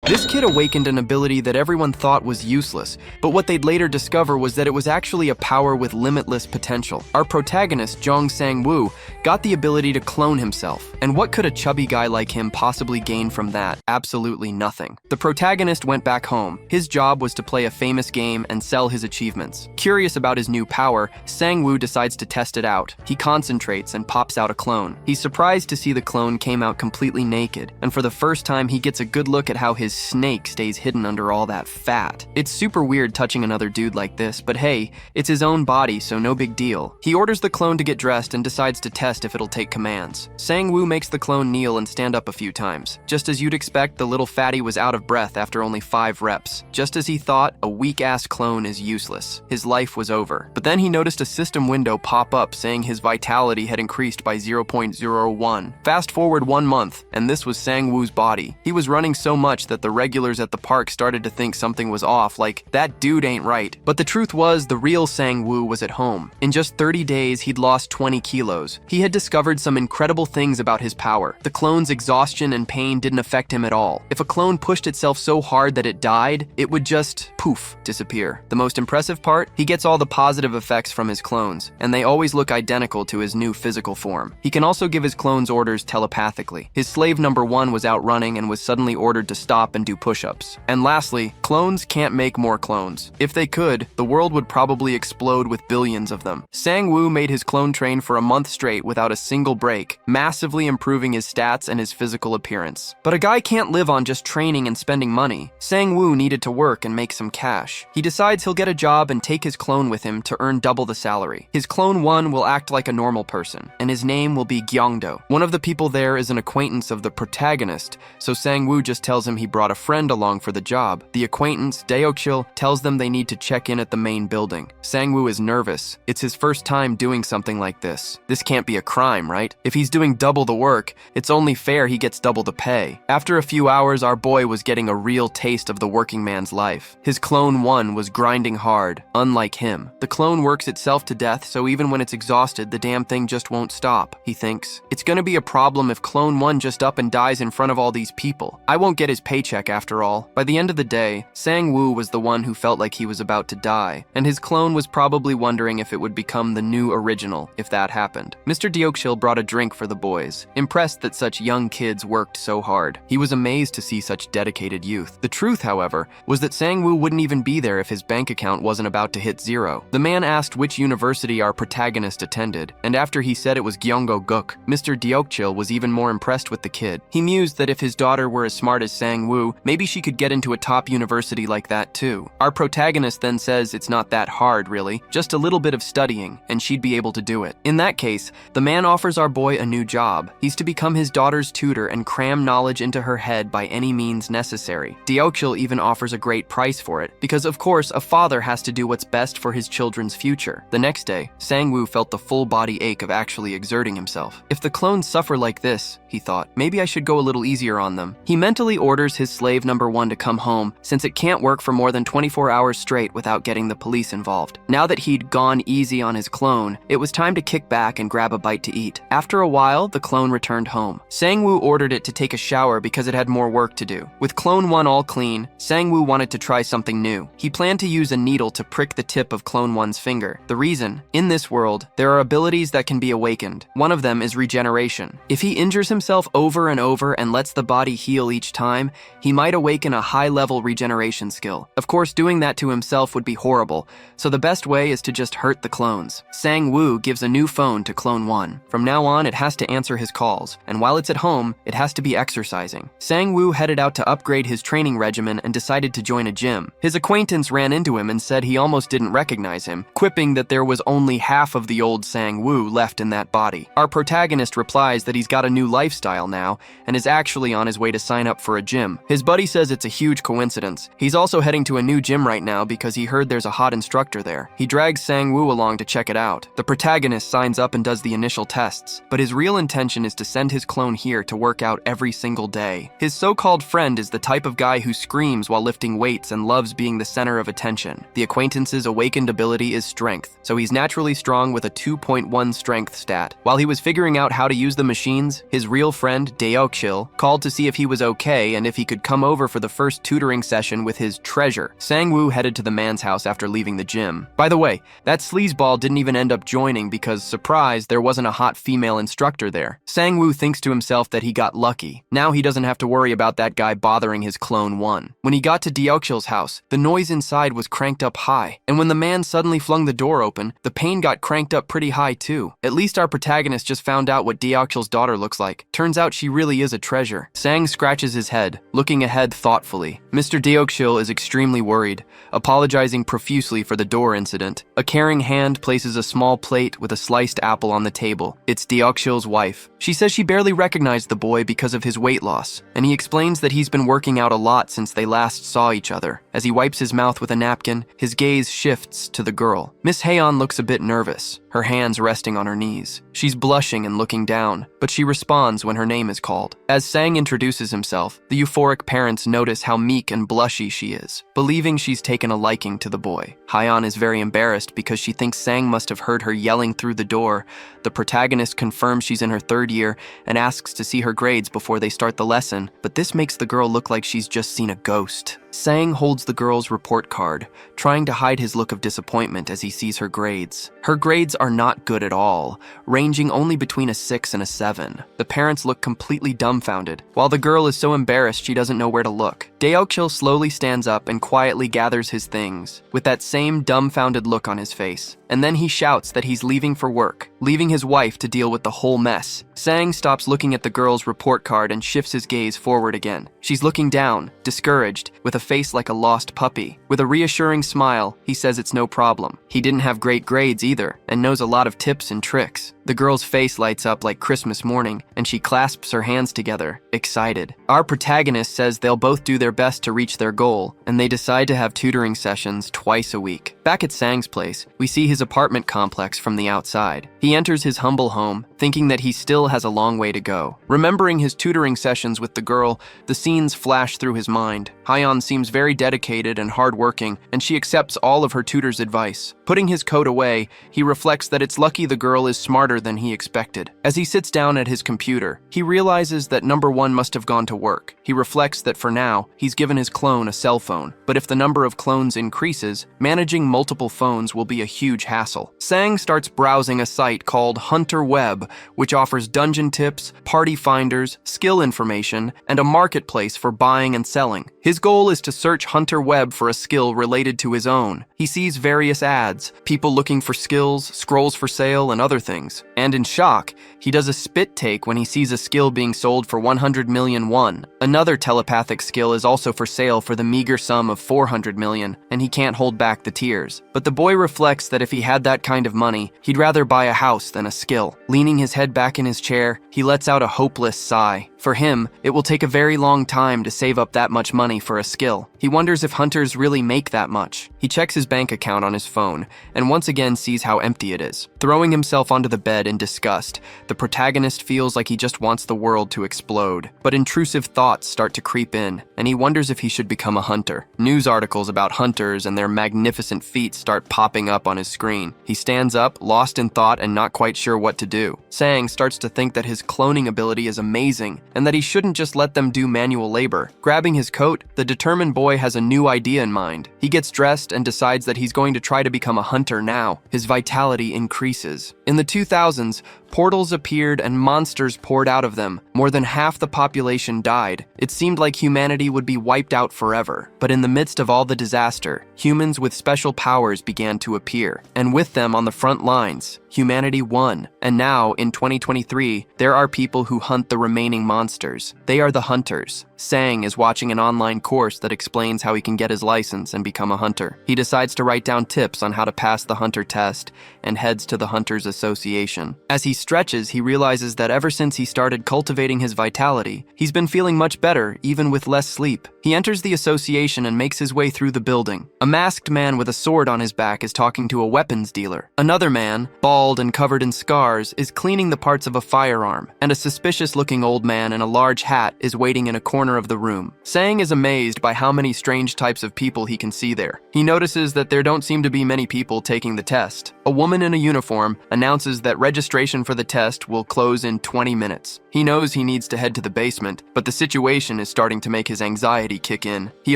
This kid awakened an ability that everyone thought was useless, but what they'd later discover was that it was actually a power with limitless potential. Our protagonist, Jong Sang-woo, got the ability to clone himself. And what could a chubby guy like him possibly gain from that? Absolutely nothing. The protagonist went back home. His job was to play a famous game and sell his achievements. Curious about his new power, Sang-woo decides to test it out. He concentrates and pops out a clone. He's surprised to see the clone came out completely naked, and for the first time he gets a good look at how his snake stays hidden under all that fat. It's super weird touching another dude like this, but hey, it's his own body, so no big deal. He orders the clone to get dressed and decides to test if it'll take commands. Sang-woo makes the clone kneel and stand up a few times. Just as you'd expect, the little fatty was out of breath after only 5 reps. Just as he thought, a weak-ass clone is useless. His life was over. But then he noticed a system window pop up saying his vitality had increased by 0.01. Fast forward 1 month, and this was Sang-woo's body. He was running so much that the regulars at the park started to think something was off, like, that dude ain't right. But the truth was, the real Sang-woo was at home. In just 30 days, he'd lost 20 kilos. He had discovered some incredible things about his power. The clone's exhaustion and pain didn't affect him at all. If a clone pushed itself so hard that it died, it would just, poof, disappear. The most impressive part? He gets all the positive effects from his clones, and they always look identical to his new physical form. He can also give his clones orders telepathically. His slave number 1 was out running and was suddenly ordered to stop and do push-ups. And lastly, clones can't make more clones. If they could, the world would probably explode with billions of them. Sang-woo made his clone train for a month straight without a single break, massively improving his stats and his physical appearance. But a guy can't live on just training and spending money. Sang-woo needed to work and make some cash. He decides he'll get a job and take his clone with him to earn double the salary. His clone 1 will act like a normal person, and his name will be Gyeongdo. One of the people there is an acquaintance of the protagonist, so Sang-woo just tells him he brought a friend along for the job. The acquaintance, Daeokchil, tells them they need to check in at the main building. Sang-woo is nervous. It's his first time doing something like this. This can't be a crime, right? If he's doing double the work, it's only fair he gets double the pay. After a few hours, our boy was getting a real taste of the working man's life. His clone 1 was grinding hard, unlike him. The clone works itself to death, so even when it's exhausted, the damn thing just won't stop, he thinks. It's gonna be a problem if clone 1 just up and dies in front of all these people. I won't get his paycheck after all. By the end of the day, Sang-woo was the one who felt like he was about to die, and his clone was probably wondering if it would become the new original if that happened. Mr. Deokchil brought a drink for the boys, impressed that such young kids worked so hard. He was amazed to see such dedicated youth. The truth, however, was that Sang-woo wouldn't even be there if his bank account wasn't about to hit 0. The man asked which university our protagonist attended, and after he said it was Gyeongguk, Mr. Deokchil was even more impressed with the kid. He mused that if his daughter were as smart as Sang-woo, maybe she could get into a top university like that too. Our protagonist then says it's not that hard, really, just a little bit of studying, and she'd be able to do it. In that case, the man offers our boy a new job. He's to become his daughter's tutor and cram knowledge into her head by any means necessary. Deokchil even offers a great price for it, because of course a father has to do what's best for his children's future. The next day, Sang-woo felt the full body ache of actually exerting himself. If the clones suffer like this, he thought, maybe I should go a little easier on them. He mentally orders his slave number 1 to come home, since it can't work for more than 24 hours straight without getting the police involved. Now that he'd gone easy on his clone, it was time to kick back and grab a bite to eat. After a while, the clone returned home. Sang-woo ordered it to take a shower because it had more work to do. With clone 1 all clean, Sang-woo wanted to try something new. He planned to use a needle to prick the tip of clone 1's finger. The reason? In this world, there are abilities that can be awakened. One of them is regeneration. If he injures himself over and over and lets the body heal each time, he might awaken a high-level regeneration skill. Of course, doing that to himself would be horrible, so the best way is to just hurt the clones. Sang-woo gives a new phone to clone 1. From now on, it has to answer his calls, and while it's at home, it has to be exercising. Sang-woo headed out to upgrade his training regimen and decided to join a gym. His acquaintance ran into him and said he almost didn't recognize him, quipping that there was only half of the old Sang-woo left in that body. Our protagonist replies that he's got a new lifestyle now and is actually on his way to sign up for a gym. His buddy says it's a huge coincidence. He's also heading to a new gym right now because he heard there's a hot instructor there. He drags Sang-woo along to check it out. The protagonist signs up and does the initial tests, but his real intention is to send his clone here to work out every single day. His so-called friend is the type of guy who screams while lifting weights and loves being the center of attention. The acquaintance's awakened ability is strength, so he's naturally strong with a 2.1 strength stat. While he was figuring out how to use the machines, his real friend, Daeokchil, called to see if he was okay and if he could could come over for the first tutoring session with his treasure. Sang-woo headed to the man's house after leaving the gym. By the way, that sleazeball didn't even end up joining because, surprise, there wasn't a hot female instructor there. Sang-woo thinks to himself that he got lucky. Now he doesn't have to worry about that guy bothering his clone one. When he got to Deokchil's house, the noise inside was cranked up high, and when the man suddenly flung the door open, the pain got cranked up pretty high too. At least our protagonist just found out what Deokchil's daughter looks like. Turns out she really is a treasure. Sang scratches his head, looking ahead thoughtfully. Mr. Deokchil is extremely worried, apologizing profusely for the door incident. A caring hand places a small plate with a sliced apple on the table. It's Deokchil's wife. She says she barely recognized the boy because of his weight loss, and he explains that he's been working out a lot since they last saw each other. As he wipes his mouth with a napkin, his gaze shifts to the girl. Miss Heiong looks a bit nervous, her hands resting on her knees. She's blushing and looking down, but she responds when her name is called. As Sang introduces himself, the euphoric parents notice how meek and blushy she is, believing she's taken a liking to the boy. Heiong is very embarrassed because she thinks Sang must have heard her yelling through the door. The protagonist confirms she's in her third year and asks to see her grades before they start the lesson, but this makes the girl look like she's just seen a ghost. Sang holds the girl's report card, trying to hide his look of disappointment as he sees her grades. Her grades are not good at all, ranging only between a 6 and a 7. The parents look completely dumbfounded, while the girl is so embarrassed she doesn't know where to look. Deokchil slowly stands up and quietly gathers his things, with that same dumbfounded look on his face. And then he shouts that he's leaving for work, leaving his wife to deal with the whole mess. Sang stops looking at the girl's report card and shifts his gaze forward again. She's looking down, discouraged, with a face like a lost puppy. With a reassuring smile, he says it's no problem. He didn't have great grades either, and knows a lot of tips and tricks. The girl's face lights up like Christmas morning, and she clasps her hands together, excited. Our protagonist says they'll both do their best to reach their goal, and they decide to have tutoring sessions twice a week. Back at Sang's place, we see his apartment complex from the outside. He enters his humble home, thinking that he still has a long way to go. Remembering his tutoring sessions with the girl, the scenes flash through his mind. Heiong seems very dedicated and hardworking, and she accepts all of her tutor's advice. Putting his coat away, he reflects that it's lucky the girl is smarter than he expected. As he sits down at his computer, he realizes that number one must have gone to work. He reflects that for now, he's given his clone a cell phone, but if the number of clones increases, managing multiple phones will be a huge hassle. Sang starts browsing a site called Hunter Web, which offers dungeon tips, party finders, skill information, and a marketplace for buying and selling. His goal is to search Hunter Web for a skill related to his own. He sees various ads, people looking for skills, scrolls for sale, and other things. And in shock, he does a spit take when he sees a skill being sold for 100 million won. Another telepathic skill is also for sale for the meager sum of 400 million, and he can't hold back the tears. But the boy reflects that if he had that kind of money, he'd rather buy a house than a skill. Leaning his head back in his chair, he lets out a hopeless sigh. For him, it will take a very long time to save up that much money for a skill. He wonders if hunters really make that much. He checks his bank account on his phone, and once again sees how empty it is. Throwing himself onto the bed in disgust, the protagonist feels like he just wants the world to explode. But intrusive thoughts start to creep in, and he wonders if he should become a hunter. News articles about hunters and their magnificent feats start popping up on his screen. He stands up, lost in thought and not quite sure what to do. Sang starts to think that his cloning ability is amazing, and that he shouldn't just let them do manual labor. Grabbing his coat, the determined boy has a new idea in mind. He gets dressed and decides that he's going to try to become a hunter now. His vitality increases. In the 2000s, portals appeared and monsters poured out of them. More than half the population died. It seemed like humanity would be wiped out forever. But in the midst of all the disaster, humans with special powers began to appear. And with them on the front lines, humanity won. And now, in 2023, there are people who hunt the remaining monsters. They are the hunters. Sang is watching an online course that explains how he can get his license and become a hunter. He decides to write down tips on how to pass the hunter test and heads to the Hunters Association. As he stretches, he realizes that ever since he started cultivating his vitality, he's been feeling much better, even with less sleep. He enters the association and makes his way through the building. A masked man with a sword on his back is talking to a weapons dealer. Another man, bald and covered in scars, is cleaning the parts of a firearm, and a suspicious-looking old man in a large hat is waiting in a corner of the room. Sang is amazed by how many strange types of people he can see there. He notices that there don't seem to be many people taking the test. A woman in a uniform announces that registration for the test will close in 20 minutes. He knows he needs to head to the basement, but the situation is starting to make his anxiety kick in. He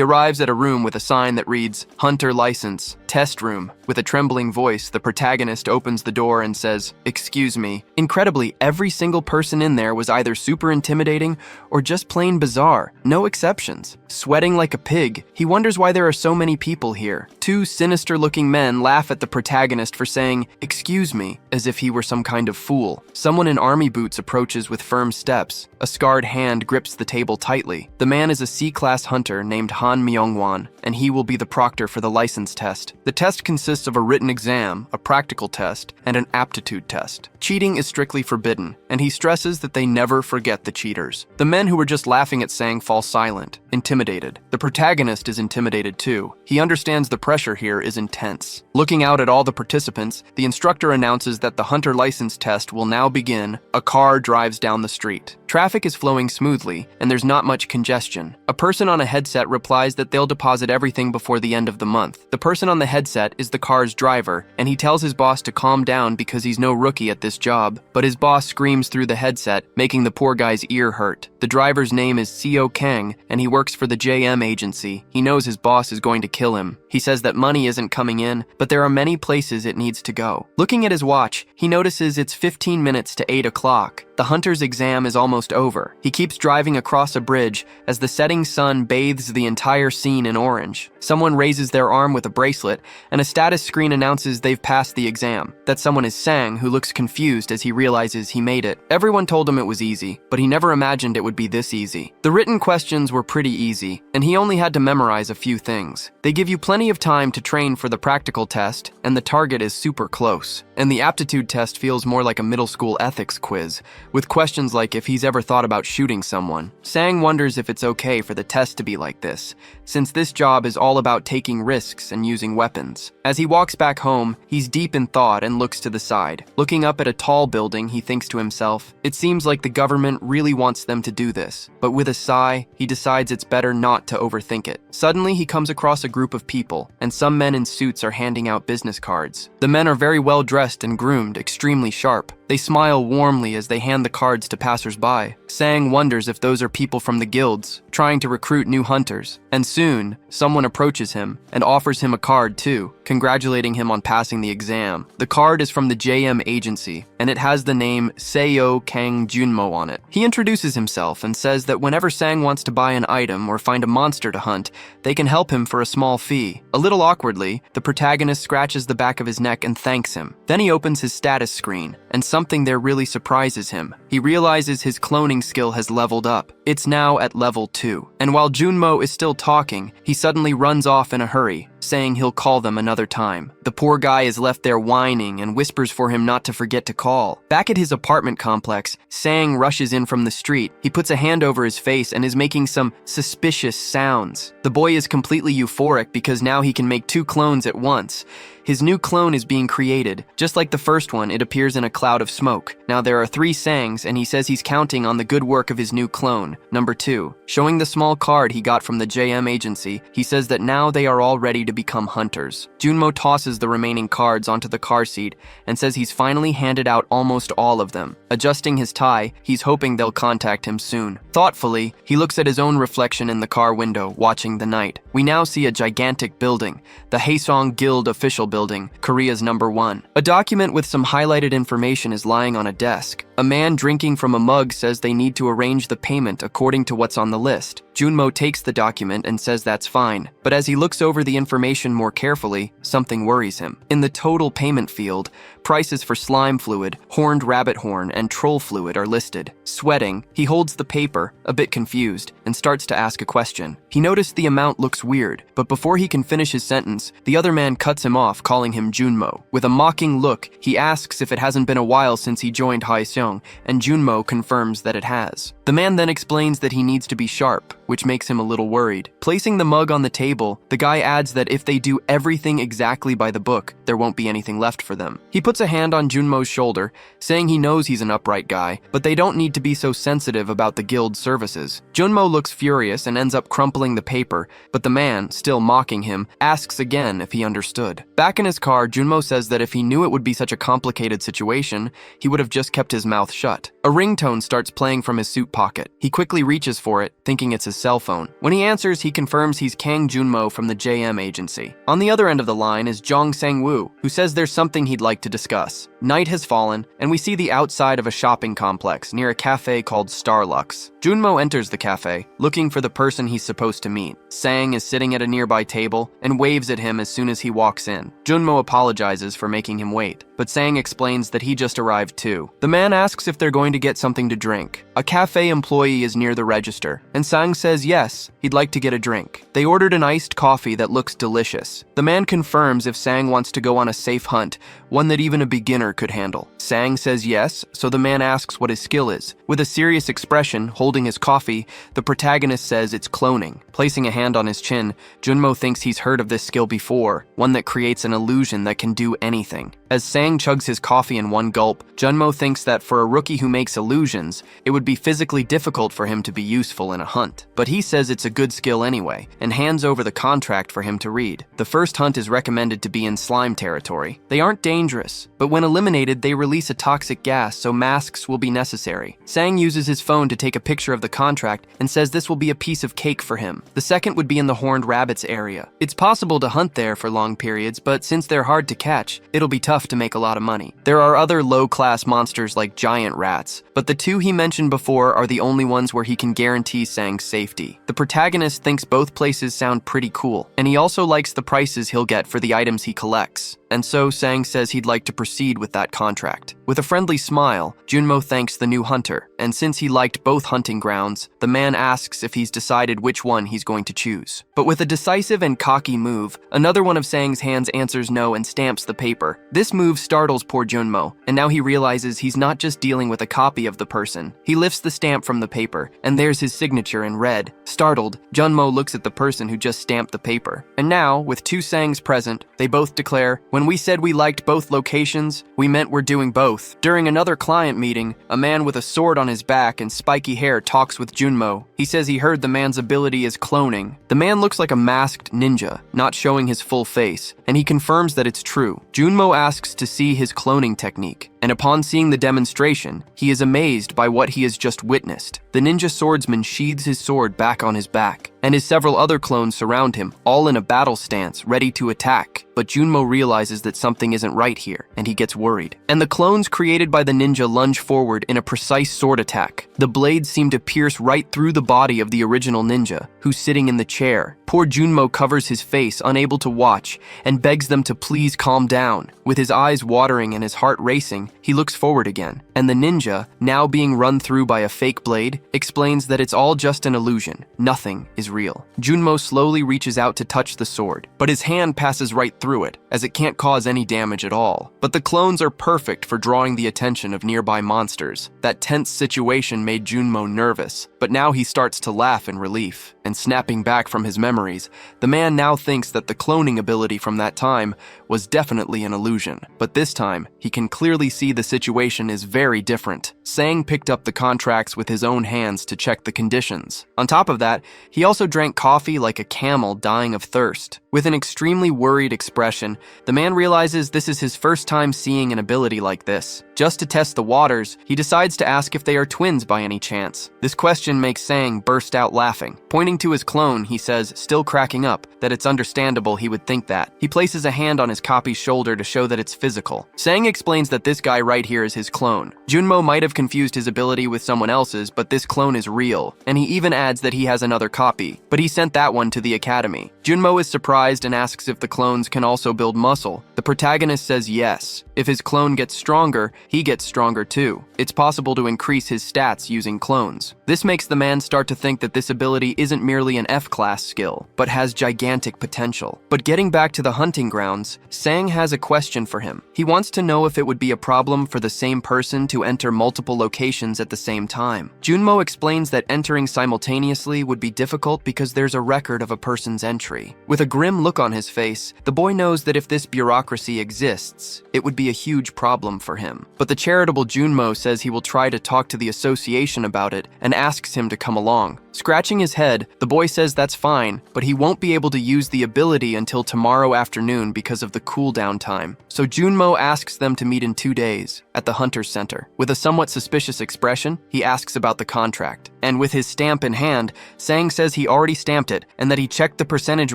arrives at a room with a sign that reads, "Hunter License, Test Room." With a trembling voice, the protagonist opens the door and says, "Excuse me." Incredibly, every single person in there was either super intimidating or just plain bizarre. No exceptions. Sweating like a pig, he wonders why there are so many people here. Two sinister-looking men laugh at the protagonist for saying, "Excuse me," as if he were some kind of fool. Someone in army boots approaches with firm steps. A scarred hand grips the table tightly. The man is a C-class hunter named Han Myungwon, and he will be the proctor for the license test. The test consists of a written exam, a practical test, and an aptitude test. Cheating is strictly forbidden, and he stresses that they never forget the cheaters. The men who were just laughing at Sang fall silent, intimidated. The protagonist is intimidated too. He understands the pressure here is intense. Looking out at all the participants, the instructor announces that the hunter license test will now begin. A car drives down the street. Traffic is flowing smoothly, and there's not much congestion. A person on a headset replies that they'll deposit everything before the end of the month. The person on the headset is the car's driver, and he tells his boss to calm down because he's no rookie at this job. But his boss screams through the headset, making the poor guy's ear hurt. The driver's name is Seo Kang, and he works for the JM agency. He knows his boss is going to kill him. He says that money isn't coming in, but there are many places it needs to go. Looking at his watch, he notices it's 15 minutes to 8 o'clock. The hunter's exam is almost over. He keeps driving across a bridge as the setting sun bathes the entire scene in orange. Someone raises their arm with a bracelet, and a status screen announces they've passed the exam. That someone is Sang, who looks confused as he realizes he made it. Everyone told him it was easy, but he never imagined it would be this easy. The written questions were pretty easy, and he only had to memorize a few things. They give you plenty of time to train for the practical test, and the target is super close. And the aptitude test feels more like a middle school ethics quiz, with questions like if he's ever thought about shooting someone. Sang wonders if it's okay for the test to be like this, since this job is all about taking risks and using weapons. As he walks back home, he's deep in thought and looks to the side. Looking up at a tall building, he thinks to himself, it seems like the government really wants them to do this. But with a sigh, he decides it's better not to overthink it. Suddenly, he comes across a group of people, and some men in suits are handing out business cards. The men are very well dressed and groomed, extremely sharp. They smile warmly as they hand the cards to passers-by. Sang wonders if those are people from the guilds, trying to recruit new hunters. And soon, someone approaches him and offers him a card too, congratulating him on passing the exam. The card is from the JM agency, and it has the name Seo Kang Junmo on it. He introduces himself and says that whenever Sang wants to buy an item or find a monster to hunt, they can help him for a small fee. A little awkwardly, the protagonist scratches the back of his neck and thanks him. Then he opens his status screen, and something there really surprises him. He realizes his cloning skill has leveled up. It's now at level 2. And while Junmo is still talking, he suddenly runs off in a hurry, saying he'll call them another time. The poor guy is left there whining and whispers for him not to forget to call. Back at his apartment complex, Sang rushes in from the street. He puts a hand over his face and is making some suspicious sounds. The boy is completely euphoric because now he can make 2 clones at once. His new clone is being created. Just like the first one, it appears in a cloud of smoke. Now there are 3 Sangs, and he says he's counting on the good work of his new clone, number 2. Showing the small card he got from the JM agency, he says that now they are all ready to become hunters. Junmo tosses the remaining cards onto the car seat and says he's finally handed out almost all of them. Adjusting his tie, he's hoping they'll contact him soon. Thoughtfully, he looks at his own reflection in the car window, watching the night. We now see a gigantic building, the Heiong Guild official building, Korea's #1. A document with some highlighted information is lying on a desk. A man drinking from a mug says they need to arrange the payment according to what's on the list. Junmo takes the document and says that's fine, but as he looks over the information more carefully, something worries him. In the total payment field, prices for slime fluid, horned rabbit horn, and troll fluid are listed. Sweating, he holds the paper, a bit confused, and starts to ask a question. He noticed the amount looks weird, but before he can finish his sentence, the other man cuts him off, calling him Junmo. With a mocking look, he asks if it hasn't been a while since he joined Heiong Xiong, and Junmo confirms that it has. The man then explains that he needs to be sharp, which makes him a little worried. Placing the mug on the table, the guy adds that if they do everything exactly by the book, there won't be anything left for them. He puts a hand on Junmo's shoulder, saying he knows he's an upright guy, but they don't need to be so sensitive about the guild's services. Junmo looks furious and ends up crumpling the paper, but the man, still mocking him, asks again if he understood. Back in his car, Junmo says that if he knew it would be such a complicated situation, he would have just kept his mouth shut. A ringtone starts playing from his suit pocket. He quickly reaches for it, thinking it's his cell phone. When he answers, he confirms he's Kang Junmo from the JM agency. On the other end of the line is Jong Sang-woo, who says there's something he'd like to discuss. Night has fallen, and we see the outside of a shopping complex near a cafe called Starlux. Junmo enters the cafe, looking for the person he's supposed to meet. Sang is sitting at a nearby table and waves at him as soon as he walks in. Junmo apologizes for making him wait, but Sang explains that he just arrived too. The man asks if they're going to get something to drink. A cafe employee is near the register, and Sang says yes, he'd like to get a drink. They ordered an iced coffee that looks delicious. The man confirms if Sang wants to go on a safe hunt, one that even a beginner could handle. Sang says yes, so the man asks what his skill is. With a serious expression, holding his coffee, the protagonist says it's cloning. Placing a hand on his chin, Junmo thinks he's heard of this skill before, one that creates an illusion that can do anything. As Sang chugs his coffee in one gulp, Junmo thinks that for a rookie who makes illusions, it would be physically difficult for him to be useful in a hunt. But he says it's a good skill anyway, and hands over the contract for him to read. The first hunt is recommended to be in slime territory. They aren't dangerous, but when eliminated, they release a toxic gas, so masks will be necessary. Sang uses his phone to take a picture of the contract and says this will be a piece of cake for him. The second would be in the Horned Rabbits area. It's possible to hunt there for long periods, but since they're hard to catch, it'll be tough to make a lot of money. There are other low-class monsters like giant rats, but the two he mentioned before are the only ones where he can guarantee Sang's safety. The protagonist thinks both places sound pretty cool, and he also likes the prices he'll get for the items he collects. And so Sang says he'd like to proceed with that contract. With a friendly smile, Junmo thanks the new hunter, and since he liked both hunting grounds, the man asks if he's decided which one he's going to choose. But with a decisive and cocky move, another one of Sang's hands answers no and stamps the paper. This move startles poor Junmo, and now he realizes he's not just dealing with a copy of the person. He lifts the stamp from the paper, and there's his signature in red. Startled, Junmo looks at the person who just stamped the paper. And now, with two Sangs present, they both declare, "When we said we liked both locations, we meant we're doing both." During another client meeting, a man with a sword on his back and spiky hair talks with Junmo. He says he heard the man's ability is cloning. The man looks like a masked ninja, not showing his full face, and he confirms that it's true. Junmo asks to see his cloning technique, and upon seeing the demonstration, he is amazed by what he has just witnessed. The ninja swordsman sheathes his sword back on his back, and his several other clones surround him, all in a battle stance, ready to attack. But Junmo realizes that something isn't right here, and he gets worried. And the clones created by the ninja lunge forward in a precise sword attack. The blades seem to pierce right through the body of the original ninja, who's sitting in the chair. Poor Junmo covers his face, unable to watch, and begs them to please calm down. With his eyes watering and his heart racing, he looks forward again, and the ninja, now being run through by a fake blade, explains that it's all just an illusion. Nothing is real. Junmo slowly reaches out to touch the sword, but his hand passes right through it, as it can't cause any damage at all. But the clones are perfect for drawing the attention of nearby monsters. That tense situation made Junmo nervous, but now he starts to laugh in relief. And snapping back from his memories, the man now thinks that the cloning ability from that time was definitely an illusion. But this time, he can clearly see the situation is very different. Sang picked up the contracts with his own hands to check the conditions. On top of that, he also drank coffee like a camel dying of thirst. With an extremely worried expression, the man realizes this is his first time seeing an ability like this. Just to test the waters, he decides to ask if they are twins by any chance. This question makes Sang burst out laughing. Pointing to his clone, he says, still cracking up, that it's understandable he would think that. He places a hand on his copy's shoulder to show that it's physical. Sang explains that this guy right here is his clone. Junmo might have confused his ability with someone else's, but this clone is real, and he even adds that he has another copy, but he sent that one to the academy. Junmo is surprised and asks if the clones can also build muscle. The protagonist says yes. If his clone gets stronger, he gets stronger too. It's possible to increase his stats using clones. This makes the man start to think that this ability isn't merely an F-class skill, but has gigantic potential. But getting back to the hunting grounds, Sang has a question for him. He wants to know if it would be a problem for the same person to enter multiple locations at the same time. Junmo explains that entering simultaneously would be difficult because there's a record of a person's entry. With a grim look on his face, the boy knows that if this bureaucracy exists, it would be a huge problem for him. But the charitable Junmo says he will try to talk to the association about it and asks him to come along. Scratching his head, the boy says that's fine, but he won't be able to use the ability until tomorrow afternoon because of the cooldown time. So Junmo asks them to meet in 2 days at the Hunter's Center. With a somewhat suspicious expression, he asks about the contract. And with his stamp in hand, Sang says he already stamped it and that he checked the percentage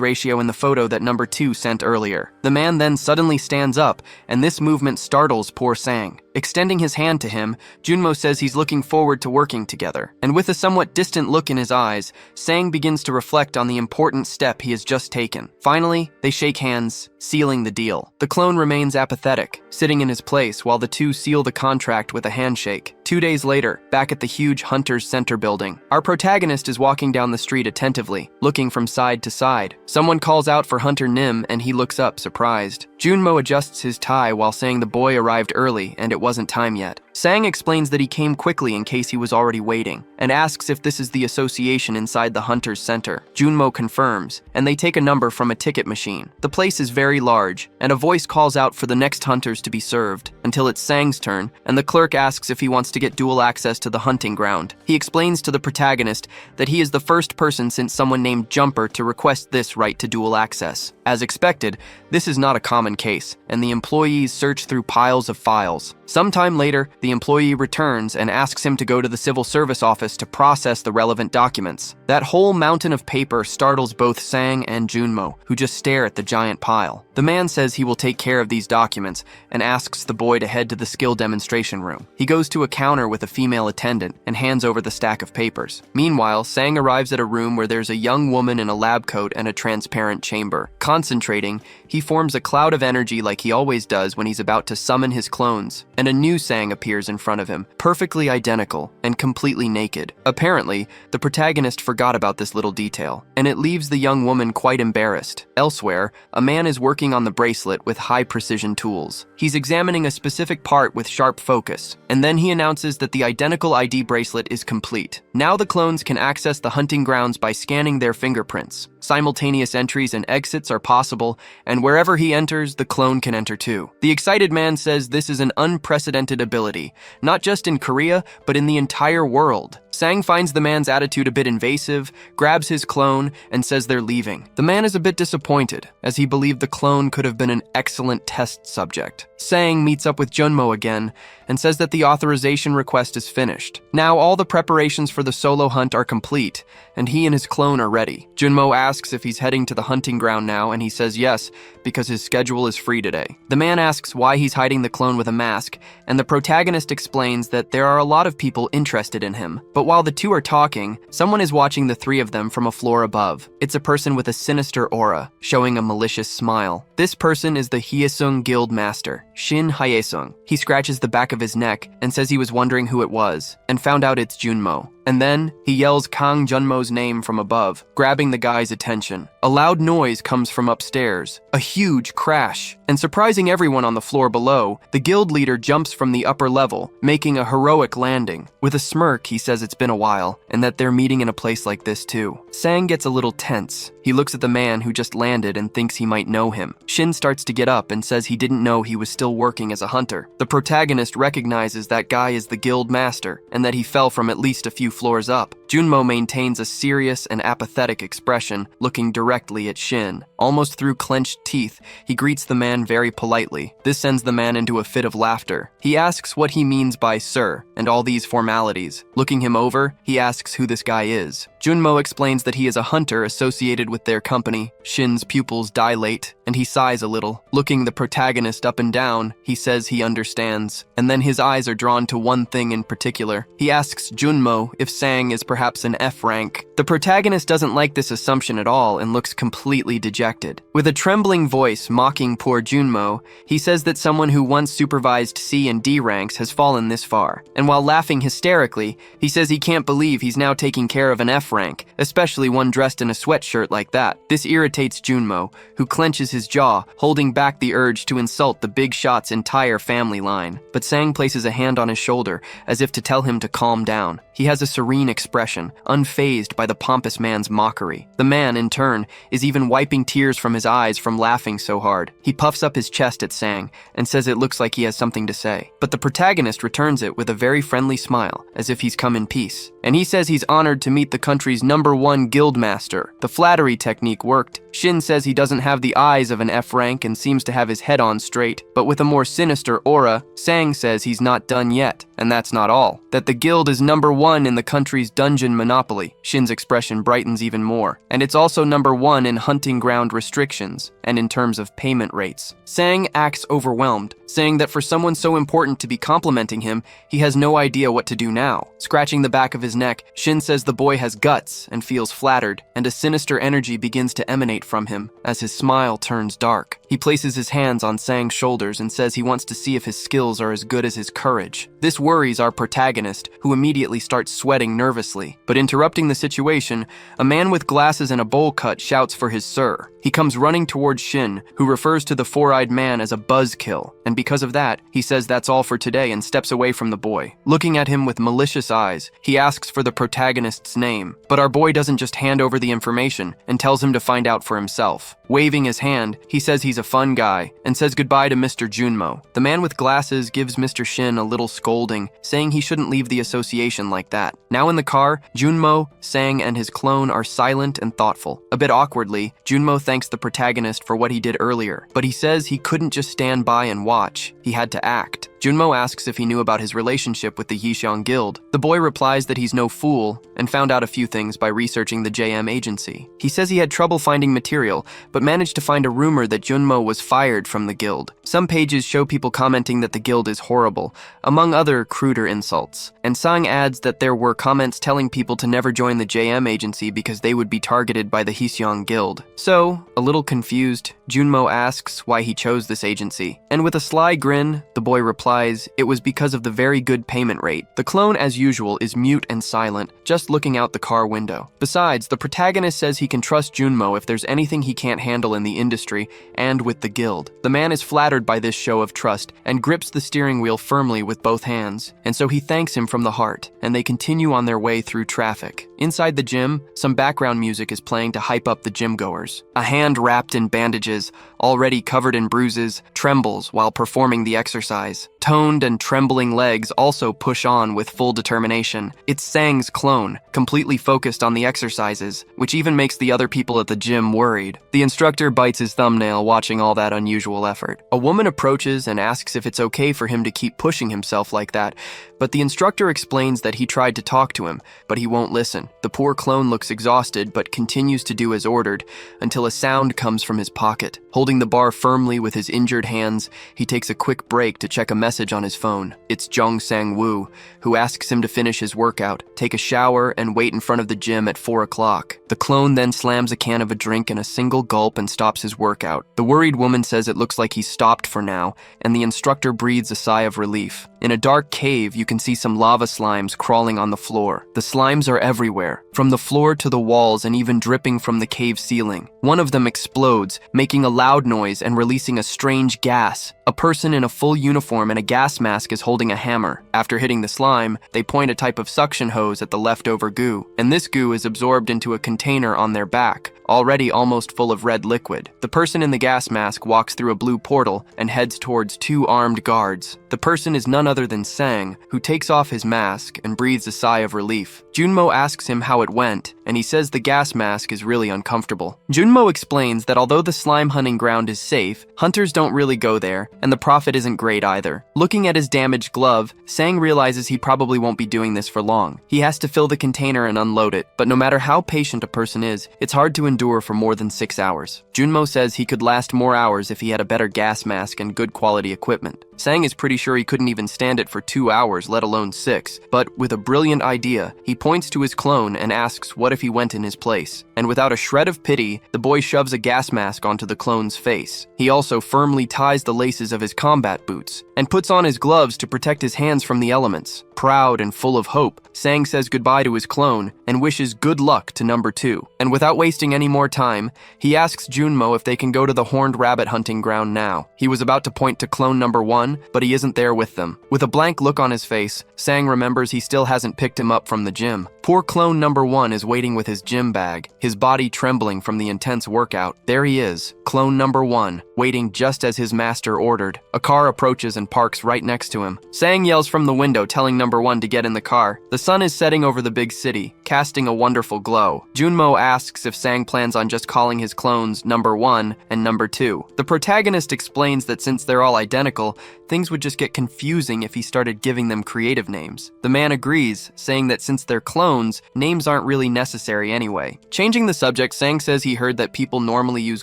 ratio in the photo that number 2 sent earlier. The man then suddenly stands up, and this movement startles poor Sang. Extending his hand to him, Junmo says he's looking forward to working together. And with a somewhat distant look in his eyes, Sang begins to reflect on the important step he has just taken. Finally, they shake hands, sealing the deal. The clone remains apathetic, sitting in his place while the two seal the contract with a handshake. 2 days later, back at the huge Hunter's Center building, our protagonist is walking down the street attentively, looking from side to side. Someone calls out for Hunter Nim and he looks up, surprised. Junmo adjusts his tie while saying the boy arrived early and it wasn't time yet. Sang explains that he came quickly in case he was already waiting, and asks if this is the association inside the Hunter's Center. Junmo confirms, and they take a number from a ticket machine. The place is very large, and a voice calls out for the next hunters to be served, until it's Sang's turn, and the clerk asks if he wants to get dual access to the hunting ground. He explains to the protagonist that he is the first person since someone named Jumper to request this right to dual access. As expected, this is not a common case, and the employees search through piles of files. Sometime later, the employee returns and asks him to go to the civil service office to process the relevant documents. That whole mountain of paper startles both Sang and Junmo, who just stare at the giant pile. The man says he will take care of these documents and asks the boy to head to the skill demonstration room. He goes to a counter with a female attendant and hands over the stack of papers. Meanwhile, Sang arrives at a room where there's a young woman in a lab coat and a transparent chamber. Concentrating, he forms a cloud of energy like he always does when he's about to summon his clones, and a new Sang appears in front of him, perfectly identical and completely naked. Apparently, the protagonist forgot about this little detail, and it leaves the young woman quite embarrassed. Elsewhere, a man is working on the bracelet with high-precision tools. He's examining a specific part with sharp focus, and then he announces that the identical ID bracelet is complete. Now the clones can access the hunting grounds by scanning their fingerprints. Simultaneous entries and exits are possible, and wherever he enters, the clone can enter too. The excited man says this is an unprecedented ability, not just in Korea, but in the entire world. Sang finds the man's attitude a bit invasive, grabs his clone, and says they're leaving. The man is a bit disappointed, as he believed the clone could have been an excellent test subject. Sang meets up with Junmo again, and says that the authorization request is finished. Now all the preparations for the solo hunt are complete, and he and his clone are ready. Junmo asks if he's heading to the hunting ground now, and he says yes, because his schedule is free today. The man asks why he's hiding the clone with a mask, and the protagonist explains that there are a lot of people interested in him. But while the two are talking, someone is watching the three of them from a floor above. It's a person with a sinister aura, showing a malicious smile. This person is the Heiong Guild master, Shin Haesung. He scratches the back of his neck and says he was wondering who it was, and found out it's Junmo. And then, he yells Kang Junmo's name from above, grabbing the guy's attention. A loud noise comes from upstairs, a huge crash, and surprising everyone on the floor below, the guild leader jumps from the upper level, making a heroic landing. With a smirk, he says it's been a while, and that they're meeting in a place like this too. Sang gets a little tense. He looks at the man who just landed and thinks he might know him. Shin starts to get up and says he didn't know he was still working as a hunter. The protagonist recognizes that guy is the guild master, and that he fell from at least a few floors up. Junmo maintains a serious and apathetic expression, looking directly at Shin. Almost through clenched teeth, he greets the man very politely. This sends the man into a fit of laughter. He asks what he means by sir, and all these formalities. Looking him over, he asks who this guy is. Junmo explains that he is a hunter associated with their company. Shin's pupils dilate, and he sighs a little. Looking the protagonist up and down, he says he understands, and then his eyes are drawn to one thing in particular. He asks Junmo if Sang is perhaps perhaps an F rank. The protagonist doesn't like this assumption at all and looks completely dejected. With a trembling voice mocking poor Junmo, he says that someone who once supervised C and D ranks has fallen this far. And while laughing hysterically, he says he can't believe he's now taking care of an F rank, especially one dressed in a sweatshirt like that. This irritates Junmo, who clenches his jaw, holding back the urge to insult the big shot's entire family line. But Sang places a hand on his shoulder, as if to tell him to calm down. He has a serene expression, unfazed by the pompous man's mockery. The man, in turn, is even wiping tears from his eyes from laughing so hard. He puffs up his chest at Sang and says it looks like he has something to say. But the protagonist returns it with a very friendly smile, as if he's come in peace. And he says he's honored to meet the country's #1 guild master. The flattery technique worked. Shin says he doesn't have the eyes of an F rank and seems to have his head on straight, but with a more sinister aura. Sang says he's not done yet, and that's not all. That the guild is #1 in the country's dungeon monopoly. Shin's expression brightens even more. And it's also #1 in hunting ground restrictions, and in terms of payment rates. Sang acts overwhelmed, saying that for someone so important to be complimenting him, he has no idea what to do now. Scratching the back of his neck, Shin says the boy has guts and feels flattered, and a sinister energy begins to emanate from him as his smile turns dark. He places his hands on Sang's shoulders and says he wants to see if his skills are as good as his courage. This worries our protagonist, who immediately starts sweating nervously. But interrupting the situation, a man with glasses and a bowl cut shouts for his sir. He comes running towards Shin, who refers to the four-eyed man as a buzzkill, and because of that, he says that's all for today and steps away from the boy. Looking at him with malicious eyes, he asks for the protagonist's name, but our boy doesn't just hand over the information and tells him to find out for himself. Waving his hand, he says he's a fun guy and says goodbye to Mr. Junmo. The man with glasses gives Mr. Shin a little scolding, saying he shouldn't leave the association like that. Now in the car, Junmo, Sang, and his clone are silent and thoughtful. A bit awkwardly, Junmo thanks the protagonist for what he did earlier, but he says he couldn't just stand by and watch. He had to act. Junmo asks if he knew about his relationship with the Heiong Guild. The boy replies that he's no fool and found out a few things by researching the JM agency. He says he had trouble finding material, but managed to find a rumor that Junmo was fired from the guild. Some pages show people commenting that the guild is horrible, among other cruder insults. And Sang adds that there were comments telling people to never join the JM agency because they would be targeted by the Heiong Guild. So, a little confused, Junmo asks why he chose this agency. And with a sly grin, the boy replies it was because of the very good payment rate. The clone, as usual, is mute and silent, just looking out the car window. Besides, the protagonist says he can trust Junmo if there's anything he can't handle in the industry and with the guild. The man is flattered by this show of trust and grips the steering wheel firmly with both hands, and so he thanks him from the heart, and they continue on their way through traffic. Inside the gym, some background music is playing to hype up the gym goers. A hand wrapped in bandages, already covered in bruises, trembles while performing the exercise. Toned and trembling legs also push on with full determination. It's Sang's clone, completely focused on the exercises, which even makes the other people at the gym worried. The instructor bites his thumbnail watching all that unusual effort. A woman approaches and asks if it's okay for him to keep pushing himself like that, but the instructor explains that he tried to talk to him, but he won't listen. The poor clone looks exhausted but continues to do as ordered until a sound comes from his pocket. Holding the bar firmly with his injured hands, he takes a quick break to check a message on his phone. It's Jong Sang-woo, who asks him to finish his workout, take a shower, and wait in front of the gym at 4 o'clock. The clone then slams a can of a drink in a single gulp and stops his workout. The worried woman says it looks like he's stopped for now, and the instructor breathes a sigh of relief. In a dark cave, you can see some lava slimes crawling on the floor. The slimes are everywhere, from the floor to the walls and even dripping from the cave ceiling. One of them explodes, making a loud noise and releasing a strange gas. A person in a full uniform and a gas mask is holding a hammer. After hitting the slime, they point a type of suction hose at the leftover goo, and this goo is absorbed into a container on their back, already almost full of red liquid. The person in the gas mask walks through a blue portal and heads towards 2 armed guards. The person is none other than Sang, who takes off his mask and breathes a sigh of relief. Junmo asks him how it went, and he says the gas mask is really uncomfortable. Junmo explains that although the slime hunting ground is safe, hunters don't really go there, and the profit isn't great either. Looking at his damaged glove, Sang realizes he probably won't be doing this for long. He has to fill the container and unload it, but no matter how patient a person is, it's hard to endure for more than 6 hours. Junmo says he could last more hours if he had a better gas mask and good quality equipment. Sang is pretty sure he couldn't even stand it for 2 hours, hours, let alone 6, but with a brilliant idea, he points to his clone and asks what if he went in his place. And without a shred of pity, the boy shoves a gas mask onto the clone's face. He also firmly ties the laces of his combat boots and puts on his gloves to protect his hands from the elements. Proud and full of hope, Sang says goodbye to his clone and wishes good luck to number 2. And without wasting any more time, he asks Junmo if they can go to the horned rabbit hunting ground now. He was about to point to clone number 1, but he isn't there with them. With a blank look on his face, Sang remembers he still hasn't picked him up from the gym. Poor clone number 1 is waiting with his gym bag, his body trembling from the intense workout. There he is, clone number 1, waiting just as his master ordered. A car approaches and parks right next to him. Sang yells from the window, telling number 1 to get in the car. The sun is setting over the big city, casting a wonderful glow. Junmo asks if Sang plans on just calling his clones number 1 and number 2. The protagonist explains that since they're all identical, things would just get confusing if he started giving them creative names. The man agrees, saying that since they're clones, names aren't really necessary anyway. Changing the subject, Sang says he heard that people normally use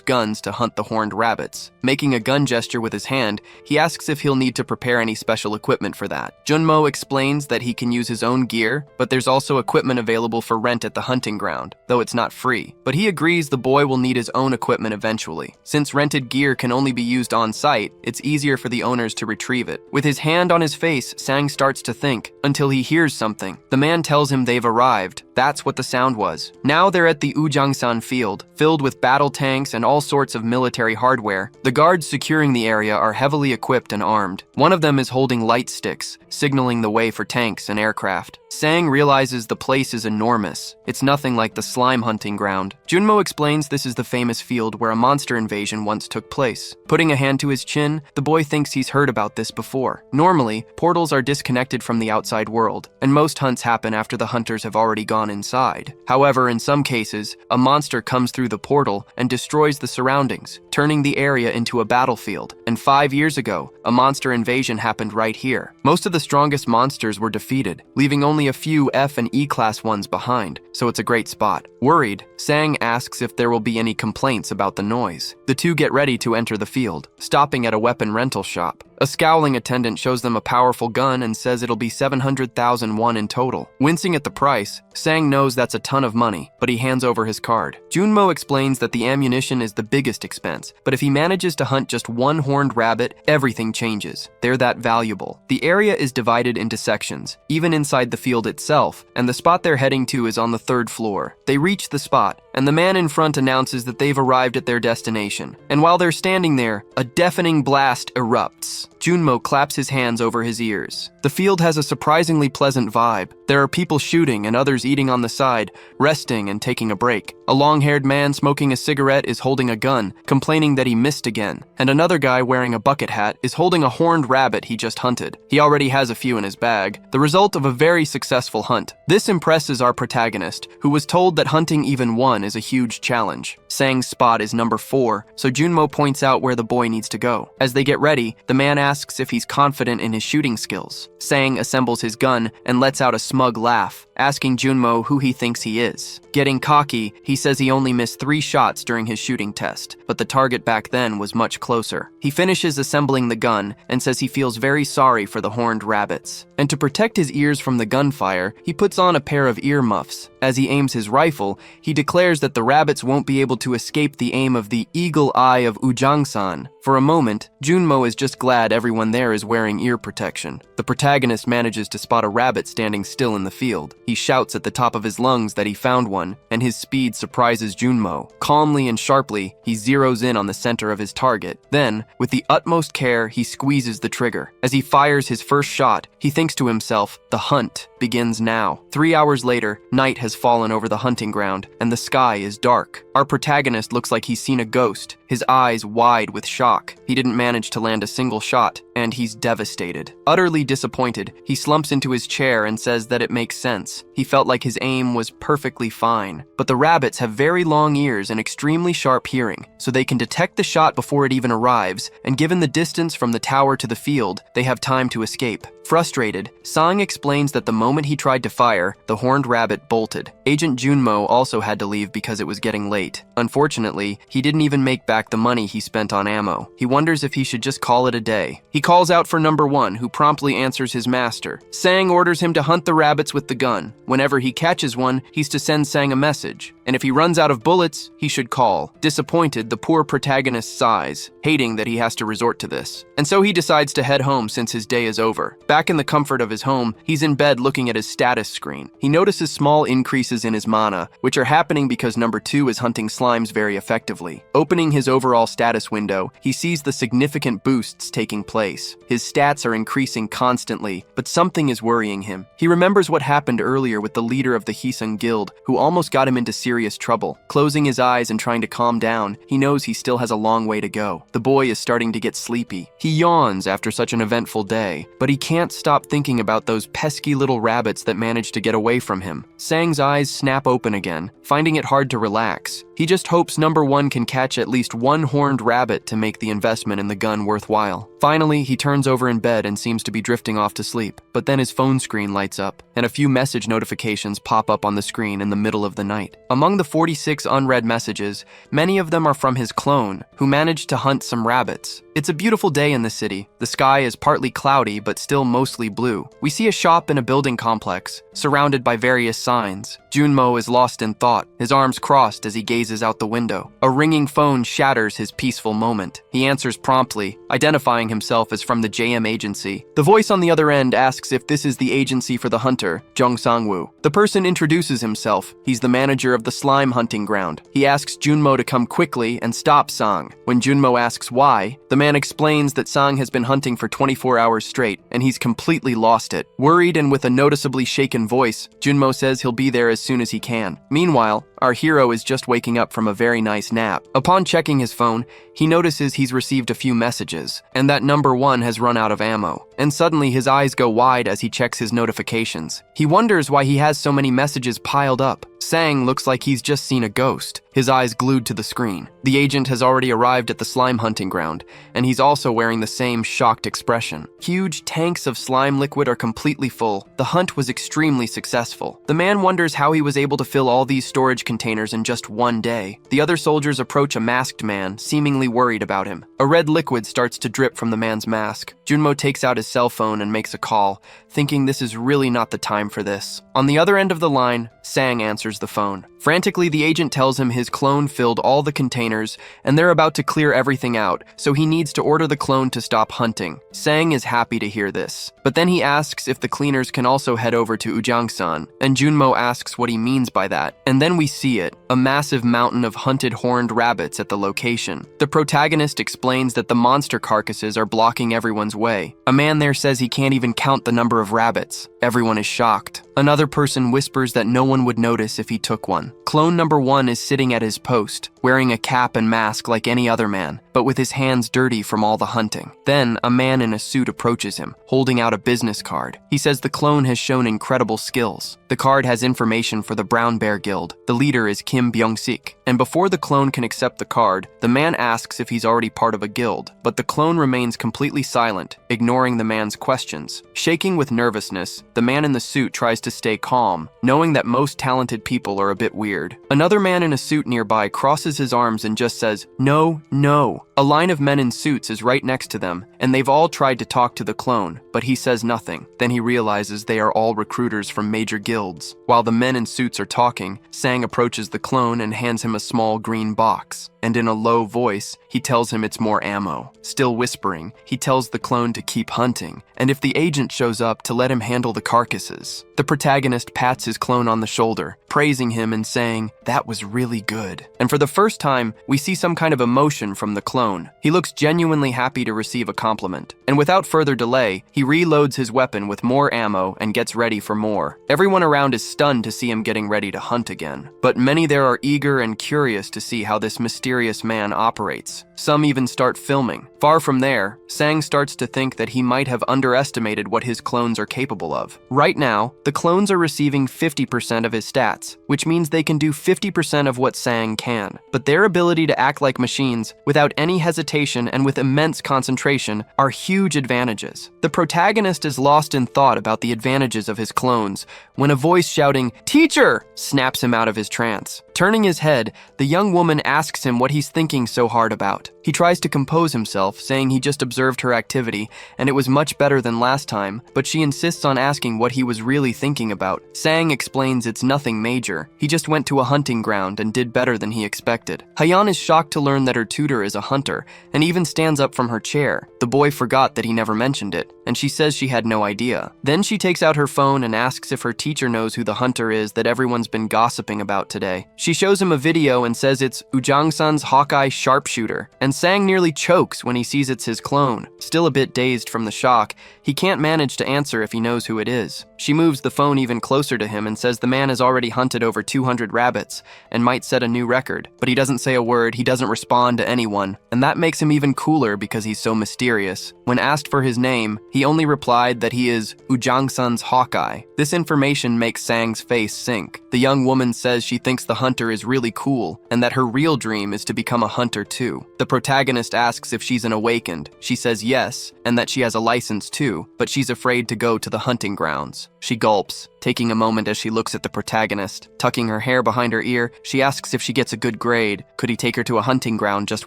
guns to hunt the horned rabbits. Making a gun gesture with his hand, he asks if he'll need to prepare any special equipment for that. Junmo explains that he can use his own gear, but there's also equipment available for rent at the hunting ground, though it's not free. But he agrees the boy will need his own equipment eventually. Since rented gear can only be used on site, it's easier for the owners to retrieve it. With his hand on his face, Sang starts to think, until he hears something. The man tells him they've arrived. That's what the sound was. Now they're at the Ujangsan field, filled with battle tanks and all sorts of military hardware. The guards securing the area are heavily equipped and armed. One of them is holding light sticks, signaling the way for tanks and aircraft. Sang realizes the place is enormous. It's nothing like the slime hunting ground. Junmo explains this is the famous field where a monster invasion once took place. Putting a hand to his chin, the boy thinks he's heard about this before. Normally, portals are disconnected from the outside world, and most hunts happen after the hunters have already gone inside. However, in some cases, a monster comes through the portal and destroys the surroundings, turning the area into a battlefield. And 5 years ago, a monster invasion happened right here. Most of the strongest monsters were defeated, leaving only a few F and E class ones behind, so it's a great spot. Worried, Sang asks if there will be any complaints about the noise. The two get ready to enter the field, stopping at a weapon rental shop. A scowling attendant shows them a powerful gun and says it'll be 700,000 won in total. Wincing at the price, Sang knows that's a ton of money, but he hands over his card. Junmo explains that the ammunition is the biggest expense, but if he manages to hunt just one horned rabbit, everything changes. They're that valuable. The area is divided into sections, even inside the field itself, and the spot they're heading to is on the 3rd floor. They reach the spot, and the man in front announces that they've arrived at their destination. And while they're standing there, a deafening blast erupts. Junmo claps his hands over his ears. The field has a surprisingly pleasant vibe. There are people shooting and others eating on the side, resting and taking a break. A long-haired man smoking a cigarette is holding a gun, complaining that he missed again. And another guy wearing a bucket hat is holding a horned rabbit he just hunted. He already has a few in his bag, the result of a very successful hunt. This impresses our protagonist, who was told that hunting even one is a huge challenge. Sang's spot is number 4, so Junmo points out where the boy needs to go. As they get ready, the man asks if he's confident in his shooting skills. Sang assembles his gun and lets out a smug laugh, asking Junmo who he thinks he is. Getting cocky, he says he only missed 3 shots during his shooting test, but the target back then was much closer. He finishes assembling the gun and says he feels very sorry for the horned rabbits. And to protect his ears from the gunfire, he puts on a pair of ear muffs. As he aims his rifle, he declares that the rabbits won't be able to escape the aim of the eagle eye of Ujangsan. For a moment, Junmo is just glad everyone there is wearing ear protection. The protagonist manages to spot a rabbit standing still in the field. He shouts at the top of his lungs that he found one, and his speed surprises Junmo. Calmly and sharply, he zeroes in on the center of his target. Then, with the utmost care, he squeezes the trigger. As he fires his first shot, he thinks to himself, the hunt begins now. 3 hours later, night has fallen over the hunting ground, and the sky is dark. Our protagonist looks like he's seen a ghost, his eyes wide with shock. He didn't manage to land a single shot, and he's devastated. Utterly disappointed, he slumps into his chair and says that it makes sense. He felt like his aim was perfectly fine. But the rabbits have very long ears and extremely sharp hearing, so they can detect the shot before it even arrives, and given the distance from the tower to the field, they have time to escape. Frustrated, Sang explains that the moment he tried to fire, the horned rabbit bolted. Agent Junmo also had to leave because it was getting late. Unfortunately, he didn't even make back the money he spent on ammo. He wonders if he should just call it a day. He calls out for number 1, who promptly answers his master. Sang orders him to hunt the rabbits with the gun. Whenever he catches one, he's to send Sang a message. And if he runs out of bullets, he should call. Disappointed, the poor protagonist sighs, hating that he has to resort to this. And so he decides to head home since his day is over. Back in the comfort of his home, he's in bed looking at his status screen. He notices small increases in his mana, which are happening because number 2 is hunting slimes very effectively. Opening his overall status window, he sees the significant boosts taking place. His stats are increasing constantly, but something is worrying him. He remembers what happened earlier with the leader of the Heiong Guild, who almost got him into serious trouble. Closing his eyes and trying to calm down, he knows he still has a long way to go. The boy is starting to get sleepy. He yawns after such an eventful day, but he can't stop thinking about those pesky little rabbits that managed to get away from him. Sang's eyes snap open again, finding it hard to relax. He just hopes number 1 can catch at least one horned rabbit to make the investment in the gun worthwhile. Finally, he turns over in bed and seems to be drifting off to sleep, but then his phone screen lights up, and a few message notifications pop up on the screen in the middle of the night. Among the 46 unread messages, many of them are from his clone, who managed to hunt some rabbits. It's a beautiful day in the city. The sky is partly cloudy, but still mostly blue. We see a shop in a building complex, surrounded by various signs. Junmo is lost in thought, his arms crossed as he gazes out the window. A ringing phone shatters his peaceful moment. He answers promptly, identifying himself as from the JM agency. The voice on the other end asks if this is the agency for the hunter, Jung Sang-woo. The person introduces himself. He's the manager of the slime hunting ground. He asks Junmo to come quickly and stop Sang. When Junmo asks why, the man explains that Sang has been hunting for 24 hours straight, and he's completely lost it. Worried and with a noticeably shaken voice, Junmo says he'll be there as soon as he can. Meanwhile, our hero is just waking up from a very nice nap. Upon checking his phone, he notices he's received a few messages, and that number 1 has run out of ammo. And suddenly his eyes go wide as he checks his notifications. He wonders why he has so many messages piled up. Sang looks like he's just seen a ghost, his eyes glued to the screen. The agent has already arrived at the slime hunting ground, and he's also wearing the same shocked expression. Huge tanks of slime liquid are completely full. The hunt was extremely successful. The man wonders how he was able to fill all these storage containers in just one day. The other soldiers approach a masked man, seemingly worried about him. A red liquid starts to drip from the man's mask. Junmo takes out his cell phone and makes a call, thinking this is really not the time for this. On the other end of the line, Sang answers the phone. Frantically, the agent tells him his clone filled all the containers and they're about to clear everything out, so he needs to order the clone to stop hunting. Sang is happy to hear this, but then he asks if the cleaners can also head over to Ujangsan, and Junmo asks what he means by that. And then we see it, a massive mountain of hunted horned rabbits at the location. The protagonist explains that the monster carcasses are blocking everyone's way. A man there says he can't even count the number of rabbits. Everyone is shocked. Another person whispers that no one would notice if he took one. Clone number 1 is sitting at his post, wearing a cap and mask like any other man, but with his hands dirty from all the hunting. Then, a man in a suit approaches him, holding out a business card. He says the clone has shown incredible skills. The card has information for the Brown Bear Guild. The leader is Kim Byung-sik. And before the clone can accept the card, the man asks if he's already part of a guild, but the clone remains completely silent, ignoring the man's questions. Shaking with nervousness, the man in the suit tries to stay calm, knowing that most talented people are a bit weird. Another man in a suit nearby crosses his arms and just says, "No, no." A line of men in suits is right next to them, and they've all tried to talk to the clone, but he says nothing. Then he realizes they are all recruiters from major guilds. While the men in suits are talking, Sang approaches the clone and hands him a small green box, and in a low voice, he tells him it's more ammo. Still whispering, he tells the clone to keep hunting, and if the agent shows up, to let him handle the carcasses. The protagonist pats his clone on the shoulder, praising him and saying, "That was really good." And for the first time, we see some kind of emotion from the clone. He looks genuinely happy to receive a compliment. And without further delay, he reloads his weapon with more ammo and gets ready for more. Everyone around is stunned to see him getting ready to hunt again. But many there are eager and curious to see how this mysterious man operates. Some even start filming. Far from there, Sang starts to think that he might have underestimated what his clones are capable of. Right now, the clone clones are receiving 50% of his stats, which means they can do 50% of what Sang can. But their ability to act like machines, without any hesitation and with immense concentration, are huge advantages. The protagonist is lost in thought about the advantages of his clones when a voice shouting, "Teacher!" snaps him out of his trance. Turning his head, the young woman asks him what he's thinking so hard about. He tries to compose himself, saying he just observed her activity and it was much better than last time, but she insists on asking what he was really thinking about. Sang explains it's nothing major. He just went to a hunting ground and did better than he expected. Heian is shocked to learn that her tutor is a hunter and even stands up from her chair. The boy forgot that he never mentioned it, and she says she had no idea. Then she takes out her phone and asks if her teacher knows who the hunter is that everyone's been gossiping about today. She shows him a video and says it's Ujang-san's Hawkeye sharpshooter, and Sang nearly chokes when he sees it's his clone. Still a bit dazed from the shock, he can't manage to answer if he knows who it is. She moves the phone even closer to him and says the man has already hunted over 200 rabbits and might set a new record, but he doesn't say a word, he doesn't respond to anyone, and that makes him even cooler because he's so mysterious. When asked for his name, he only replied that he is Ujang-san's Hawkeye. This information makes Sang's face sink. The young woman says she thinks the hunter is really cool and that her real dream is to become a hunter too. The protagonist asks if she's an awakened. She says yes, and that she has a license too, but she's afraid to go to the hunting grounds. She gulps, taking a moment as she looks at the protagonist. Tucking her hair behind her ear, she asks if she gets a good grade. Could he take her to a hunting ground just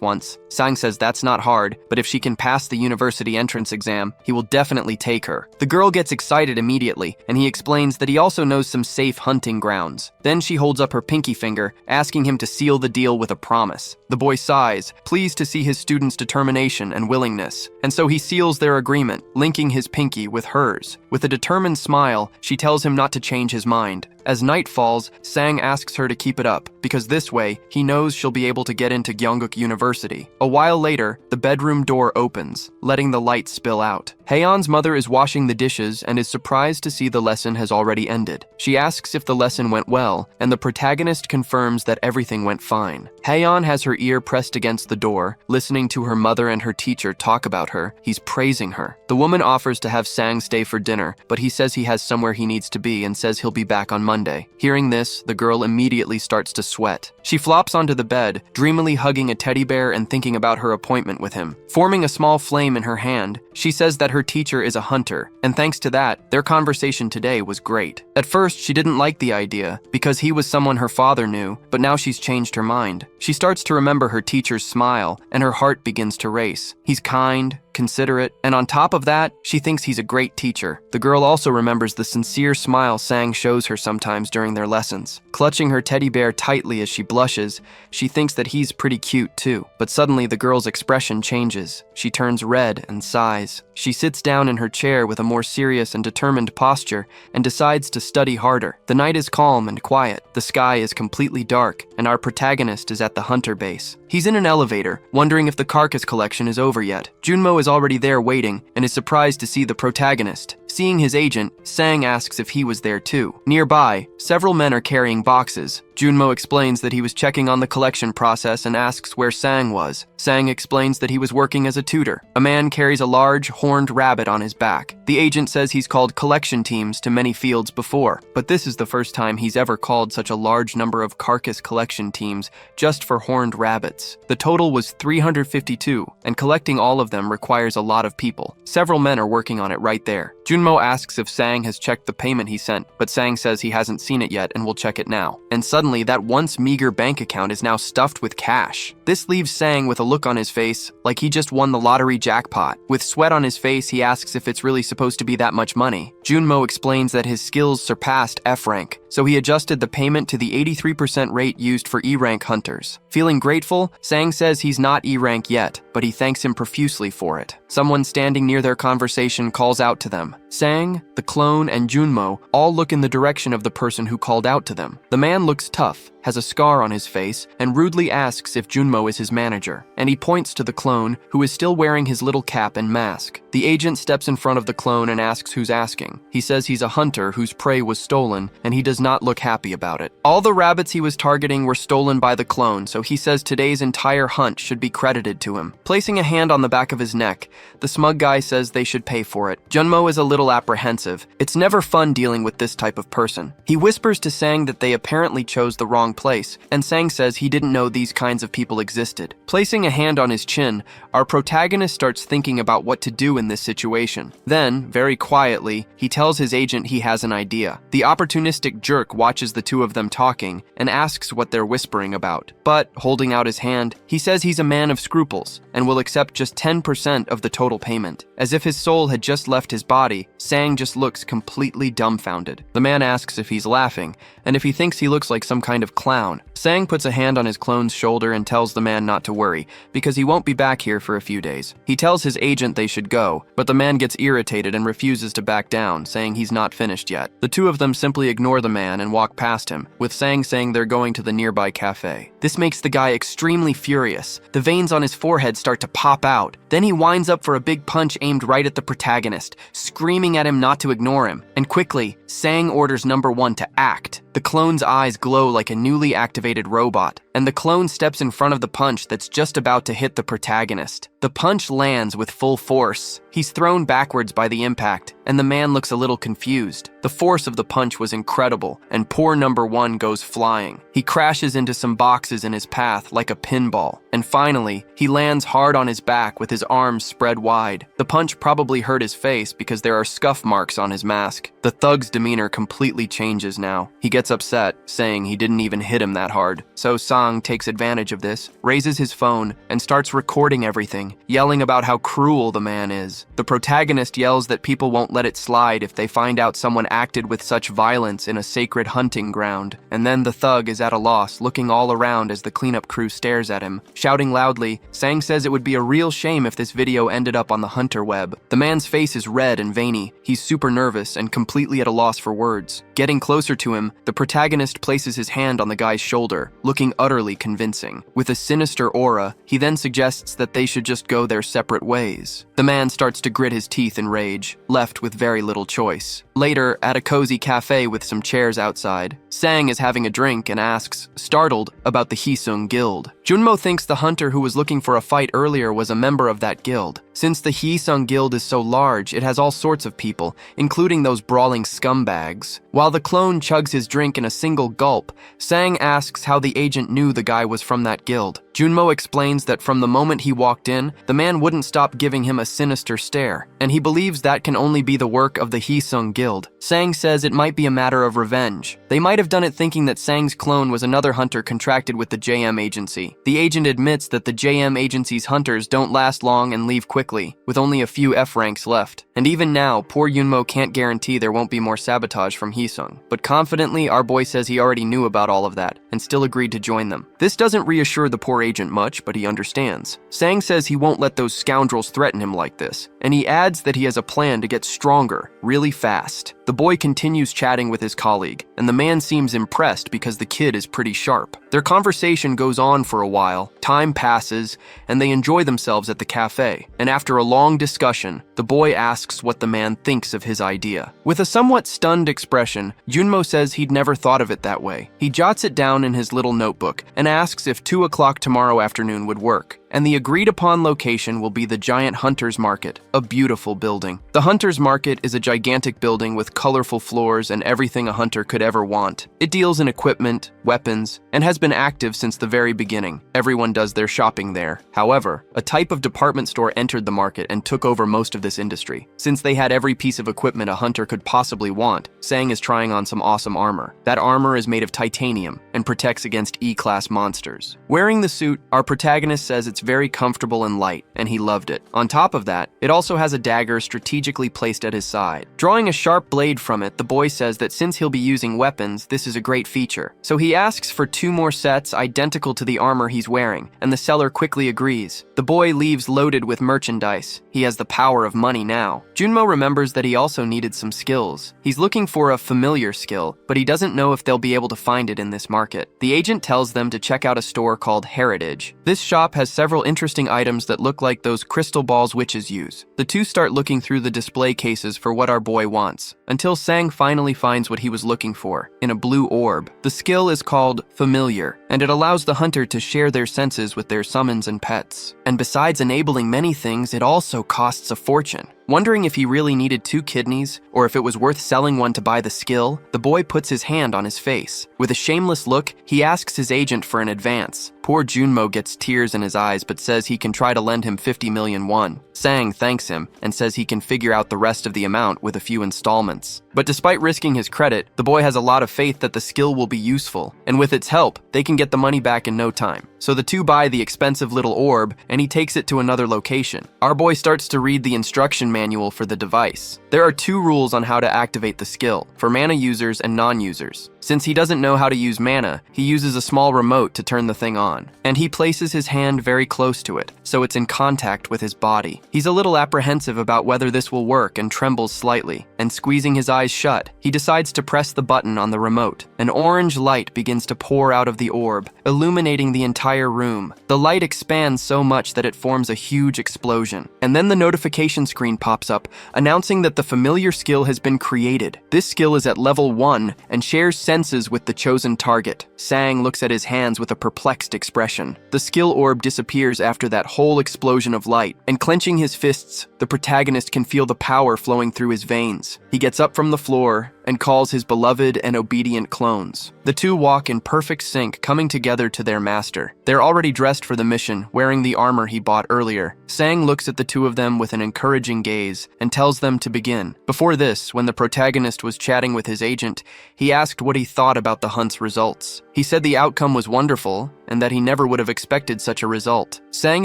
once? Sang says that's not hard, but if she can pass the university entrance exam, he will definitely take her. The girl gets excited immediately, and he explains that he also knows some safe hunting grounds. Then she holds up her pinky finger, asking him to seal the deal with a promise. The boy sighs, pleased to see his student's determination and willingness, and so he seals their agreement, linking his pinky with hers. With a determined smile, she tells him not to change his mind. As night falls, Sang asks her to keep it up, because this way, he knows she'll be able to get into Gyeongguk University. A while later, the bedroom door opens, letting the light spill out. Haeyeon's mother is washing the dishes and is surprised to see the lesson has already ended. She asks if the lesson went well, and the protagonist confirms that everything went fine. Haeyeon has her ear pressed against the door, listening to her mother and her teacher talk about her. He's praising her. The woman offers to have Sang stay for dinner, but he says he has somewhere he needs to be and says he'll be back on Monday. Hearing this, the girl immediately starts to sweat. She flops onto the bed, dreamily hugging a teddy bear and thinking about her appointment with him. Forming a small flame in her hand, she says that her teacher is a hunter, and thanks to that, their conversation today was great. At first, she didn't like the idea, because he was someone her father knew, but now she's changed her mind. She starts to remember her teacher's smile, and her heart begins to race. He's kind, considerate, and on top of that, she thinks he's a great teacher. The girl also remembers the sincere smile Sang shows her sometimes during their lessons. Clutching her teddy bear tightly as she blushes, she thinks that he's pretty cute too. But suddenly the girl's expression changes. She turns red and sighs. She sits down in her chair with a more serious and determined posture and decides to study harder. The night is calm and quiet. The sky is completely dark, and our protagonist is at the hunter base. He's in an elevator, wondering if the carcass collection is over yet. Junmo is already there waiting and is surprised to see the protagonist. Seeing his agent, Sang asks if he was there too. Nearby, several men are carrying boxes. Junmo explains that he was checking on the collection process and asks where Sang was. Sang explains that he was working as a tutor. A man carries a large, horned rabbit on his back. The agent says he's called collection teams to many fields before, but this is the first time he's ever called such a large number of carcass collection teams just for horned rabbits. The total was 352, and collecting all of them requires a lot of people. Several men are working on it right there. Junmo asks if Sang has checked the payment he sent, but Sang says he hasn't seen it yet and will check it now. And suddenly, that once meager bank account is now stuffed with cash. This leaves Sang with a look on his face like he just won the lottery jackpot. With sweat on his face, he asks if it's really supposed to be that much money. Junmo explains that his skills surpassed F rank, so he adjusted the payment to the 83% rate used for E rank hunters. Feeling grateful, Sang says he's not E rank yet, but he thanks him profusely for it. Someone standing near their conversation calls out to them. Sang, the clone, and Junmo all look in the direction of the person who called out to them. The man looks tough, has a scar on his face, and rudely asks if Junmo is his manager, and he points to the clone, who is still wearing his little cap and mask. The agent steps in front of the clone and asks who's asking. He says he's a hunter whose prey was stolen, and he does not look happy about it. All the rabbits he was targeting were stolen by the clone, so he says today's entire hunt should be credited to him. Placing a hand on the back of his neck, the smug guy says they should pay for it. Junmo is a little little apprehensive. It's never fun dealing with this type of person. He whispers to Sang that they apparently chose the wrong place, and Sang says he didn't know these kinds of people existed. Placing a hand on his chin, our protagonist starts thinking about what to do in this situation. Then, very quietly, he tells his agent he has an idea. The opportunistic jerk watches the two of them talking and asks what they're whispering about. But, holding out his hand, he says he's a man of scruples and will accept just 10% of the total payment. As if his soul had just left his body, Sang just looks completely dumbfounded. The man asks if he's laughing, and if he thinks he looks like some kind of clown. Sang puts a hand on his clone's shoulder and tells the man not to worry, because he won't be back here for a few days. He tells his agent they should go, but the man gets irritated and refuses to back down, saying he's not finished yet. The two of them simply ignore the man and walk past him, with Sang saying they're going to the nearby cafe. This makes the guy extremely furious. The veins on his forehead start to pop out. Then he winds up for a big punch aimed right at the protagonist, screaming at him not to ignore him. And quickly, Sang orders number 1 to act. The clone's eyes glow like a newly activated robot, and the clone steps in front of the punch that's just about to hit the protagonist. The punch lands with full force. He's thrown backwards by the impact, and the man looks a little confused. The force of the punch was incredible, and poor number 1 goes flying. He crashes into some boxes in his path like a pinball, and finally, he lands hard on his back with his arms spread wide. The punch probably hurt his face because there are scuff marks on his mask. The thug's demeanor completely changes now. He gets upset, saying he didn't even hit him that hard. So Sang takes advantage of this, raises his phone, and starts recording everything, yelling about how cruel the man is. The protagonist yells that people won't let it slide if they find out someone acted with such violence in a sacred hunting ground. And then the thug is at a loss, looking all around as the cleanup crew stares at him. Shouting loudly, Sang says it would be a real shame if this video ended up on the hunter web. The man's face is red and veiny. He's super nervous and completely at a loss for words. Getting closer to him, the protagonist places his hand on the guy's shoulder, looking utterly convincing. With a sinister aura, he then suggests that they should just go their separate ways. The man starts to grit his teeth in rage, left with very little choice. Later, at a cozy cafe with some chairs outside, Sang is having a drink and asks, startled, about the Heiong Guild. Junmo thinks the hunter who was looking for a fight earlier was a member of that guild. Since the Heiong Guild is so large, it has all sorts of people, including those brawling scumbags. While the clone chugs his drink in a single gulp, Sang asks how the agent knew the guy was from that guild. Junmo explains that from the moment he walked in, the man wouldn't stop giving him a sinister stare, and he believes that can only be the work of the Heiong Guild. Sang says it might be a matter of revenge. They might have done it thinking that Sang's clone was another hunter contracted with the JM agency. The agent admits that the JM agency's hunters don't last long and leave quickly, with only a few F ranks left. And even now, poor Yunmo can't guarantee there won't be more sabotage from Heiong. But confidently, our boy says he already knew about all of that, and still agreed to join them. This doesn't reassure the poor agent much, but he understands. Sang says he won't let those scoundrels threaten him like this, and he adds that he has a plan to get stronger, really fast. The boy continues chatting with his colleague, and the man seems impressed because the kid is pretty sharp. Their conversation goes on for a while, time passes, and they enjoy themselves at the cafe. And after a long discussion, the boy asks what the man thinks of his idea. With a somewhat stunned expression, Junmo says he'd never thought of it that way. He jots it down in his little notebook and asks if 2 o'clock tomorrow afternoon would work. And the agreed-upon location will be the giant Hunter's Market, a beautiful building. The Hunter's Market is a gigantic building with colorful floors and everything a hunter could ever want. It deals in equipment, weapons, and has been active since the very beginning. Everyone does their shopping there. However, a type of department store entered the market and took over most of this industry. Since they had every piece of equipment a hunter could possibly want, Sang is trying on some awesome armor. That armor is made of titanium and protects against E-class monsters. Wearing the suit, our protagonist says it's very comfortable and light, and he loved it. On top of that, it also has a dagger strategically placed at his side. Drawing a sharp blade from it, the boy says that since he'll be using weapons, this is a great feature. So he asks for 2 more sets identical to the armor he's wearing, and the seller quickly agrees. The boy leaves loaded with merchandise. He has the power of money now. Junmo remembers that he also needed some skills. He's looking for a familiar skill, but he doesn't know if they'll be able to find it in this market. The agent tells them to check out a store called Heritage. This shop has several interesting items that look like those crystal balls witches use. The two start looking through the display cases for what our boy wants, until Sang finally finds what he was looking for, in a blue orb. The skill is called Familiar, and it allows the hunter to share their senses with their summons and pets. And besides enabling many things, it also costs a fortune. Wondering if he really needed 2 kidneys, or if it was worth selling one to buy the skill, the boy puts his hand on his face. With a shameless look, he asks his agent for an advance. Poor Junmo gets tears in his eyes but says he can try to lend him 50 million won. Sang thanks him and says he can figure out the rest of the amount with a few installments. But despite risking his credit, the boy has a lot of faith that the skill will be useful, and with its help, they can get the money back in no time. So the two buy the expensive little orb, and he takes it to another location. Our boy starts to read the instruction manual for the device. There are 2 rules on how to activate the skill, for mana users and non-users. Since he doesn't know how to use mana, he uses a small remote to turn the thing on, and he places his hand very close to it, so it's in contact with his body. He's a little apprehensive about whether this will work and trembles slightly, and squeezing his eyes shut, he decides to press the button on the remote. An orange light begins to pour out of the orb, illuminating the entire room. The light expands so much that it forms a huge explosion, and then the notification screen pops up, announcing that the familiar skill has been created. This skill is at level 1 and shares senses with the chosen target. Sang looks at his hands with a perplexed expression. The skill orb disappears after that whole explosion of light, and clenching his fists, the protagonist can feel the power flowing through his veins. He gets up from the floor and calls his beloved and obedient clones. The 2 walk in perfect sync, coming together to their master. They're already dressed for the mission, wearing the armor he bought earlier. Sang looks at the 2 of them with an encouraging gaze and tells them to begin. Before this, when the protagonist was chatting with his agent, he asked what he thought about the hunt's results. He said the outcome was wonderful and that he never would have expected such a result. Sang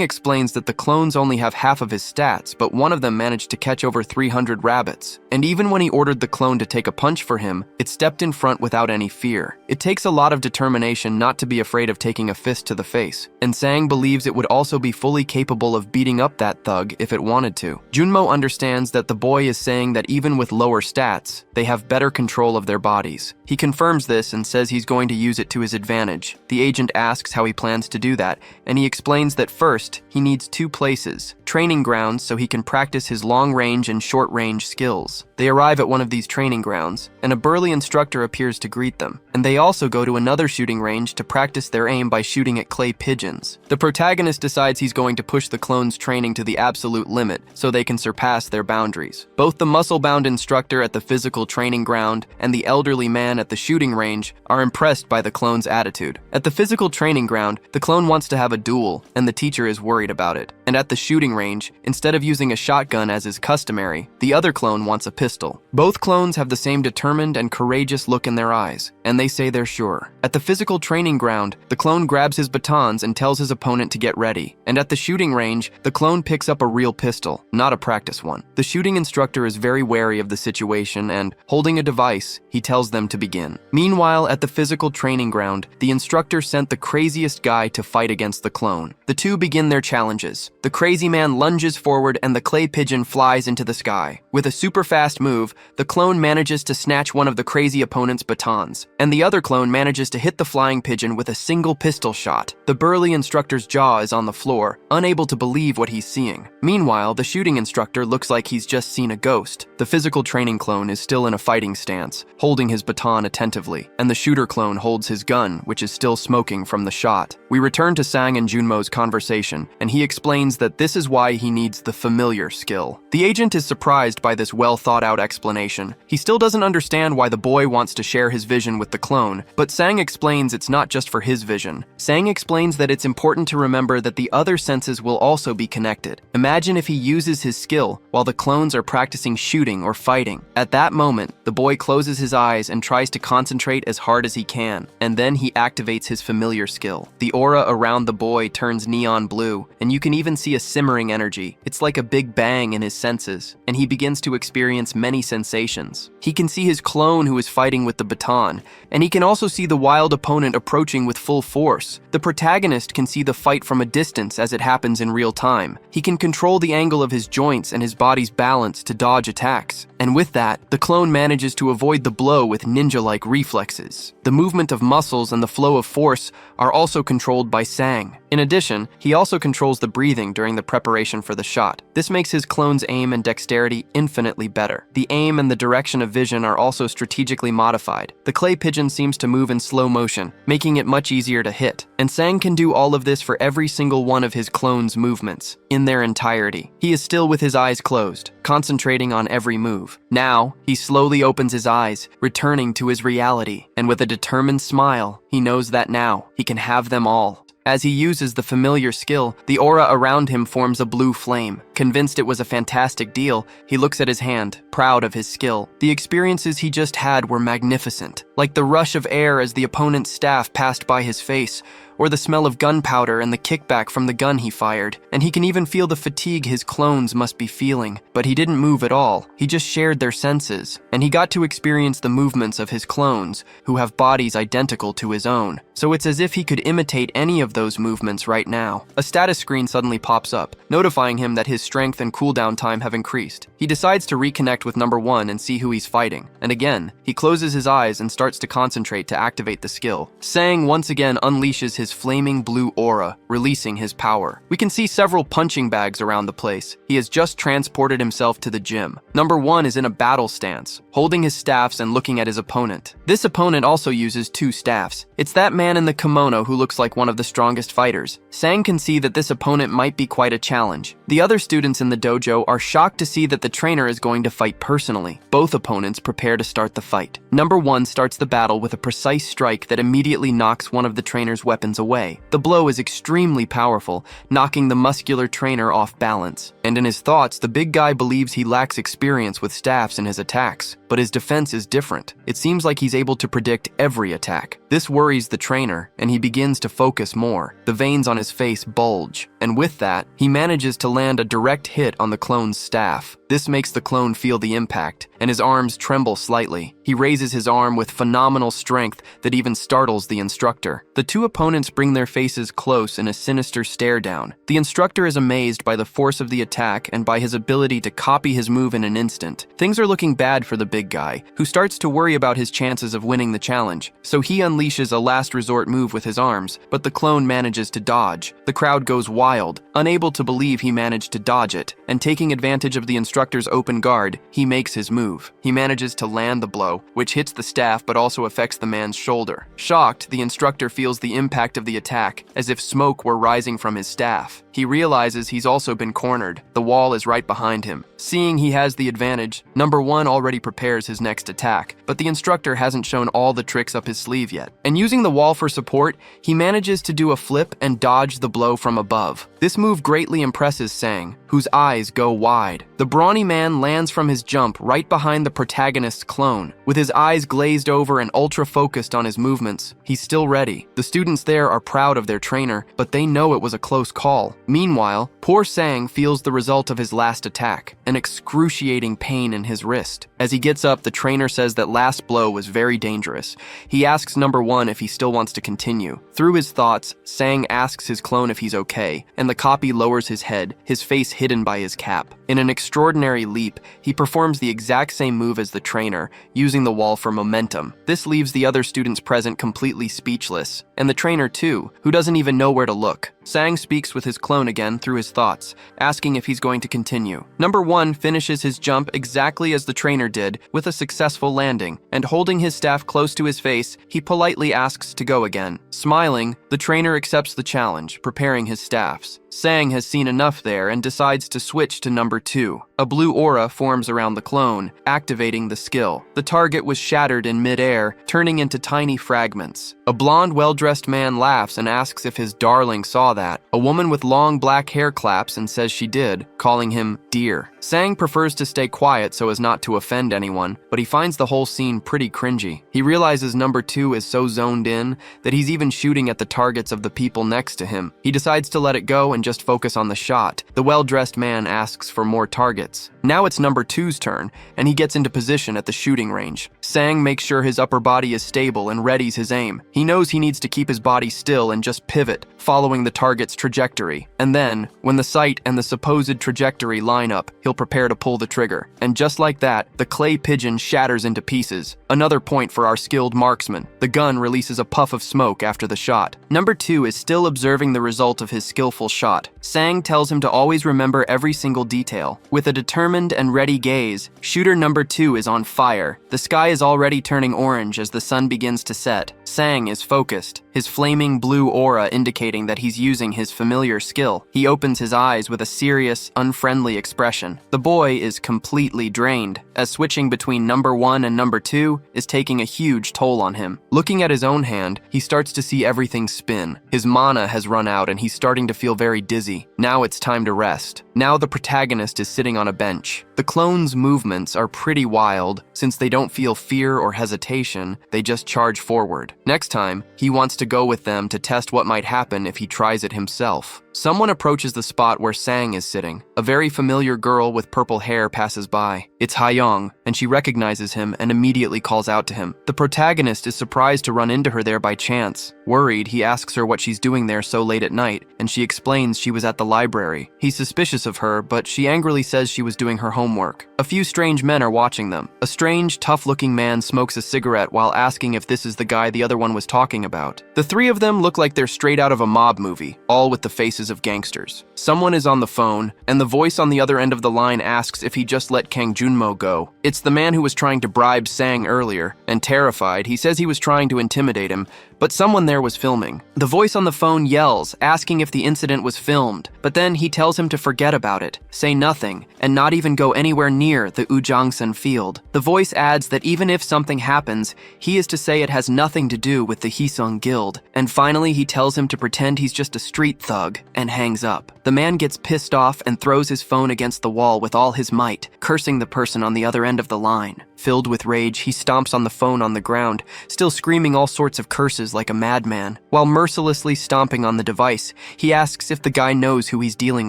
explains that the clones only have half of his stats, but one of them managed to catch over 300 rabbits. And even when he ordered the clone to take a punch for him, it stepped in front without any fear. It takes a lot of determination not to be afraid of taking a fist to the face, and Sang believes it would also be fully capable of beating up that thug if it wanted to. Junmo understands that the boy is saying that even with lower stats, they have better control of their bodies. He confirms this and says he's going to use it to his advantage. The agent asks how he plans to do that, and he explains that first, he needs 2 places, training grounds so he can practice his long-range and short-range skills. They arrive at one of these training grounds, and a burly instructor appears to greet them, and they also go to another shooting range to practice their aim by shooting at clay pigeons. The protagonist decides he's going to push the clones' training to the absolute limit so they can surpass their boundaries. Both the muscle-bound instructor at the physical training ground and the elderly man at the shooting range are impressed by the clone's attitude. At the physical training ground, the clone wants to have a duel, and the teacher is worried about it. And at the shooting range, instead of using a shotgun as is customary, the other clone wants a pistol. Both clones have the same determined and courageous look in their eyes, and they say they're sure. At the physical training ground, the clone grabs his batons and tells his opponent to get ready. And at the shooting range, the clone picks up a real pistol, not a practice one. The shooting instructor is very wary of the situation and, holding a device, he tells them to begin. Meanwhile, at the physical training ground, the instructor sent the craziest guy to fight against the clone. The 2 begin their challenges. The crazy man lunges forward and the clay pigeon flies into the sky. With a super fast move, the clone manages to snatch one of the crazy opponent's batons, and the other clone manages to hit the flying pigeon with a single pistol shot. The burly instructor's jaw is on the floor, unable to believe what he's seeing. Meanwhile, the shooting instructor looks like he's just seen a ghost. The physical training clone is still in a fighting stance, holding his baton attentively, and the shooter clone holds his gun, which is still smoking from the shot. We return to Sang and Junmo's conversation, and he explains that this is why he needs the familiar skill. The agent is surprised by this well-thought-out explanation. He still doesn't understand why the boy wants to share his vision with the clone, but Sang explains it's not just for his vision. Sang explains that it's important to remember that the other senses will also be connected. Imagine if he uses his skill while the clones are practicing shooting or fighting. At that moment, the boy closes his eyes and tries to concentrate as hard as he can, and then he activates his familiar skill. The aura around the boy turns neon blue, and you can even see a simmering energy. It's like a big bang in his senses, and he begins to experience many sensations. He can see his clone who is fighting with the baton, and he can also see the wild opponent approaching with full force. The protagonist can see the fight from a distance as it happens in real time. He can control the angle of his joints and his body's balance to dodge attacks. And with that, the clone manages to avoid the blow with ninja-like reflexes. The movement of muscles and the flow of force are also controlled by Sang. In addition, he also controls the breathing during the preparation for the shot. This makes his clone's aim and dexterity infinitely better. The aim and the direction of vision are also strategically modified. The clay pigeon seems to move in slow motion, making it much easier to hit. And Sang can do all of this for every single one of his clone's movements, in their entirety. He is still with his eyes closed, concentrating on every move. Now, he slowly opens his eyes, returning to his reality. And with a determined smile, he knows that now he can have them all. As he uses the familiar skill, the aura around him forms a blue flame. Convinced it was a fantastic deal, he looks at his hand, proud of his skill. The experiences he just had were magnificent, like the rush of air as the opponent's staff passed by his face, or the smell of gunpowder and the kickback from the gun he fired. And he can even feel the fatigue his clones must be feeling. But he didn't move at all. He just shared their senses. And he got to experience the movements of his clones, who have bodies identical to his own. So it's as if he could imitate any of those movements right now. A status screen suddenly pops up, notifying him that his strength and cooldown time have increased. He decides to reconnect with number 1 and see who he's fighting. And again, he closes his eyes and starts to concentrate to activate the skill. Sang once again unleashes his flaming blue aura, releasing his power. We can see several punching bags around the place. He has just transported himself to the gym. Number 1 is in a battle stance, holding his staffs and looking at his opponent. This opponent also uses 2 staffs. It's that man in the kimono who looks like one of the strongest fighters. Sang can see that this opponent might be quite a challenge. The other students in the dojo are shocked to see that the trainer is going to fight personally. Both opponents prepare to start the fight. Number 1 starts the battle with a precise strike that immediately knocks one of the trainer's weapons away. The blow is extremely powerful, knocking the muscular trainer off balance. And in his thoughts, the big guy believes he lacks experience with staffs in his attacks, but his defense is different. It seems like he's able to predict every attack. This worries the trainer, and he begins to focus more. The veins on his face bulge, and with that, he manages to land a direct hit on the clone's staff. This makes the clone feel the impact, and his arms tremble slightly. He raises his arm with phenomenal strength that even startles the instructor. The 2 opponents bring their faces close in a sinister stare down. The instructor is amazed by the force of the attack and by his ability to copy his move in an instant. Things are looking bad for the big guy, who starts to worry about his chances of winning the challenge. So he unleashes a last resort move with his arms, but the clone manages to dodge. The crowd goes wild, unable to believe he managed to dodge it, and taking advantage of the instructor's open guard, he makes his move. He manages to land the blow, which hits the staff but also affects the man's shoulder. Shocked, the instructor feels the impact of the attack, as if smoke were rising from his staff. He realizes he's also been cornered. The wall is right behind him. Seeing he has the advantage, number 1 already prepares his next attack, but the instructor hasn't shown all the tricks up his sleeve yet. And using the wall for support, he manages to do a flip and dodge the blow from above. This move greatly impresses Sang, whose eyes go wide. The brawny man lands from his jump right behind the protagonist's clone. With his eyes glazed over and ultra-focused on his movements, he's still ready. The students there are proud of their trainer, but they know it was a close call. Meanwhile, poor Sang feels the result of his last attack, an excruciating pain in his wrist. As he gets up, the trainer says that last blow was very dangerous. He asks number 1 if he still wants to continue. Through his thoughts, Sang asks his clone if he's okay, and the copy lowers his head, his face hidden by his cap. In an extraordinary leap, he performs the exact same move as the trainer, using the wall for momentum. This leaves the other students present completely speechless, and the trainer too, who doesn't even know where to look. Sang speaks with his clone again through his thoughts, asking if he's going to continue. Number 1 finishes his jump exactly as the trainer did, with a successful landing, and holding his staff close to his face, he politely asks to go again. Smiling, the trainer accepts the challenge, preparing his staffs. Sang has seen enough there and decides to switch to number 2. A blue aura forms around the clone, activating the skill. The target was shattered in mid-air, turning into tiny fragments. A blonde, well-dressed man laughs and asks if his darling saw that. A woman with long black hair claps and says she did, calling him dear. Sang prefers to stay quiet so as not to offend anyone, but he finds the whole scene pretty cringy. He realizes number 2 is so zoned in that he's even shooting at the targets of the people next to him. He decides to let it go and just focus on the shot. The well-dressed man asks for more targets. Now it's number 2's turn, and he gets into position at the shooting range. Sang makes sure his upper body is stable and readies his aim. He knows he needs to keep his body still and just pivot, following the target's trajectory. And then, when the sight and the supposed trajectory line up, he'll prepare to pull the trigger. And just like that, the clay pigeon shatters into pieces. Another point for our skilled marksman. The gun releases a puff of smoke after the shot. Number 2 is still observing the result of his skillful shot. Sang tells him to always remember every single detail. With a determined and ready gaze, shooter number 2 is on fire. The sky is already turning orange as the sun begins to set. Sang is focused, his flaming blue aura indicating that he's using his familiar skill. He opens his eyes with a serious, unfriendly expression. The boy is completely drained, as switching between number 1 and number 2 is taking a huge toll on him. Looking at his own hand, he starts to see everything spin. His mana has run out and he's starting to feel very dizzy. Now it's time to rest. Now the protagonist is sitting on a bench. The clone's movements are pretty wild. Since they don't feel fear or hesitation, they just charge forward. Next time, he wants to go with them to test what might happen if he tries it himself. Someone approaches the spot where Sang is sitting. A very familiar girl with purple hair passes by. It's Heiong, and she recognizes him and immediately calls out to him. The protagonist is surprised to run into her there by chance. Worried, he asks her what she's doing there so late at night, and she explains she was at the library. He's suspicious of her, but she angrily says she was doing her homework. A few strange men are watching them. A strange, tough-looking man smokes a cigarette while asking if this is the guy the other one was talking about. The three of them look like they're straight out of a mob movie, all with the faces of gangsters. Someone is on the phone, and the voice on the other end of the line asks if he just let Kangjunmo go. It's the man who was trying to bribe Sang earlier, and terrified, he says he was trying to intimidate him, but someone there was filming. The voice on the phone yells, asking if the incident was filmed, but then he tells him to forget about it, say nothing, and not even go anywhere near the Ujangsan field. The voice adds that even if something happens, he is to say it has nothing to do with the Heiong Guild, and finally he tells him to pretend he's just a street thug, and hangs up. The man gets pissed off and throws his phone against the wall with all his might, cursing the person on the other end of the line. Filled with rage, he stomps on the phone on the ground, still screaming all sorts of curses like a madman. While mercilessly stomping on the device, he asks if the guy knows who he's dealing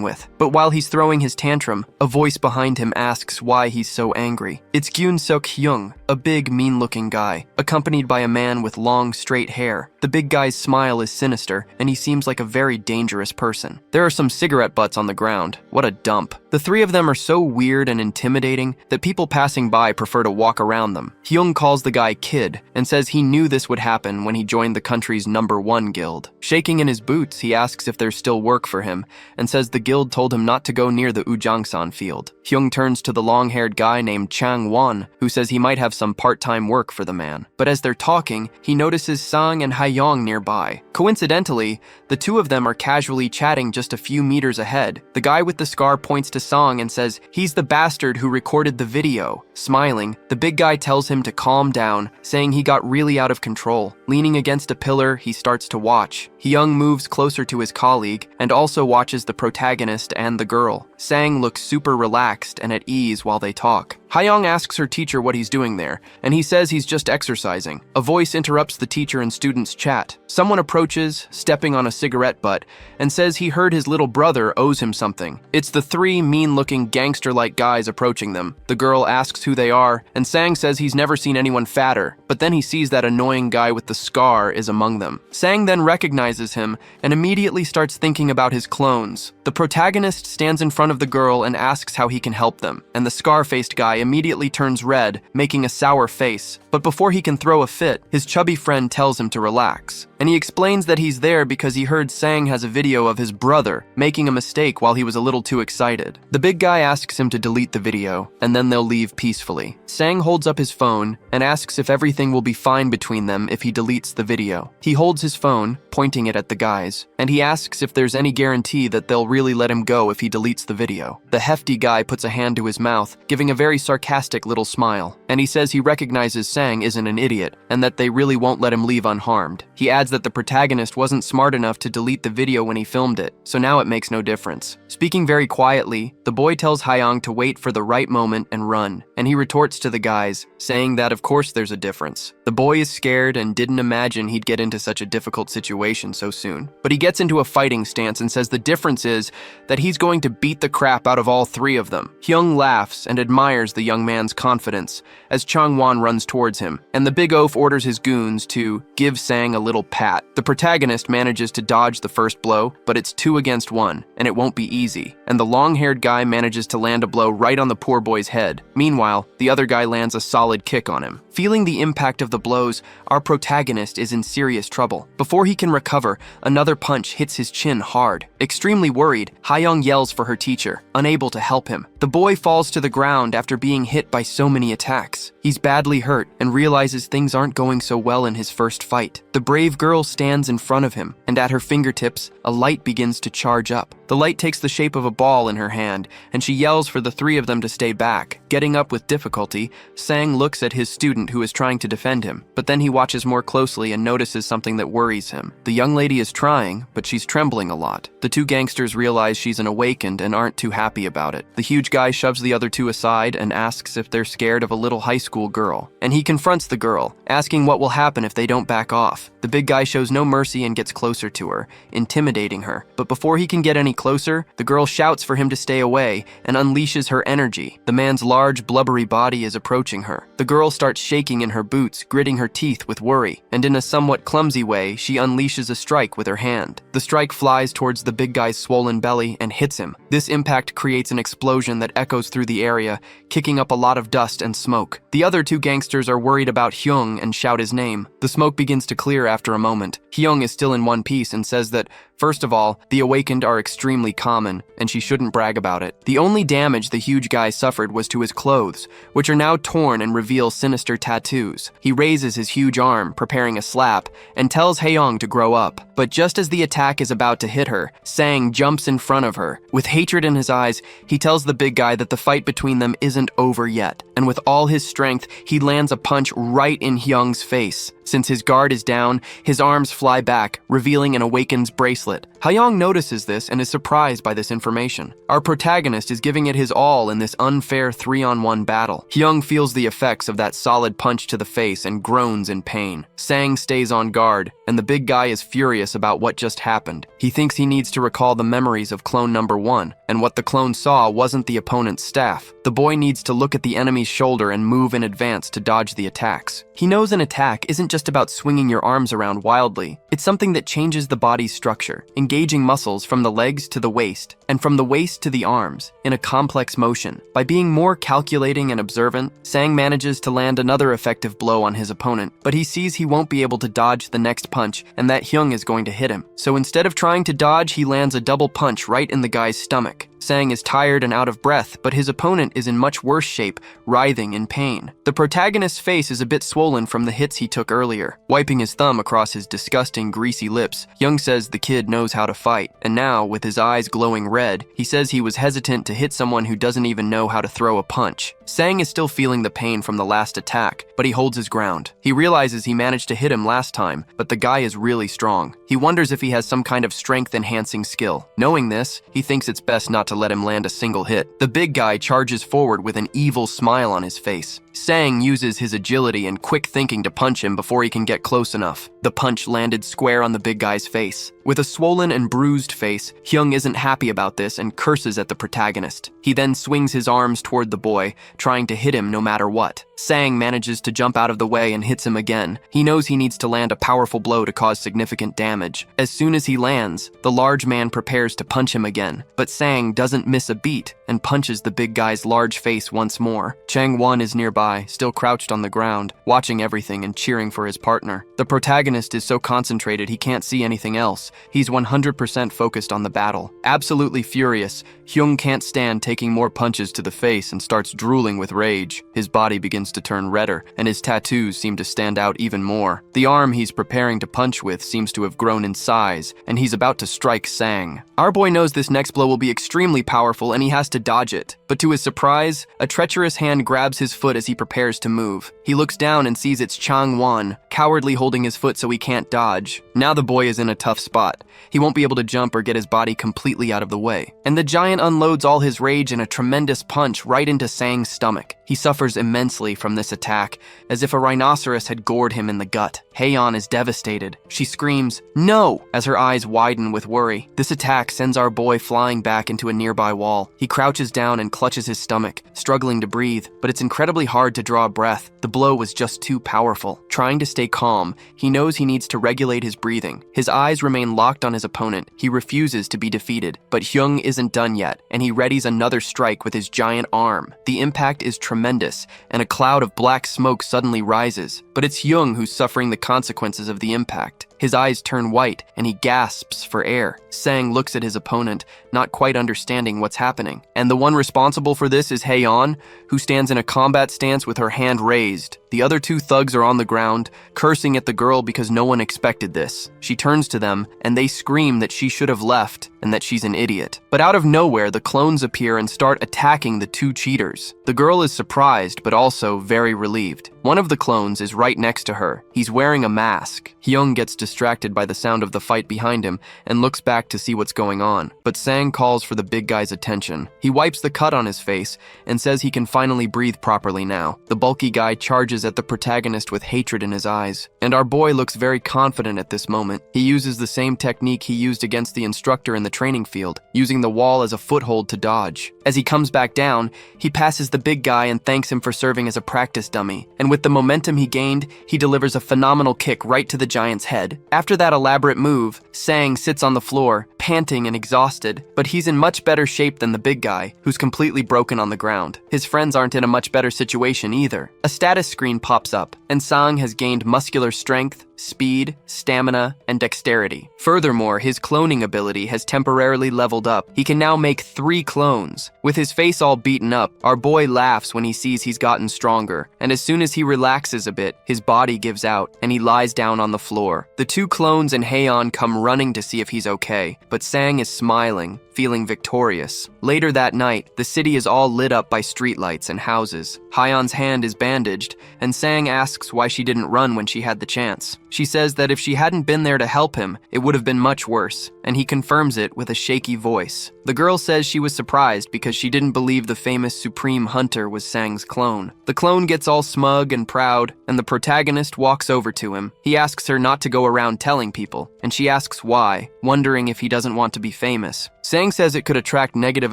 with. But while he's throwing his tantrum, a voice behind him asks why he's so angry. It's Gyun Seok Hyung, a big, mean-looking guy, accompanied by a man with long, straight hair. The big guy's smile is sinister, and he seems like a very dangerous person. There are some cigarette butts on the ground. What a dump. The three of them are so weird and intimidating that people passing by prefer to walk around them. Hyung calls the guy Kid, and says he knew this would happen when he joined the country's #1 guild. Shaking in his boots, he asks if there's still work for him, and says the guild told him not to go near the Ujangsan field. Hyung turns to the long-haired guy named Chang Won, who says he might have some part-time work for the man. But as they're talking, he notices Sang and Haiyong nearby. Coincidentally, the two of them are casually chatting just a few meters ahead. The guy with the scar points to Sang and says he's the bastard who recorded the video. Smiling, the big guy tells him to calm down, saying he got really out of control. Leaning against a pillar, he starts to watch. Hyung moves closer to his colleague and also watches the protagonist and the girl. Sang looks super relaxed and at ease while they talk. Haiyong asks her teacher what he's doing there, and he says he's just exercising. A voice interrupts the teacher and student's chat. Someone approaches, stepping on a cigarette butt, and says he heard his little brother owes him something. It's the three mean-looking gangster-like guys approaching them. The girl asks who they are, and Sang says he's never seen anyone fatter, but then he sees that annoying guy with the scar is among them. Sang then recognizes him and immediately starts thinking about his clones. The protagonist stands in front of the girl and asks how he can help them, and the scar-faced guy immediately turns red, making a sour face. But before he can throw a fit, his chubby friend tells him to relax. And he explains that he's there because he heard Sang has a video of his brother making a mistake while he was a little too excited. The big guy asks him to delete the video, and then they'll leave peacefully. Sang holds up his phone and asks if everything will be fine between them if he deletes the video. He holds his phone, pointing it at the guys, and he asks if there's any guarantee that they'll really let him go if he deletes the video. The hefty guy puts a hand to his mouth, giving a very sarcastic little smile, and he says he recognizes Sang isn't an idiot, and that they really won't let him leave unharmed. He adds that the protagonist wasn't smart enough to delete the video when he filmed it, so now it makes no difference. Speaking very quietly, the boy tells Haiyong to wait for the right moment and run, and he retorts to the guys, saying that of course there's a difference. The boy is scared and didn't imagine he'd get into such a difficult situation so soon. But he gets into a fighting stance and says the difference is that he's going to beat the crap out of all three of them. Hyung laughs and admires the young man's confidence as Changwon runs towards him, and the big oaf orders his goons to give Sang a little pat. The protagonist manages to dodge the first blow, but it's 2 against 1, and it won't be easy. and the long-haired guy manages to land a blow right on the poor boy's head. Meanwhile, the other guy lands a solid kick on him. Feeling the impact of the blows, our protagonist is in serious trouble. Before he can recover, another punch hits his chin hard. Extremely worried, Heiong yells for her teacher, unable to help him. The boy falls to the ground after being hit by so many attacks. He's badly hurt and realizes things aren't going so well in his first fight. The brave girl stands in front of him, and at her fingertips, a light begins to charge up. The light takes the shape of a ball in her hand, and she yells for the three of them to stay back. Getting up with difficulty, Sang looks at his student who is trying to defend him, but then he watches more closely and notices something that worries him. The young lady is trying, but she's trembling a lot. The two gangsters realize she's an awakened and aren't too happy about it. The huge guy shoves the other two aside and asks if they're scared of a little high school girl. And he confronts the girl, asking what will happen if they don't back off. The big guy shows no mercy and gets closer to her, intimidating her. But before he can get any closer, the girl shouts for him to stay away and unleashes her energy. The man's large, blubbery body is approaching her. The girl starts shaking in her boots, gritting her teeth with worry, and in a somewhat clumsy way, she unleashes a strike with her hand. The strike flies towards the big guy's swollen belly and hits him. This impact creates an explosion that echoes through the area, kicking up a lot of dust and smoke. The other two gangsters are worried about Hyung and shout his name. The smoke begins to clear after a moment. Hyung is still in one piece and says that, first of all, the awakened are extremely common, and she shouldn't brag about it. The only damage the huge guy suffered was to his clothes, which are now torn and reveal sinister tattoos. He raises his huge arm, preparing a slap, and tells Heiong to grow up. But just as the attack is about to hit her, Sang jumps in front of her. With hatred in his eyes, he tells the big guy that the fight between them isn't over yet, and with all his strength, he lands a punch right in Hyung's face. Since his guard is down, his arms fly back, revealing an awaken's bracelet. Heiong notices this and is surprised by this information. Our protagonist is giving it his all in this unfair 3-on-1 battle. Hyung feels the effects of that solid punch to the face and groans in pain. Sang stays on guard, and the big guy is furious about what just happened. He thinks he needs to recall the memories of clone number 1, and what the clone saw wasn't the opponent's staff. The boy needs to look at the enemy's shoulder and move in advance to dodge the attacks. He knows an attack isn't just about swinging your arms around wildly. It's something that changes the body's structure, engaging muscles from the legs to the waist, and from the waist to the arms, in a complex motion. By being more calculating and observant, Sang manages to land another effective blow on his opponent, but he sees he won't be able to dodge the next punch and that Hyung is going to hit him. So instead of trying to dodge, he lands a double punch right in the guy's stomach. Sang is tired and out of breath, but his opponent is in much worse shape, writhing in pain. The protagonist's face is a bit swollen from the hits he took earlier. Wiping his thumb across his disgusting, greasy lips, Hyung says the kid knows how to fight, and now, with his eyes glowing red, he says he was hesitant to hit someone who doesn't even know how to throw a punch. Sang is still feeling the pain from the last attack, but he holds his ground. He realizes he managed to hit him last time, but the guy is really strong. He wonders if he has some kind of strength-enhancing skill. Knowing this, he thinks it's best not to let him land a single hit. The big guy charges forward with an evil smile on his face. Sang uses his agility and quick thinking to punch him before he can get close enough. The punch landed square on the big guy's face. With a swollen and bruised face, Hyung isn't happy about this and curses at the protagonist. He then swings his arms toward the boy, trying to hit him no matter what. Sang manages to jump out of the way and hits him again. He knows he needs to land a powerful blow to cause significant damage. As soon as he lands, the large man prepares to punch him again, but Sang doesn't miss a beat and punches the big guy's large face once more. Chang-won is nearby, still crouched on the ground, watching everything and cheering for his partner. The protagonist is so concentrated he can't see anything else. He's 100% focused on the battle. Absolutely furious, Hyung can't stand taking more punches to the face and starts drooling with rage. His body begins to turn redder, and his tattoos seem to stand out even more. The arm he's preparing to punch with seems to have grown in size, and he's about to strike Sang. Our boy knows this next blow will be extremely powerful and he has to dodge it. But to his surprise, a treacherous hand grabs his foot as he prepares to move. He looks down and sees it's Chang-won, cowardly holding his foot so he can't dodge. Now the boy is in a tough spot. He won't be able to jump or get his body completely out of the way. And the giant unloads all his rage in a tremendous punch right into Sang's stomach. He suffers immensely from this attack, as if a rhinoceros had gored him in the gut. Heion is devastated. She screams, "No!" as her eyes widen with worry. This attack sends our boy flying back into a nearby wall. He crouches down and clutches his stomach, struggling to breathe, but it's incredibly hard to draw a breath. The blow was just too powerful. Trying to stay calm, he knows he needs to regulate his breathing. His eyes remain remain locked on his opponent, he refuses to be defeated. But Hyung isn't done yet, and he readies another strike with his giant arm. The impact is tremendous, and a cloud of black smoke suddenly rises. But it's Hyung who's suffering the consequences of the impact. His eyes turn white, and he gasps for air. Sang looks at his opponent, not quite understanding what's happening. And the one responsible for this is Heian, who stands in a combat stance with her hand raised. The other two thugs are on the ground, cursing at the girl because no one expected this. She turns to them, and they scream that she should have left and that she's an idiot. But out of nowhere, the clones appear and start attacking the two cheaters. The girl is surprised, but also very relieved. One of the clones is right next to her. He's wearing a mask. Hyung gets distracted by the sound of the fight behind him and looks back to see what's going on. But Sang calls for the big guy's attention. He wipes the cut on his face and says he can finally breathe properly now. The bulky guy charges at the protagonist with hatred in his eyes. And our boy looks very confident at this moment. He uses the same technique he used against the instructor in the training field, using the wall as a foothold to dodge. As he comes back down, he passes the big guy and thanks him for serving as a practice dummy. And with the momentum he gained, he delivers a phenomenal kick right to the giant's head. After that elaborate move, Sang sits on the floor, panting and exhausted, but he's in much better shape than the big guy, who's completely broken on the ground. His friends aren't in a much better situation either. A status screen pops up, and Sang has gained muscular strength, speed, stamina, and dexterity. Furthermore, his cloning ability has temporarily leveled up. He can now make 3 clones. With his face all beaten up, our boy laughs when he sees he's gotten stronger, and as soon as he relaxes a bit, his body gives out, and he lies down on the floor. The 2 clones and Heian come running to see if he's okay, but Sang is smiling, feeling victorious. Later that night, the city is all lit up by streetlights and houses. Hyeon's hand is bandaged, and Sang asks why she didn't run when she had the chance. She says that if she hadn't been there to help him, it would have been much worse, and he confirms it with a shaky voice. The girl says she was surprised because she didn't believe the famous Supreme Hunter was Sang's clone. The clone gets all smug and proud, and the protagonist walks over to him. He asks her not to go around telling people, and she asks why, wondering if he doesn't want to be famous. Sang says it could attract negative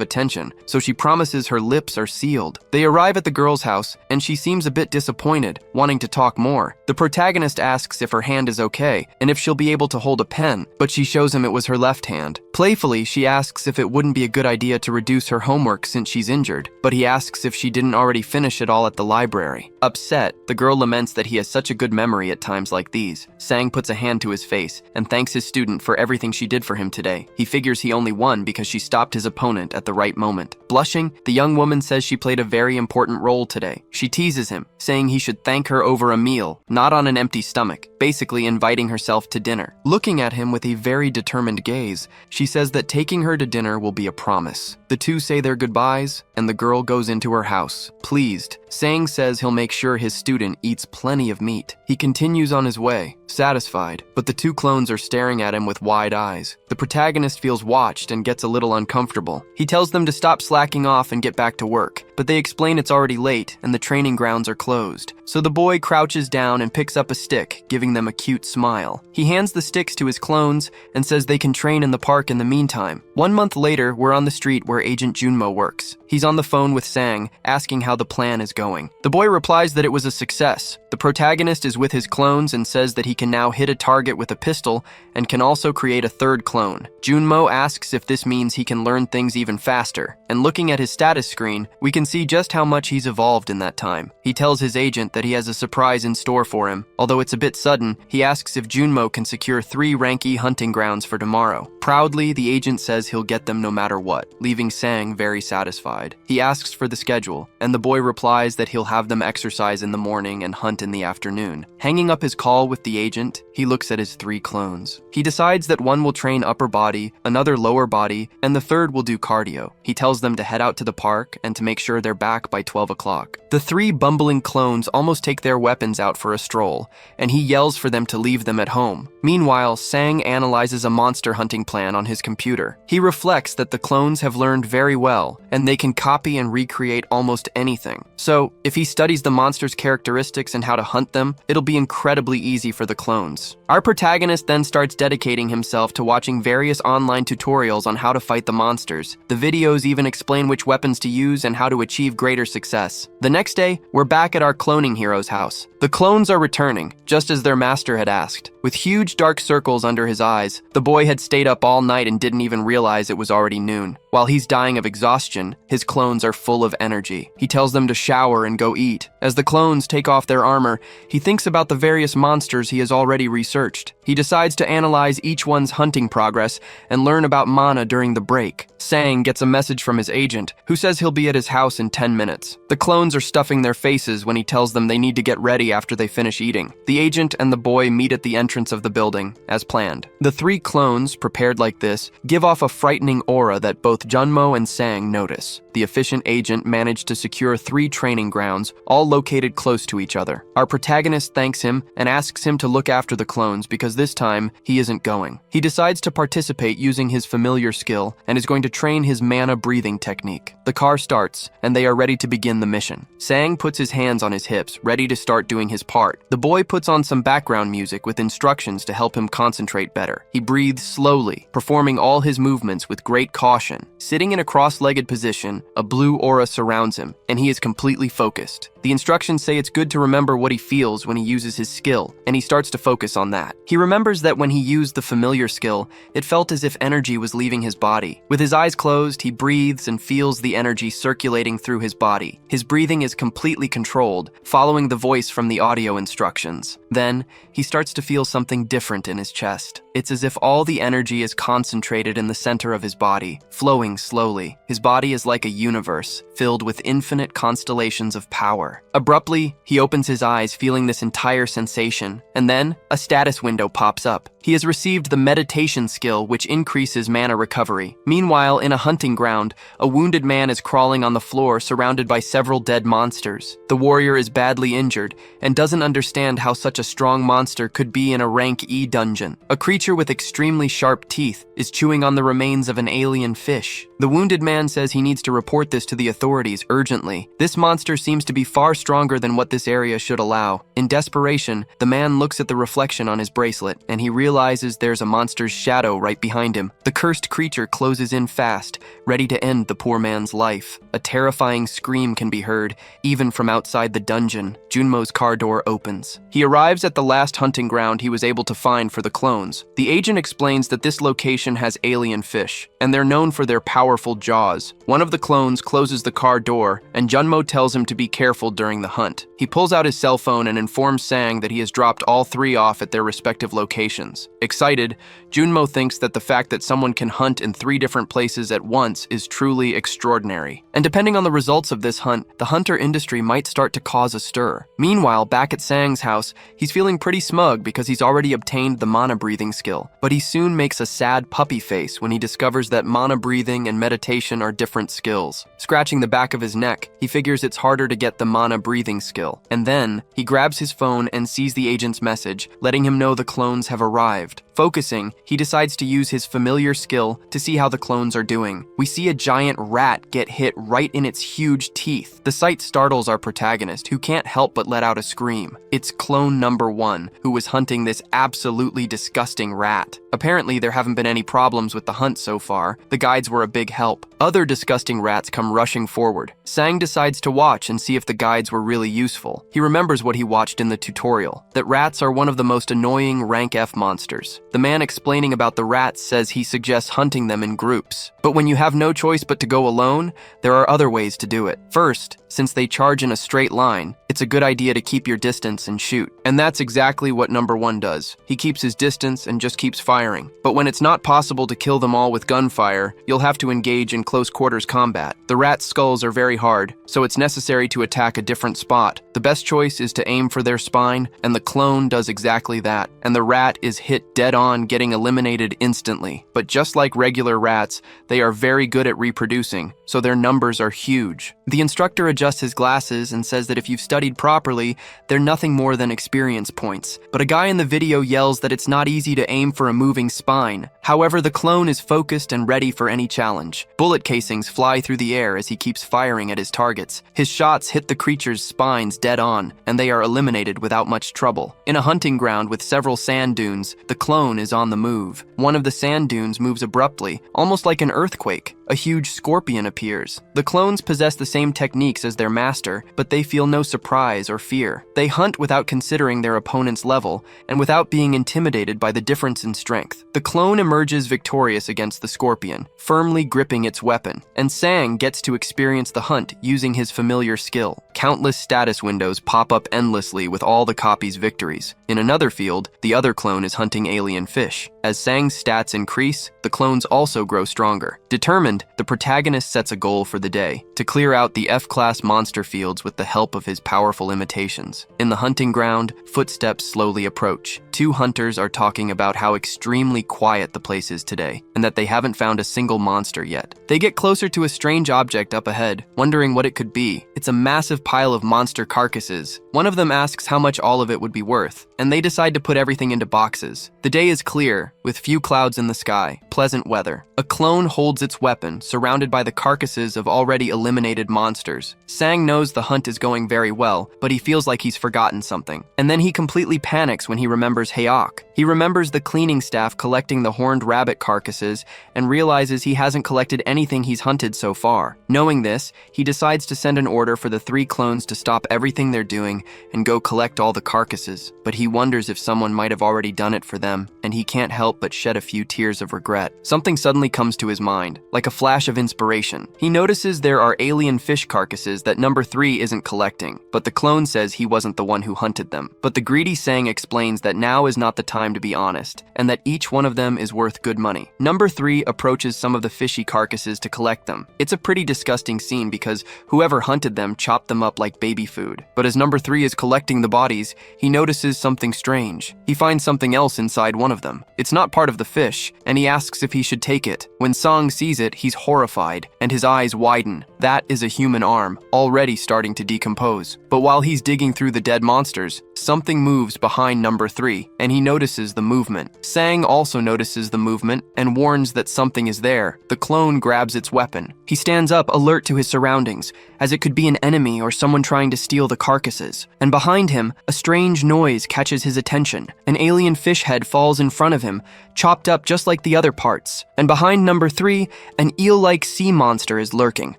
attention, so she promises her lips are sealed. They arrive at the girl's house, and she seems a bit disappointed, wanting to talk more. The protagonist asks if her hand is okay, and if she'll be able to hold a pen, but she shows him it was her left hand. Playfully, she asks if it wouldn't be a good idea to reduce her homework since she's injured, but he asks if she didn't already finish it all at the library. Upset, the girl laments that he has such a good memory at times like these. Sang puts a hand to his face and thanks his student for everything she did for him today. He figures he only won because she stopped his opponent at the right moment. Blushing, the young woman says she played a very important role today. She teases him, saying he should thank her over a meal, not on an empty stomach, basically inviting herself to dinner. Looking at him with a very determined gaze, she says that taking her to dinner will be a promise. The two say their goodbyes, and the girl goes into her house. Pleased, Sang says he'll make sure his student eats plenty of meat. He continues on his way, satisfied, but the 2 clones are staring at him with wide eyes. The protagonist feels watched and gets a little uncomfortable. He tells them to stop slacking off and get back to work, but they explain it's already late and the training grounds are closed. So the boy crouches down and picks up a stick, giving them a cute smile. He hands the sticks to his clones and says they can train in the park in the meantime. 1 month later, we're on the street where Agent Junmo works. He's on the phone with Sang, asking how the plan is going. The boy replies that it was a success. The protagonist is with his clones and says that he can now hit a target with a pistol and can also create a 3rd clone. Junmo asks if this means he can learn things even faster, and looking at his status screen, we can see just how much he's evolved in that time. He tells his agent that he has a surprise in store for him. Although it's a bit sudden, he asks if Junmo can secure 3 Ranky hunting grounds for tomorrow. Proudly, the agent says he'll get them no matter what, leaving Sang very satisfied. He asks for the schedule, and the boy replies that he'll have them exercise in the morning and hunt in the afternoon. Hanging up his call with the agent, he looks at his 3 clones. He decides that one will train upper body, another lower body, and the 3rd will do cardio. He tells them to head out to the park and to make sure they're back by 12 o'clock. The 3 bumbling clones almost take their weapons out for a stroll, and he yells for them to leave them at home. Meanwhile, Sang analyzes a monster hunting plan on his computer. He reflects that the clones have learned very well, and they can copy and recreate almost anything. So, if he studies the monster's characteristics and how to hunt them, it'll be incredibly easy for the clones. Our protagonist then starts dedicating himself to watching various online tutorials on how to fight the monsters. The videos even explain which weapons to use and how to achieve greater success. The next day, we're back at our cloning hero's house. The clones are returning, just as their master had asked. with huge dark circles under his eyes. The boy had stayed up all night and didn't even realize it was already noon. While he's dying of exhaustion, his clones are full of energy. He tells them to shower and go eat. As the clones take off their armor, he thinks about the various monsters he has already researched. He decides to analyze each one's hunting progress and learn about mana during the break. Sang gets a message from his agent, who says he'll be at his house in 10 minutes. The clones are stuffing their faces when he tells them they need to get ready after they finish eating. The agent and the boy meet at the entrance of the building, as planned. The 3 clones, prepared like this, give off a frightening aura that both Junmo and Sang notice. The efficient agent managed to secure 3 training grounds, all located close to each other. Our protagonist thanks him and asks him to look after the clones because this time he isn't going. He decides to participate using his familiar skill and is going to train his mana breathing technique. The car starts and they are ready to begin the mission. Sang puts his hands on his hips, ready to start doing his part. The boy puts on some background music with instructions to help him concentrate better. He breathes slowly, performing all his movements with great caution. Sitting in a cross-legged position, a blue aura surrounds him, and he is completely focused. The instructions say it's good to remember what he feels when he uses his skill, and he starts to focus on that. He remembers that when he used the familiar skill, it felt as if energy was leaving his body. With his eyes closed, he breathes and feels the energy circulating through his body. His breathing is completely controlled, following the voice from the audio instructions. Then, he starts to feel something different in his chest. It's as if all the energy is concentrated in the center of his body, flowing slowly. His body is like a universe, filled with infinite constellations of power. Abruptly, he opens his eyes, feeling this entire sensation, and then a status window pops up. He has received the meditation skill, which increases mana recovery. Meanwhile, in a hunting ground, a wounded man is crawling on the floor, surrounded by several dead monsters. The warrior is badly injured and doesn't understand how such a strong monster could be in a rank E dungeon. A creature with extremely sharp teeth is chewing on the remains of an alien fish. The wounded man says he needs to report this to the authorities urgently. This monster seems to be far stronger than what this area should allow. In desperation, the man looks at the reflection on his bracelet, and he realizes there's a monster's shadow right behind him. The cursed creature closes in fast, ready to end the poor man's life. A terrifying scream can be heard, even from outside the dungeon. Junmo's car door opens. He arrives at the last hunting ground he was able to find for the clones. The agent explains that this location has alien fish, and they're known for their powerful jaws. One of the clones closes the car door, and Junmo tells him to be careful during the hunt. He pulls out his cell phone and informs Sang that he has dropped all 3 off at their respective locations. Excited, Junmo thinks that the fact that someone can hunt in 3 different places at once is truly extraordinary. And depending on the results of this hunt, the hunter industry might start to cause a stir. Meanwhile, back at Sang's house, he's feeling pretty smug because he's already obtained the mana breathing skill. But he soon makes a sad puppy face when he discovers that mana breathing and meditation are different skills. Scratching the back of his neck, he figures it's harder to get the mana breathing skill. And then, he grabs his phone and sees the agent's message, letting him know the clones have arrived. Focusing, he decides to use his familiar skill to see how the clones are doing. We see a giant rat get hit right in its huge teeth. The sight startles our protagonist, who can't help but let out a scream. It's clone number 1, who was hunting this absolutely disgusting rat. Apparently, there haven't been any problems with the hunt so far. The guides were a big help. Other disgusting rats come rushing forward. Sang decides to watch and see if the guides were really useful. He remembers what he watched in the tutorial, that rats are one of the most annoying rank F monsters. The man explaining about the rats says he suggests hunting them in groups. But when you have no choice but to go alone, there are other ways to do it. First, since they charge in a straight line, it's a good idea to keep your distance and shoot. And that's exactly what number 1 does. He keeps his distance and just keeps firing. But when it's not possible to kill them all with gunfire, you'll have to engage in close quarters combat. The rats' skulls are very hard, so it's necessary to attack a different spot. The best choice is to aim for their spine, and the clone does exactly that. And the rat is hit dead on, getting eliminated instantly. But just like regular rats, they are very good at reproducing, so their numbers are huge. The instructor adjusts his glasses and says that if you've studied properly, they're nothing more than experience points. But a guy in the video yells that it's not easy to aim for a moving spine. However, the clone is focused and ready for any challenge. Bullet casings fly through the air as he keeps firing at his targets. His shots hit the creature's spines dead on, and they are eliminated without much trouble. In a hunting ground with several sand dunes, the clone is on the move. One of the sand dunes moves abruptly, almost like an earthquake. a huge scorpion appears. The clones possess the same techniques as their master, but they feel no surprise or fear. They hunt without considering their opponent's level, and without being intimidated by the difference in strength. The clone emerges victorious against the scorpion, firmly gripping its weapon, and Sang gets to experience the hunt using his familiar skill. Countless status windows pop up endlessly with all the copy's victories. In another field, the other clone is hunting alien fish. As Sang's stats increase, the clones also grow stronger. Determined, the protagonist sets a goal for the day: to clear out the F-class monster fields with the help of his powerful imitations. In the hunting ground, footsteps slowly approach. Two hunters are talking about how extremely quiet the place is today, and that they haven't found a single monster yet. They get closer to a strange object up ahead, wondering what it could be. It's a massive pile of monster carcasses. One of them asks how much all of it would be worth, and they decide to put everything into boxes. The day is clear, with few clouds in the sky, pleasant weather. A clone holds its weapon, surrounded by the carcasses of already eliminated monsters. Sang knows the hunt is going very well, but he feels like he's forgotten something. And then he completely panics when he remembers Hayok. He remembers the cleaning staff collecting the horned rabbit carcasses and realizes he hasn't collected anything he's hunted so far. Knowing this, he decides to send an order for the three clones to stop everything they're doing and go collect all the carcasses. But he wonders if someone might have already done it for them, and he can't help but shed a few tears of regret. Something suddenly comes to his mind, like a flash of inspiration. He notices there are alien fish carcasses that number 3 isn't collecting, but the clone says he wasn't the one who hunted them. But the greedy Sang explains that now is not the time to be honest, and that each one of them is worth good money. Number 3 approaches some of the fishy carcasses to collect them. It's a pretty disgusting scene because whoever hunted them chopped them up like baby food. But as number 3 is collecting the bodies, he notices something strange. He finds something else inside one of them. It's not part of the fish, and he asks if he should take it. When Sang sees it, he's horrified, and his eyes widen. That is a human arm, already starting to decompose. But while he's digging through the dead monsters, something moves behind number 3, and he notices the movement. Sang also notices the movement and warns that something is there. The clone grabs its weapon. He stands up, alert to his surroundings, as it could be an enemy or someone trying to steal the carcasses. And behind him, a strange noise catches his attention. An alien fish head falls in front of him, chopped up just like the other parts. And behind number 3, an eel-like sea monster is lurking.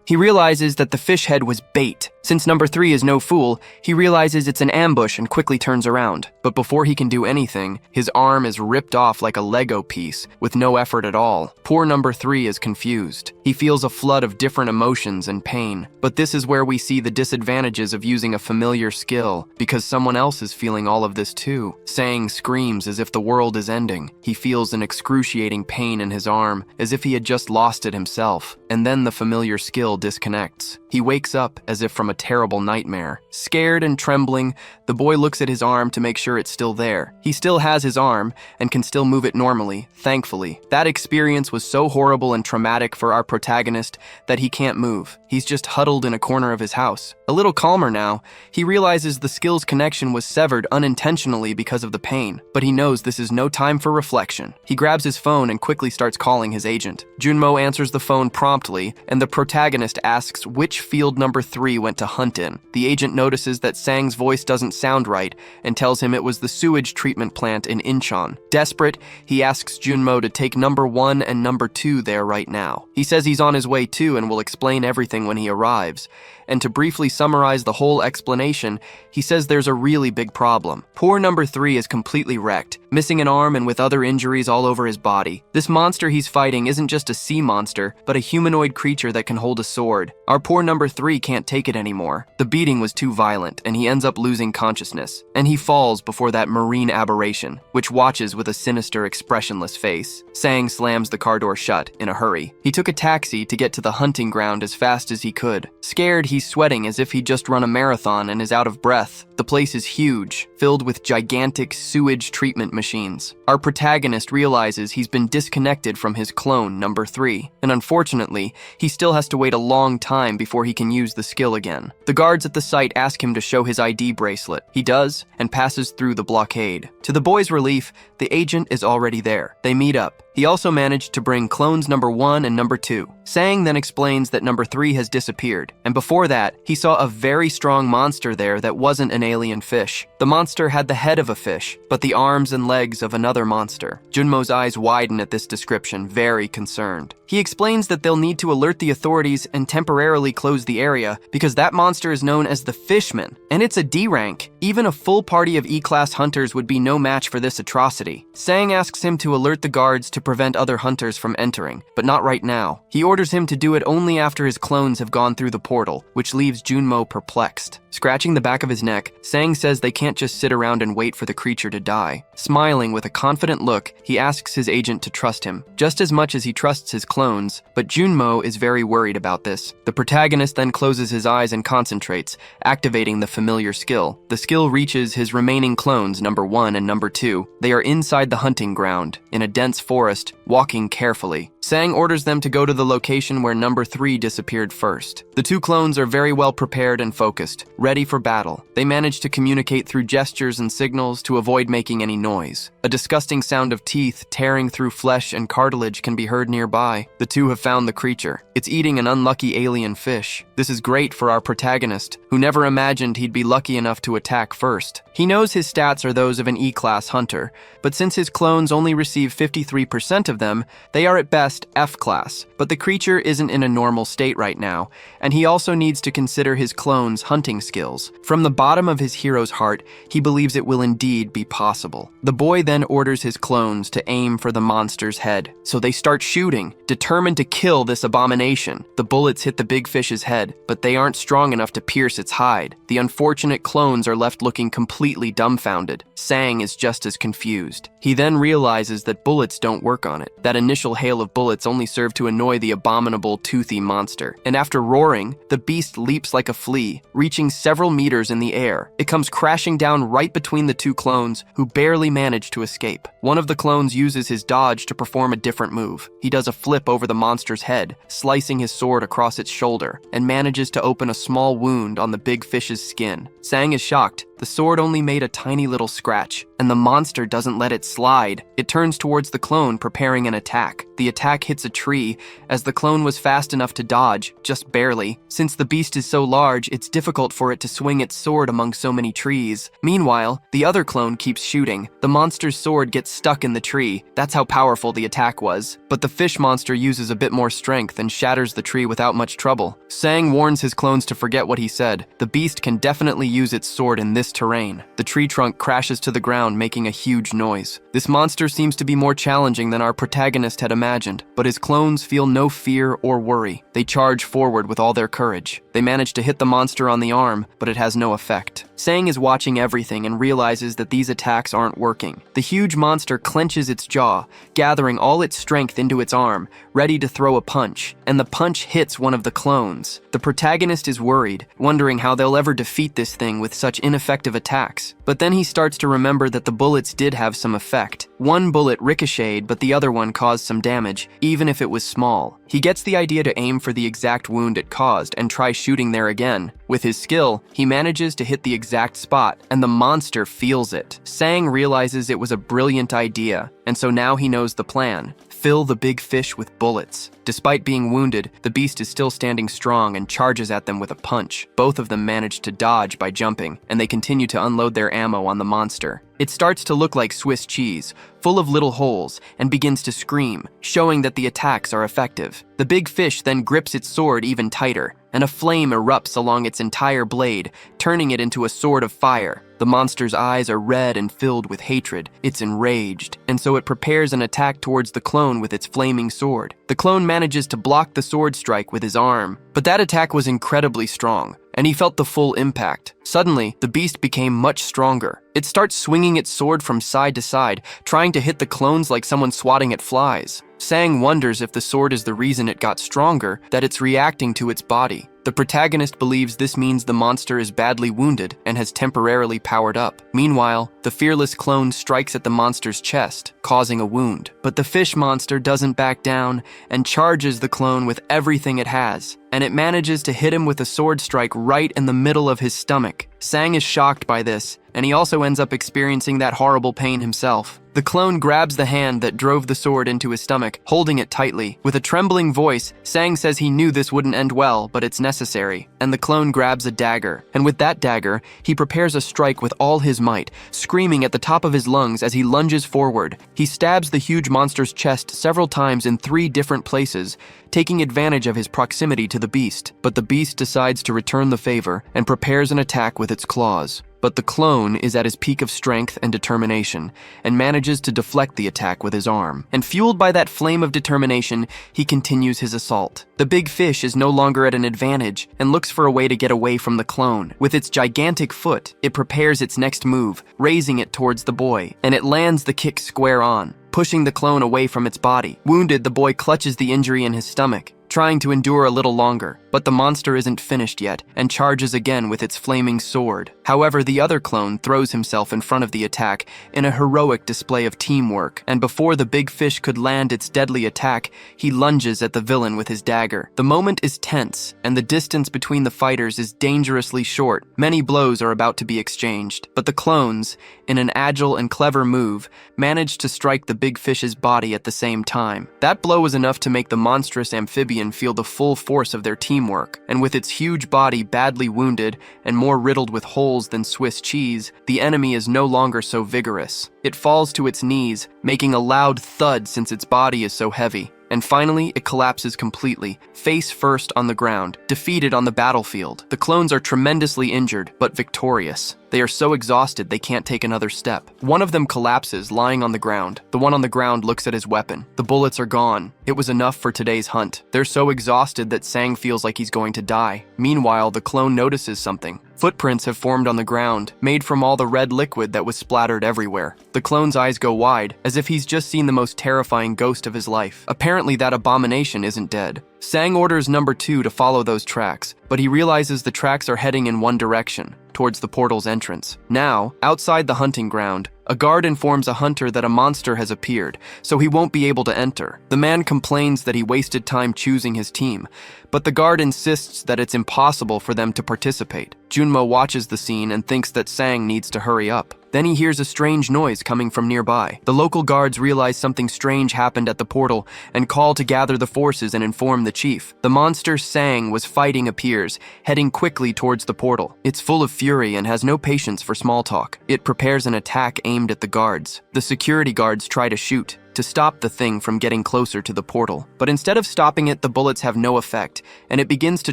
He realizes that the fish head was bait. Since number 3 is no fool, he realizes it's an ambush and quickly turns around. But before he can do anything, his arm is ripped off like a Lego piece, with no effort at all. Poor number 3 is confused. He feels a flood of different emotions and pain. But this is where we see the disadvantages of using a familiar skill, because someone else is feeling all of this too. Sang screams as if the world is ending. He feels an excruciating pain in his arm, as if he had just lost it himself. And then the familiar skill disconnects. He wakes up as if from a terrible nightmare. Scared and trembling, the boy looks at his arm to make sure it's still there. He still has his arm and can still move it normally, thankfully. That experience was so horrible and traumatic for our protagonist that he can't move. He's just huddled in a corner of his house. A little calmer now, he realizes the skill's connection was severed unintentionally because of the pain, but he knows this is no time for reflection. He grabs his phone and quickly starts calling his agent. Junmo answers the phone promptly, and the protagonist asks which field number 3 went to hunt in. The agent notices that Sang's voice doesn't sound right and tells him it was the sewage treatment plant in Incheon. Desperate, he asks Junmo to take number 1 and number 2 there right now. He says he's on his way too and will explain everything when he arrives. And to briefly summarize the whole explanation, he says there's a really big problem. Poor number 3 is completely wrecked, missing an arm and with other injuries all over his body. This monster he's fighting isn't just a sea monster, but a humanoid creature that can hold a sword. Our poor number 3 can't take it anymore. The beating was too violent, and he ends up losing consciousness. And he falls before that marine aberration, which watches with a sinister, expressionless face. Sang slams the car door shut in a hurry. He took a taxi to get to the hunting ground as fast as he could. Scared, he's sweating as if he'd just run a marathon and is out of breath. The place is huge, filled with gigantic sewage treatment machines. Our protagonist realizes he's been disconnected from his clone, number 3, and unfortunately, he still has to wait a long time before he can use the skill again. The guards at the site ask him to show his ID bracelet. He does, and passes through the blockade. To the boy's relief, the agent is already there. They meet up. He also managed to bring clones number 1 and number 2. Sang then explains that number 3 has disappeared, and before that, he saw a very strong monster there that wasn't an alien fish. The monster had the head of a fish, but the arms and legs of another monster. Junmo's eyes widen at this description, very concerned. He explains that they'll need to alert the authorities and temporarily close the area because that monster is known as the Fishman, and it's a D rank. Even a full party of E-class hunters would be no match for this atrocity. Sang asks him to alert the guards to prevent other hunters from entering, but not right now. He orders him to do it only after his clones have gone through the portal, which leaves Junmo perplexed. Scratching the back of his neck, Sang says they can't just sit around and wait for the creature to die. Smiling with a confident look, he asks his agent to trust him, just as much as he trusts his clones, but Junmo is very worried about this. The protagonist then closes his eyes and concentrates, activating the familiar skill. The skill reaches his remaining clones, number 1 and number 2. They are inside the hunting ground, in a dense forest, walking carefully. Sang orders them to go to the location where number 3 disappeared first. The 2 clones are very well prepared and focused, ready for battle. They manage to communicate through gestures and signals to avoid making any noise. A disgusting sound of teeth tearing through flesh and cartilage can be heard nearby. The 2 have found the creature. It's eating an unlucky alien fish. This is great for our protagonist, who never imagined he'd be lucky enough to attack first. He knows his stats are those of an E-class hunter, but since his clones only receive 53% of them, they are at best F-class. But the creature isn't in a normal state right now, and he also needs to consider his clones' hunting skills. From the bottom of his hero's heart, he believes it will indeed be possible. The boy then orders his clones to aim for the monster's head, so they start shooting, determined to kill this abomination. The bullets hit the big fish's head, but they aren't strong enough to pierce its hide. The unfortunate clones are left looking completely dumbfounded. Sang is just as confused. He then realizes that bullets don't work on it. That initial hail of bullets only serve to annoy the abominable, toothy monster. And after roaring, the beast leaps like a flea, reaching several meters in the air. It comes crashing down right between the 2 clones, who barely manage to escape. One of the clones uses his dodge to perform a different move. He does a flip over the monster's head, slicing his sword across its shoulder, and manages to open a small wound on the big fish's skin. Sang is shocked. The sword only made a tiny little scratch, and the monster doesn't let it slide. It turns towards the clone, preparing an attack. The attack hits a tree, as the clone was fast enough to dodge, just barely. Since the beast is so large, it's difficult for it to swing its sword among so many trees. Meanwhile, the other clone keeps shooting. The monster's sword gets stuck in the tree. That's how powerful the attack was. But the fish monster uses a bit more strength and shatters the tree without much trouble. Sang warns his clones to forget what he said. The beast can definitely use its sword in this terrain. The tree trunk crashes to the ground, making a huge noise. This monster seems to be more challenging than our protagonist had imagined, but his clones feel no fear or worry. They charge forward with all their courage. They manage to hit the monster on the arm, but it has no effect. Sang is watching everything and realizes that these attacks aren't working. The huge monster clenches its jaw, gathering all its strength into its arm, ready to throw a punch, and the punch hits one of the clones. The protagonist is worried, wondering how they'll ever defeat this thing with such ineffective attacks. But then he starts to remember that the bullets did have some effect. One bullet ricocheted, but the other one caused some damage, even if it was small. He gets the idea to aim for the exact wound it caused and try shooting there again. With his skill, he manages to hit the exact spot, and the monster feels it. Sang realizes it was a brilliant idea, and so now he knows the plan. Fill the big fish with bullets. Despite being wounded, the beast is still standing strong and charges at them with a punch. Both of them manage to dodge by jumping, and they continue to unload their ammo on the monster. It starts to look like Swiss cheese, full of little holes, and begins to scream, showing that the attacks are effective. The big fish then grips its sword even tighter, and a flame erupts along its entire blade, turning it into a sword of fire. The monster's eyes are red and filled with hatred. It's enraged, and so it prepares an attack towards the clone with its flaming sword. The clone manages to block the sword strike with his arm, but that attack was incredibly strong, and he felt the full impact. Suddenly, the beast became much stronger. It starts swinging its sword from side to side, trying to hit the clones like someone swatting at flies. Sang wonders if the sword is the reason it got stronger, that it's reacting to its body. The protagonist believes this means the monster is badly wounded and has temporarily powered up. Meanwhile, the fearless clone strikes at the monster's chest, causing a wound. But the fish monster doesn't back down and charges the clone with everything it has, and it manages to hit him with a sword strike right in the middle of his stomach. Sang is shocked by this, and he also ends up experiencing that horrible pain himself. The clone grabs the hand that drove the sword into his stomach, holding it tightly. With a trembling voice, Sang says he knew this wouldn't end well, but it's necessary. And the clone grabs a dagger, and with that dagger, he prepares a strike with all his might, screaming screaming at the top of his lungs as he lunges forward. He stabs the huge monster's chest several times in 3 different places, taking advantage of his proximity to the beast. But the beast decides to return the favor and prepares an attack with its claws. But the clone is at his peak of strength and determination and manages to deflect the attack with his arm. And fueled by that flame of determination, he continues his assault. The big fish is no longer at an advantage and looks for a way to get away from the clone. With its gigantic foot, it prepares its next move, raising it towards the boy, and it lands the kick square on, pushing the clone away from its body. Wounded, the boy clutches the injury in his stomach, trying to endure a little longer, but the monster isn't finished yet and charges again with its flaming sword. However, the other clone throws himself in front of the attack in a heroic display of teamwork, and before the big fish could land its deadly attack, he lunges at the villain with his dagger. The moment is tense, and the distance between the fighters is dangerously short. Many blows are about to be exchanged, but the clones, in an agile and clever move, manage to strike the big fish's body at the same time. That blow was enough to make the monstrous amphibian feel the full force of their teamwork, and with its huge body badly wounded and more riddled with holes than Swiss cheese, the enemy is no longer so vigorous. It falls to its knees, making a loud thud since its body is so heavy. And finally, it collapses completely, face first on the ground, defeated on the battlefield. The clones are tremendously injured, but victorious. They are so exhausted they can't take another step. One of them collapses, lying on the ground. The one on the ground looks at his weapon. The bullets are gone. It was enough for today's hunt. They're so exhausted that Sang feels like he's going to die. Meanwhile, the clone notices something. Footprints have formed on the ground, made from all the red liquid that was splattered everywhere. The clone's eyes go wide, as if he's just seen the most terrifying ghost of his life. Apparently, that abomination isn't dead. Sang orders number 2 to follow those tracks, but he realizes the tracks are heading in one direction, towards the portal's entrance. Now, outside the hunting ground, a guard informs a hunter that a monster has appeared, so he won't be able to enter. The man complains that he wasted time choosing his team, but the guard insists that it's impossible for them to participate. Junmo watches the scene and thinks that Sang needs to hurry up. Then he hears a strange noise coming from nearby. The local guards realize something strange happened at the portal and call to gather the forces and inform the chief. The monster Sang was fighting appears, heading quickly towards the portal. It's full of fury and has no patience for small talk. It prepares an attack aimed at the guards. The security guards try to shoot, to stop the thing from getting closer to the portal. But instead of stopping it, the bullets have no effect, and it begins to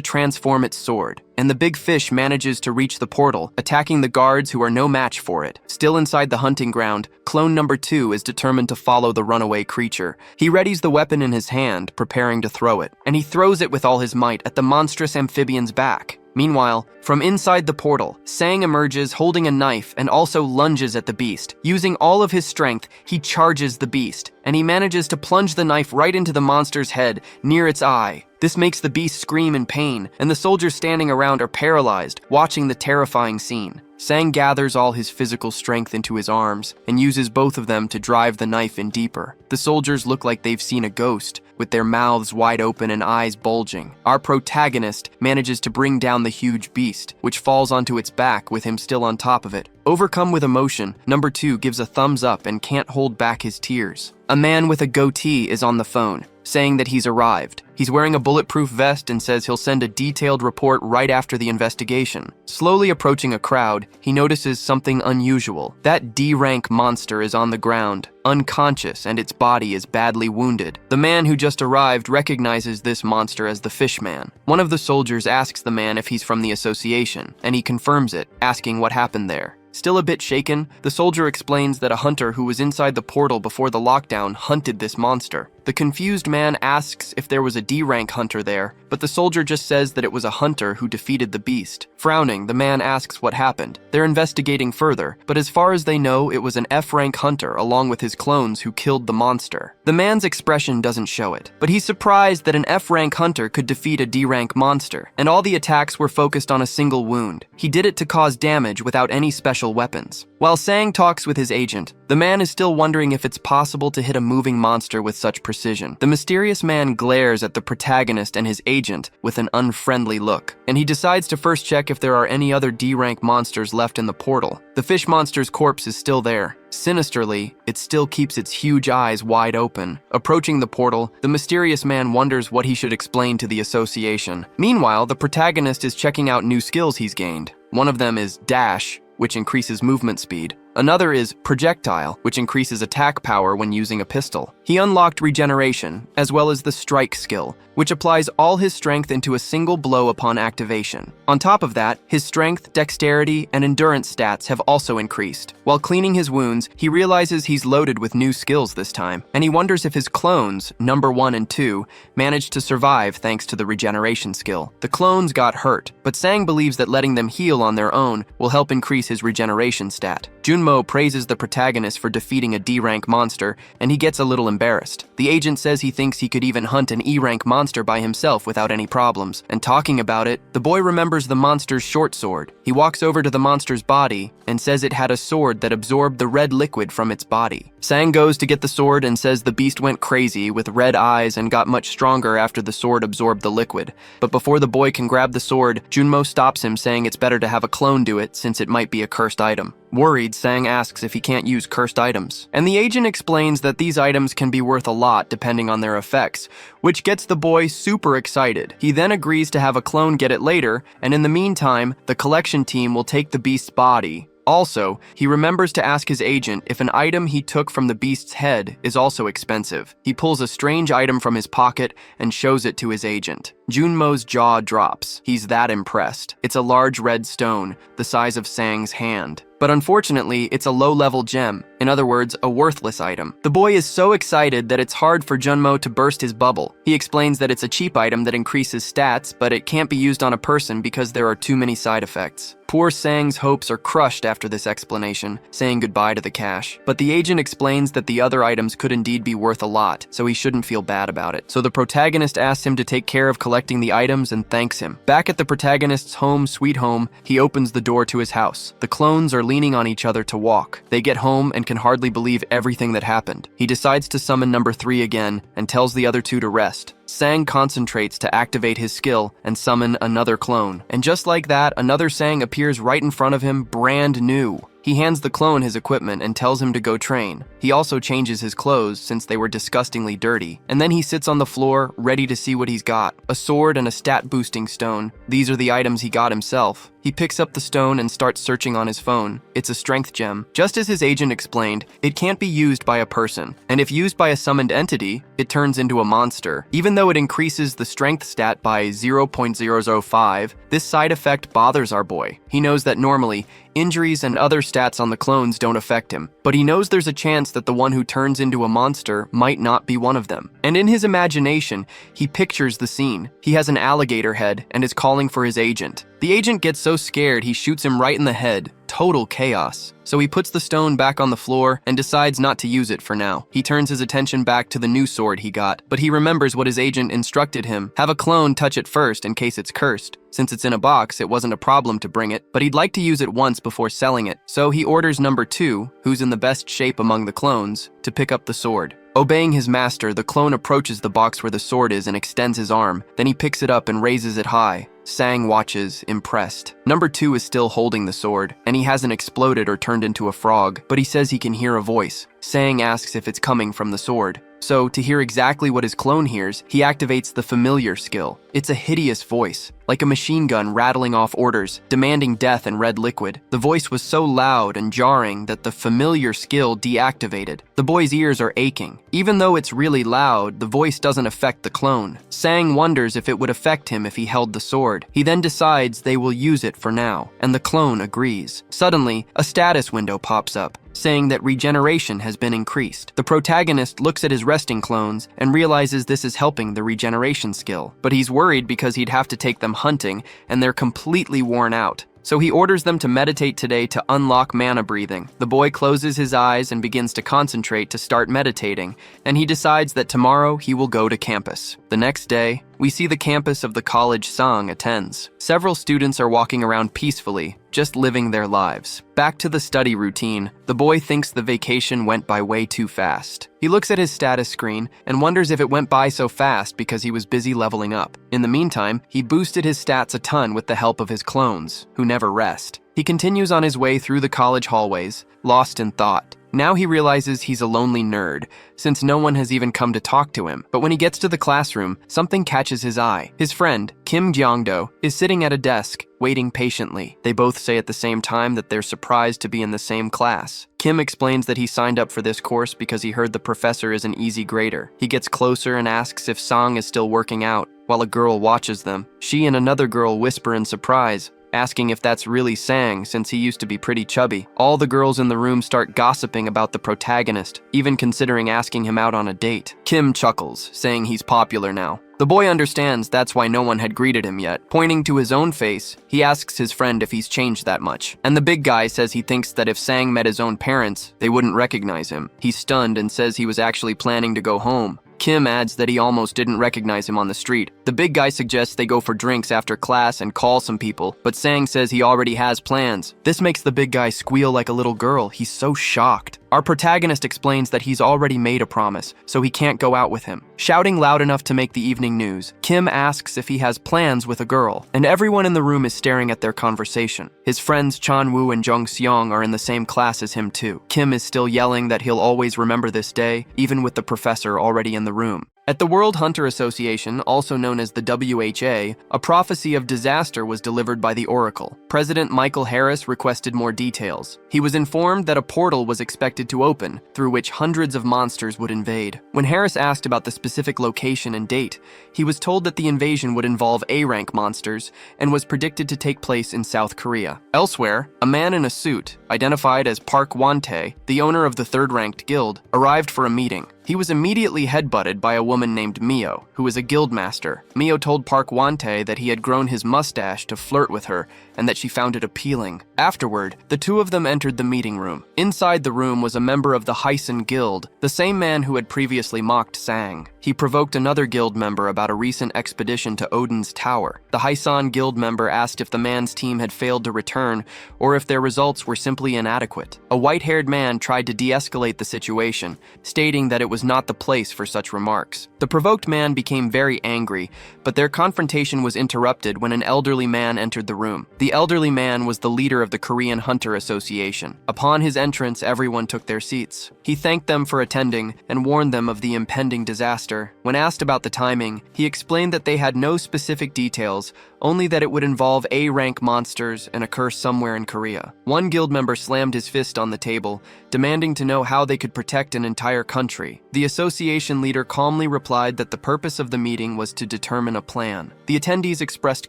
transform its sword. And the big fish manages to reach the portal, attacking the guards who are no match for it. Still inside the hunting ground, clone number 2 is determined to follow the runaway creature. He readies the weapon in his hand, preparing to throw it, and he throws it with all his might at the monstrous amphibian's back. Meanwhile, from inside the portal, Sang emerges holding a knife and also lunges at the beast. Using all of his strength, he charges the beast, and he manages to plunge the knife right into the monster's head, near its eye. This makes the beast scream in pain, and the soldiers standing around are paralyzed, watching the terrifying scene. Sang gathers all his physical strength into his arms and uses both of them to drive the knife in deeper. The soldiers look like they've seen a ghost, with their mouths wide open and eyes bulging. Our protagonist manages to bring down the huge beast, which falls onto its back with him still on top of it. Overcome with emotion, number 2 gives a thumbs up and can't hold back his tears. A man with a goatee is on the phone, saying that he's arrived. He's wearing a bulletproof vest and says he'll send a detailed report right after the investigation. Slowly approaching a crowd, he notices something unusual. That D-rank monster is on the ground, unconscious, and its body is badly wounded. The man who just arrived recognizes this monster as the Fishman. One of the soldiers asks the man if he's from the association, and he confirms it, asking what happened there. Still a bit shaken, the soldier explains that a hunter who was inside the portal before the lockdown hunted this monster. The confused man asks if there was a D-rank hunter there, but the soldier just says that it was a hunter who defeated the beast. Frowning, the man asks what happened. They're investigating further, but as far as they know, it was an F-rank hunter along with his clones who killed the monster. The man's expression doesn't show it, but he's surprised that an F-rank hunter could defeat a D-rank monster, and all the attacks were focused on a single wound. He did it to cause damage without any special weapons. While Sang talks with his agent, the man is still wondering if it's possible to hit a moving monster with such precision. The mysterious man glares at the protagonist and his agent with an unfriendly look, and he decides to first check if there are any other D-rank monsters left in the portal. The fish monster's corpse is still there. Sinisterly, it still keeps its huge eyes wide open. Approaching the portal, the mysterious man wonders what he should explain to the association. Meanwhile, the protagonist is checking out new skills he's gained. One of them is Dash, which increases movement speed. Another is projectile, which increases attack power when using a pistol. He unlocked regeneration, as well as the strike skill, which applies all his strength into a single blow upon activation. On top of that, his strength, dexterity, and endurance stats have also increased. While cleaning his wounds, he realizes he's loaded with new skills this time, and he wonders if his clones, number 1 and 2, managed to survive thanks to the regeneration skill. The clones got hurt, but Sang believes that letting them heal on their own will help increase his regeneration stat. Junmo praises the protagonist for defeating a D-rank monster, and he gets a little embarrassed. The agent says he thinks he could even hunt an E-rank monster by himself without any problems. And talking about it, the boy remembers the monster's short sword. He walks over to the monster's body and says it had a sword that absorbed the red liquid from its body. Sang goes to get the sword and says the beast went crazy with red eyes and got much stronger after the sword absorbed the liquid. But before the boy can grab the sword, Junmo stops him, saying it's better to have a clone do it since it might be a cursed item. Worried, Sang asks if he can't use cursed items, and the agent explains that these items can be worth a lot depending on their effects, which gets the boy super excited. He then agrees to have a clone get it later, and in the meantime, the collection team will take the beast's body. Also, he remembers to ask his agent if an item he took from the beast's head is also expensive. He pulls a strange item from his pocket and shows it to his agent. Junmo's jaw drops. He's that impressed. It's a large red stone, the size of Sang's hand. But unfortunately, it's a low-level gem. In other words, a worthless item. The boy is so excited that it's hard for Junmo to burst his bubble. He explains that it's a cheap item that increases stats, but it can't be used on a person because there are too many side effects. Poor Sang's hopes are crushed after this explanation, saying goodbye to the cash. But the agent explains that the other items could indeed be worth a lot, so he shouldn't feel bad about it. So the protagonist asks him to take care of collecting the items and thanks him. Back at the protagonist's home, sweet home, he opens the door to his house. The clones are leaning on each other to walk. They get home and can hardly believe everything that happened. He decides to summon number 3 again and tells the other 2 to rest. Sang concentrates to activate his skill and summon another clone. And just like that, another Sang appears right in front of him, brand new. He hands the clone his equipment and tells him to go train. He also changes his clothes since they were disgustingly dirty. And then he sits on the floor, ready to see what he's got. A sword and a stat-boosting stone. These are the items he got himself. He picks up the stone and starts searching on his phone. It's a strength gem. Just as his agent explained, it can't be used by a person. And if used by a summoned entity, it turns into a monster. Even though it increases the strength stat by 0.005, this side effect bothers our boy. He knows that normally, injuries and other stats on the clones don't affect him, but he knows there's a chance that the one who turns into a monster might not be one of them. And in his imagination, he pictures the scene. He has an alligator head and is calling for his agent. The agent gets so scared he shoots him right in the head. Total chaos. So he puts the stone back on the floor and decides not to use it for now. He turns his attention back to the new sword he got, but he remembers what his agent instructed him. Have a clone touch it first in case it's cursed. Since it's in a box, it wasn't a problem to bring it, but he'd like to use it once before selling it. So he orders number 2, who's in the best shape among the clones, to pick up the sword. Obeying his master, the clone approaches the box where the sword is and extends his arm. Then he picks it up and raises it high. Sang watches, impressed. Number 2 is still holding the sword, and he hasn't exploded or turned into a frog, but he says he can hear a voice. Sang asks if it's coming from the sword. So, to hear exactly what his clone hears, he activates the familiar skill. It's a hideous voice, like a machine gun rattling off orders, demanding death and red liquid. The voice was so loud and jarring that the familiar skill deactivated. The boy's ears are aching. Even though it's really loud, the voice doesn't affect the clone. Sang wonders if it would affect him if he held the sword. He then decides they will use it for now, and the clone agrees. Suddenly, a status window pops up, saying that regeneration has been increased. The protagonist looks at his resting clones and realizes this is helping the regeneration skill, but he's worried because he'd have to take them hunting and they're completely worn out. So he orders them to meditate today to unlock mana breathing. The boy closes his eyes and begins to concentrate to start meditating, and he decides that tomorrow he will go to campus. The next day, we see the campus of the college Sang attends. Several students are walking around peacefully, just living their lives. Back to the study routine, the boy thinks the vacation went by way too fast. He looks at his status screen and wonders if it went by so fast because he was busy leveling up. In the meantime, he boosted his stats a ton with the help of his clones, who never rest. He continues on his way through the college hallways, lost in thought. Now he realizes he's a lonely nerd, since no one has even come to talk to him. But when he gets to the classroom, something catches his eye. His friend, Kim Jeongdo, is sitting at a desk, waiting patiently. They both say at the same time that they're surprised to be in the same class. Kim explains that he signed up for this course because he heard the professor is an easy grader. He gets closer and asks if Sang is still working out, while a girl watches them. She and another girl whisper in surprise, asking if that's really Sang, since he used to be pretty chubby. All the girls in the room start gossiping about the protagonist, even considering asking him out on a date. Kim chuckles, saying he's popular now. The boy understands that's why no one had greeted him yet. Pointing to his own face, he asks his friend if he's changed that much. And the big guy says he thinks that if Sang met his own parents, they wouldn't recognize him. He's stunned and says he was actually planning to go home. Kim adds that he almost didn't recognize him on the street. The big guy suggests they go for drinks after class and call some people, but Sang says he already has plans. This makes the big guy squeal like a little girl. He's so shocked. Our protagonist explains that he's already made a promise, so he can't go out with him. Shouting loud enough to make the evening news, Kim asks if he has plans with a girl, and everyone in the room is staring at their conversation. His friends Chan-woo and Jung-seong are in the same class as him too. Kim is still yelling that he'll always remember this day, even with the professor already in the room. At the World Hunter Association, also known as the WHA, a prophecy of disaster was delivered by the Oracle. President Michael Harris requested more details. He was informed that a portal was expected to open, through which hundreds of monsters would invade. When Harris asked about the specific location and date, he was told that the invasion would involve A-rank monsters and was predicted to take place in South Korea. Elsewhere, a man in a suit, identified as Park Won-tae, the owner of the third-ranked guild, arrived for a meeting. He was immediately headbutted by a woman named Mio, who was a guildmaster. Mio told Park Won-tae that he had grown his mustache to flirt with her and that she found it appealing. Afterward, the two of them entered the meeting room. Inside the room was a member of the Heiong Guild, the same man who had previously mocked Sang. He provoked another guild member about a recent expedition to Odin's tower. The Heiong Guild member asked if the man's team had failed to return or if their results were simply inadequate. A white-haired man tried to de-escalate the situation, stating that it was not the place for such remarks. The provoked man became very angry, but their confrontation was interrupted when an elderly man entered the room. The elderly man was the leader of the Korean Hunter Association. Upon his entrance, everyone took their seats. He thanked them for attending and warned them of the impending disaster. When asked about the timing, he explained that they had no specific details, only that it would involve A-rank monsters and occur somewhere in Korea. One guild member slammed his fist on the table, demanding to know how they could protect an entire country. The association leader calmly replied that the purpose of the meeting was to determine a plan. The attendees expressed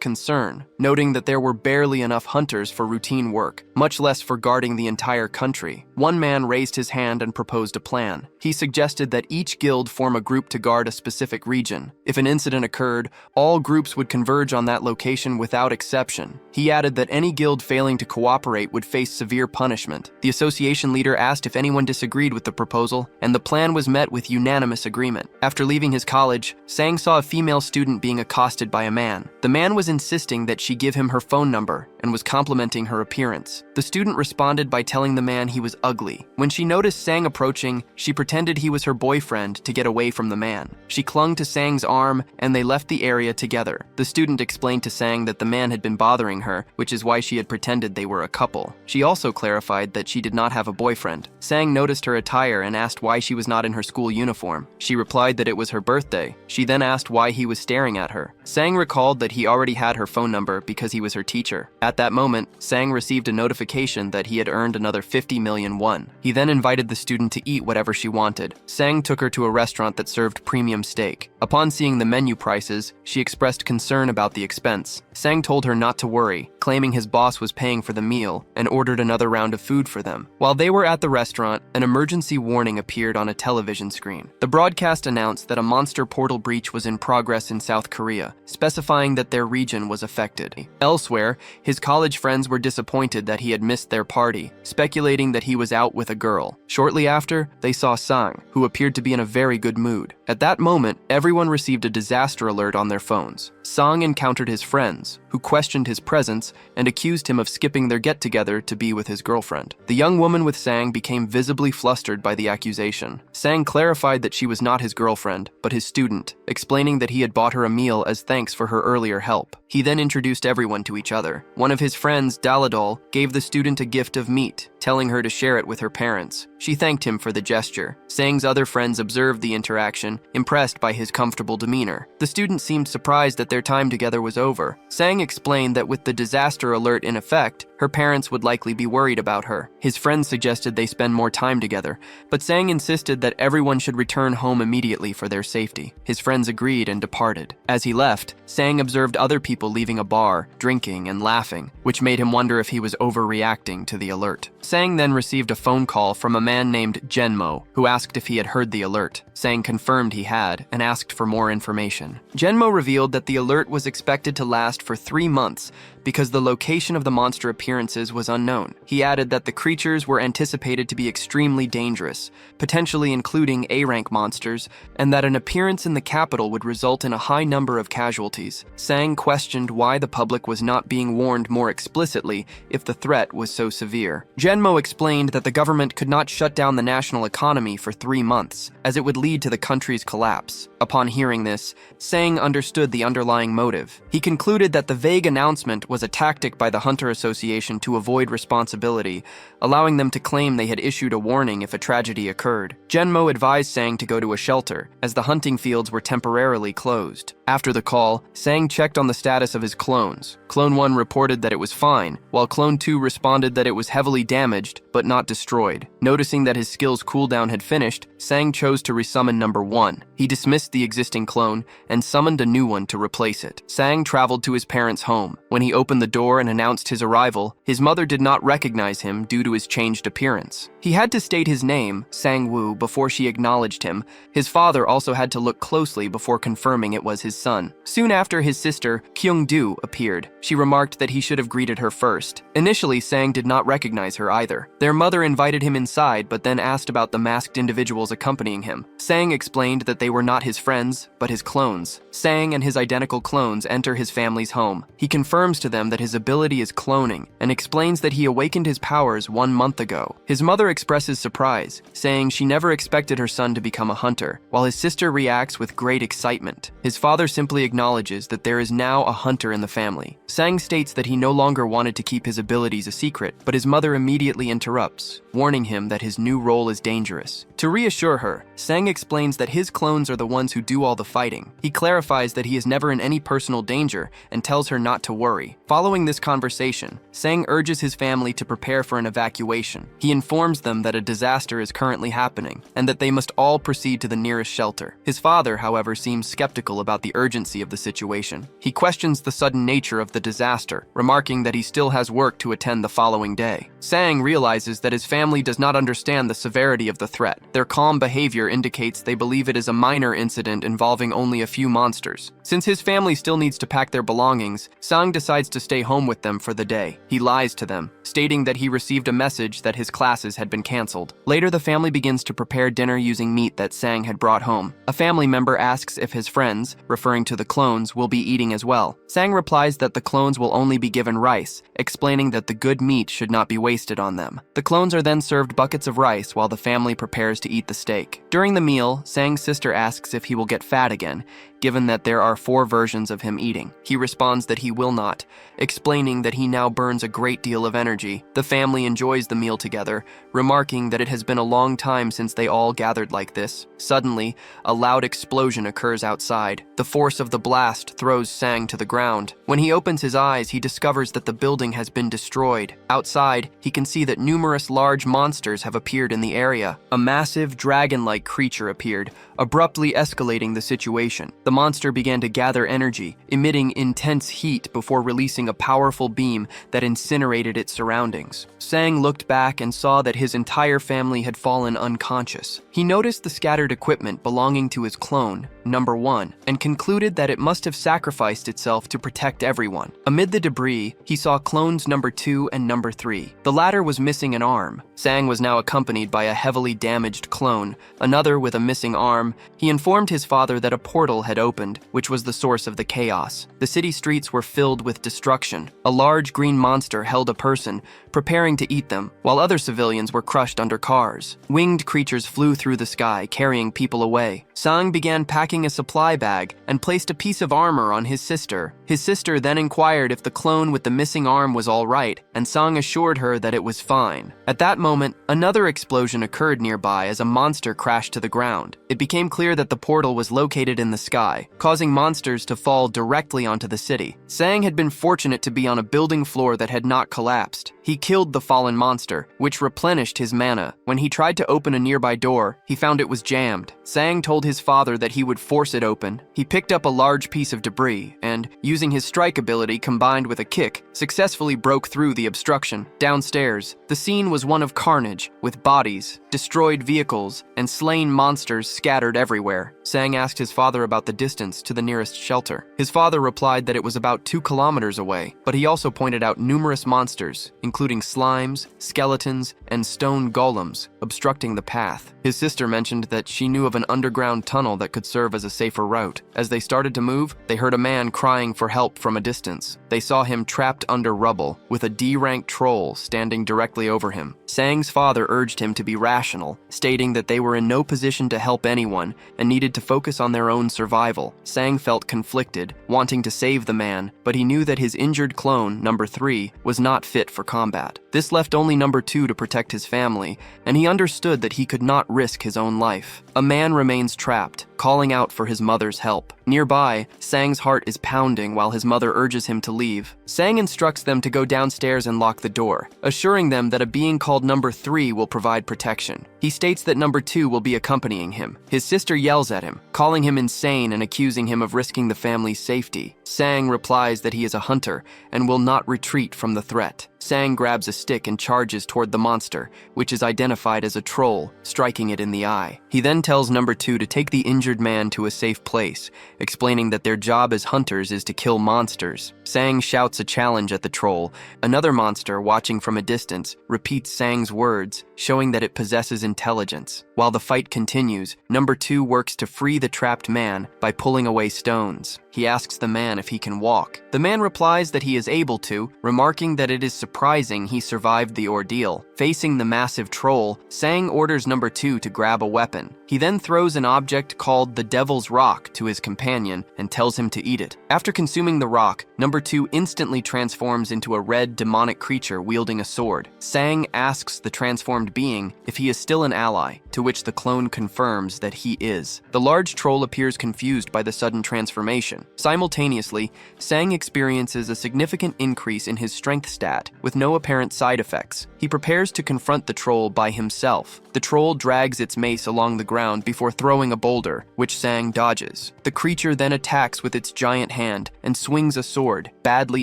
concern, noting that there were barely enough hunters for routine work, much less for guarding the entire country. One man raised his hand and proposed a plan. He suggested that each guild form a group to guard a specific region. If an incident occurred, all groups would converge on that location without exception. He added that any guild failing to cooperate would face severe punishment. The association leader asked if anyone disagreed with the proposal, and the plan was met with unanimous agreement. After leaving his college, Sang saw a female student being accosted by a man. The man was insisting that she give him her phone number and was complimenting her appearance. The student responded by telling the man he was ugly. When she noticed Sang approaching, she pretended he was her boyfriend to get away from the man. She clung to Sang's arm and they left the area together. The student explained to Sang that the man had been bothering her, which is why she had pretended they were a couple. She also clarified that she did not have a boyfriend. Sang noticed her attire and asked why she was not in her school uniform. She replied that it was her birthday. She then asked why he was staring at her. Sang recalled that he already had her phone number because he was her teacher. At that moment, Sang received a notification that he had earned another 50 million won. He then invited the student to eat whatever she wanted. Sang took her to a restaurant that served premium steak. Upon seeing the menu prices, she expressed concern about the expense. Sang told her not to worry, claiming his boss was paying for the meal, and ordered another round of food for them. While they were at the restaurant, an emergency warning appeared on a television screen. The broadcast announced that a monster portal breach was in progress in South Korea, specifying that their region was affected. Elsewhere, his college friends were disappointed that he had missed their party, speculating that he was out with a girl. Shortly after, they saw Sang, who appeared to be in a very good mood. At that moment, everyone received a disaster alert on their phones. Sang encountered his friends, who questioned his presence and accused him of skipping their get-together to be with his girlfriend. The young woman with Sang became visibly flustered by the accusation. Sang clarified that she was not his girlfriend, but his student, explaining that he had bought her a meal as thanks for her earlier help. He then introduced everyone to each other. One of his friends, Daladol, gave the student a gift of meat, telling her to share it with her parents. She thanked him for the gesture. Sang's other friends observed the interaction, impressed by his comfortable demeanor. The student seemed surprised that their time together was over. Sang explained that with the disaster alert in effect, her parents would likely be worried about her. His friends suggested they spend more time together, but Sang insisted that everyone should return home immediately for their safety. His friends agreed and departed. As he left, Sang observed other people leaving a bar, drinking and laughing, which made him wonder if he was overreacting to the alert. Sang then received a phone call from a man named Genmo, who asked if he had heard the alert. Sang confirmed he had and asked for more information. Genmo revealed that the alert was expected to last for 3 months because the location of the monster appearances was unknown. He added that the creatures were anticipated to be extremely dangerous, potentially including A-rank monsters, and that an appearance in the capital would result in a high number of casualties. Sang questioned why the public was not being warned more explicitly if the threat was so severe. Genmo explained that the government could not shut down the national economy for 3 months, as it would lead to the country's collapse. Upon hearing this, Sang understood the underlying motive. He concluded that the vague announcement was a tactic by the Hunter Association to avoid responsibility, allowing them to claim they had issued a warning if a tragedy occurred. Genmo advised Sang to go to a shelter, as the hunting fields were temporarily closed. After the call, Sang checked on the status of his clones. Clone 1 reported that it was fine, while Clone 2 responded that it was heavily damaged, but not destroyed. Noticing that his skill's cooldown had finished, Sang chose to resummon number 1. He dismissed the existing clone and summoned a new one to replace it. Sang traveled to his parents' home. When he opened the door and announced his arrival, his mother did not recognize him due to his changed appearance. He had to state his name, Sang-woo, before she acknowledged him. His father also had to look closely before confirming it was his son. Soon after, his sister, Kyung-do, appeared. She remarked that he should have greeted her first. Initially, Sang did not recognize her either. Their mother invited him inside, but then asked about the masked individuals accompanying him. Sang explained that they were not his friends, but his clones. Sang and his identical clones enter his family's home. He confirms to them that his ability is cloning, and explains that he awakened his powers 1 month ago. His mother expresses surprise, saying she never expected her son to become a hunter, while his sister reacts with great excitement. His father simply acknowledges that there is now a hunter in the family. Sang states that he no longer wanted to keep his abilities a secret, but his mother immediately interrupts, warning him that his new role is dangerous. To reassure her, Sang explains that his clones are the ones who do all the fighting. He clarifies that he is never in any personal danger and tells her not to worry. Following this conversation, Sang urges his family to prepare for an evacuation. He informs them that a disaster is currently happening and that they must all proceed to the nearest shelter. His father, however, seems skeptical about the urgency of the situation. He questions the sudden nature of the disaster, remarking that he still has work to attend the following day. Sang realizes that his family does not understand the severity of the threat. Their calm behavior indicates they believe it is a minor incident involving only a few monsters. Since his family still needs to pack their belongings, Sang decides to stay home with them for the day. He lies to them, stating that he received a message that his classes had been canceled. Later, the family begins to prepare dinner using meat that Sang had brought home. A family member asks if his friends, referring to the clones, will be eating as well. Sang replies that the clones will only be given rice, explaining that the good meat should not be wasted on them. The clones are then served buckets of rice while the family prepares to eat the steak. During the meal, Sang's sister asks if he will get fat again, given that there are 4 versions of him eating. He responds that he will not, explaining that he now burns a great deal of energy. The family enjoys the meal together, remarking that it has been a long time since they all gathered like this. Suddenly, a loud explosion occurs outside. The force of the blast throws Sang to the ground. When he opens his eyes, he discovers that the building has been destroyed. Outside, he can see that numerous large monsters have appeared in the area. A massive dragon-like creature appeared, abruptly escalating the situation. The monster began to gather energy, emitting intense heat before releasing a powerful beam that incinerated its surroundings. Sang looked back and saw that his entire family had fallen unconscious. He noticed the scattered equipment belonging to his clone, number 1, and concluded that it must have sacrificed itself to protect everyone. Amid the debris, he saw clones number 2 and number 3. The latter was missing an arm. Sang was now accompanied by a heavily damaged clone, another with a missing arm. He informed his father that a portal had opened, which was the source of the chaos. The city streets were filled with destruction. A large green monster held a person, preparing to eat them, while other civilians were crushed under cars. Winged creatures flew through the sky, carrying people away. Sang began packing a supply bag and placed a piece of armor on his sister, His sister then inquired if the clone with the missing arm was all right, and Sang assured her that it was fine. At that moment, another explosion occurred nearby as a monster crashed to the ground. It became clear that the portal was located in the sky, causing monsters to fall directly onto the city. Sang had been fortunate to be on a building floor that had not collapsed. He killed the fallen monster, which replenished his mana. When he tried to open a nearby door, he found it was jammed. Sang told his father that he would force it open. He picked up a large piece of debris and, using his strike ability combined with a kick, successfully broke through the obstruction. Downstairs, the scene was one of carnage, with bodies, destroyed vehicles, and slain monsters scattered everywhere. Sang asked his father about the distance to the nearest shelter. His father replied that it was about 2 kilometers away, but he also pointed out numerous monsters, including slimes, skeletons, and stone golems, obstructing the path. His sister mentioned that she knew of an underground tunnel that could serve as a safer route. As they started to move, they heard a man crying for help from a distance. They saw him trapped under rubble, with a D-rank troll standing directly over him. Sang's father urged him to be rational, stating that they were in no position to help anyone and needed to focus on their own survival. Sang felt conflicted, wanting to save the man, but he knew that his injured clone, number 3, was not fit for combat. This left only number 2 to protect his family, and he understood that he could not risk his own life. A man remains trapped, calling out for his mother's help. Nearby, Sang's heart is pounding while his mother urges him to leave. Sang instructs them to go downstairs and lock the door, assuring them that a being called number 3 will provide protection. He states that number 2 will be accompanying him. His sister yells at him, calling him insane and accusing him of risking the family's safety. Sang replies that he is a hunter and will not retreat from the threat. Sang grabs a stick and charges toward the monster, which is identified as a troll, striking it in the eye. He then tells number 2 to take the injured man to a safe place, explaining that their job as hunters is to kill monsters. Sang shouts a challenge at the troll. Another monster, watching from a distance, repeats Sang's words, showing that it possesses intelligence. While the fight continues, number 2 works to free the trapped man by pulling away stones. He asks the man if he can walk. The man replies that he is able to, remarking that it is surprising he survived the ordeal. Facing the massive troll, Sang orders number 2 to grab a weapon. He then throws an object called the Devil's Rock to his companion and tells him to eat it. After consuming the rock, number 2 instantly transforms into a red demonic creature wielding a sword. Sang asks the transformed being if he is still an ally, to which the clone confirms that he is. The large troll appears confused by the sudden transformation. Simultaneously, Sang experiences a significant increase in his strength stat with no apparent side effects. He prepares to confront the troll by himself. The troll drags its mace along the ground before throwing a boulder, which Sang dodges. The creature then attacks with its giant hand and swings a sword, badly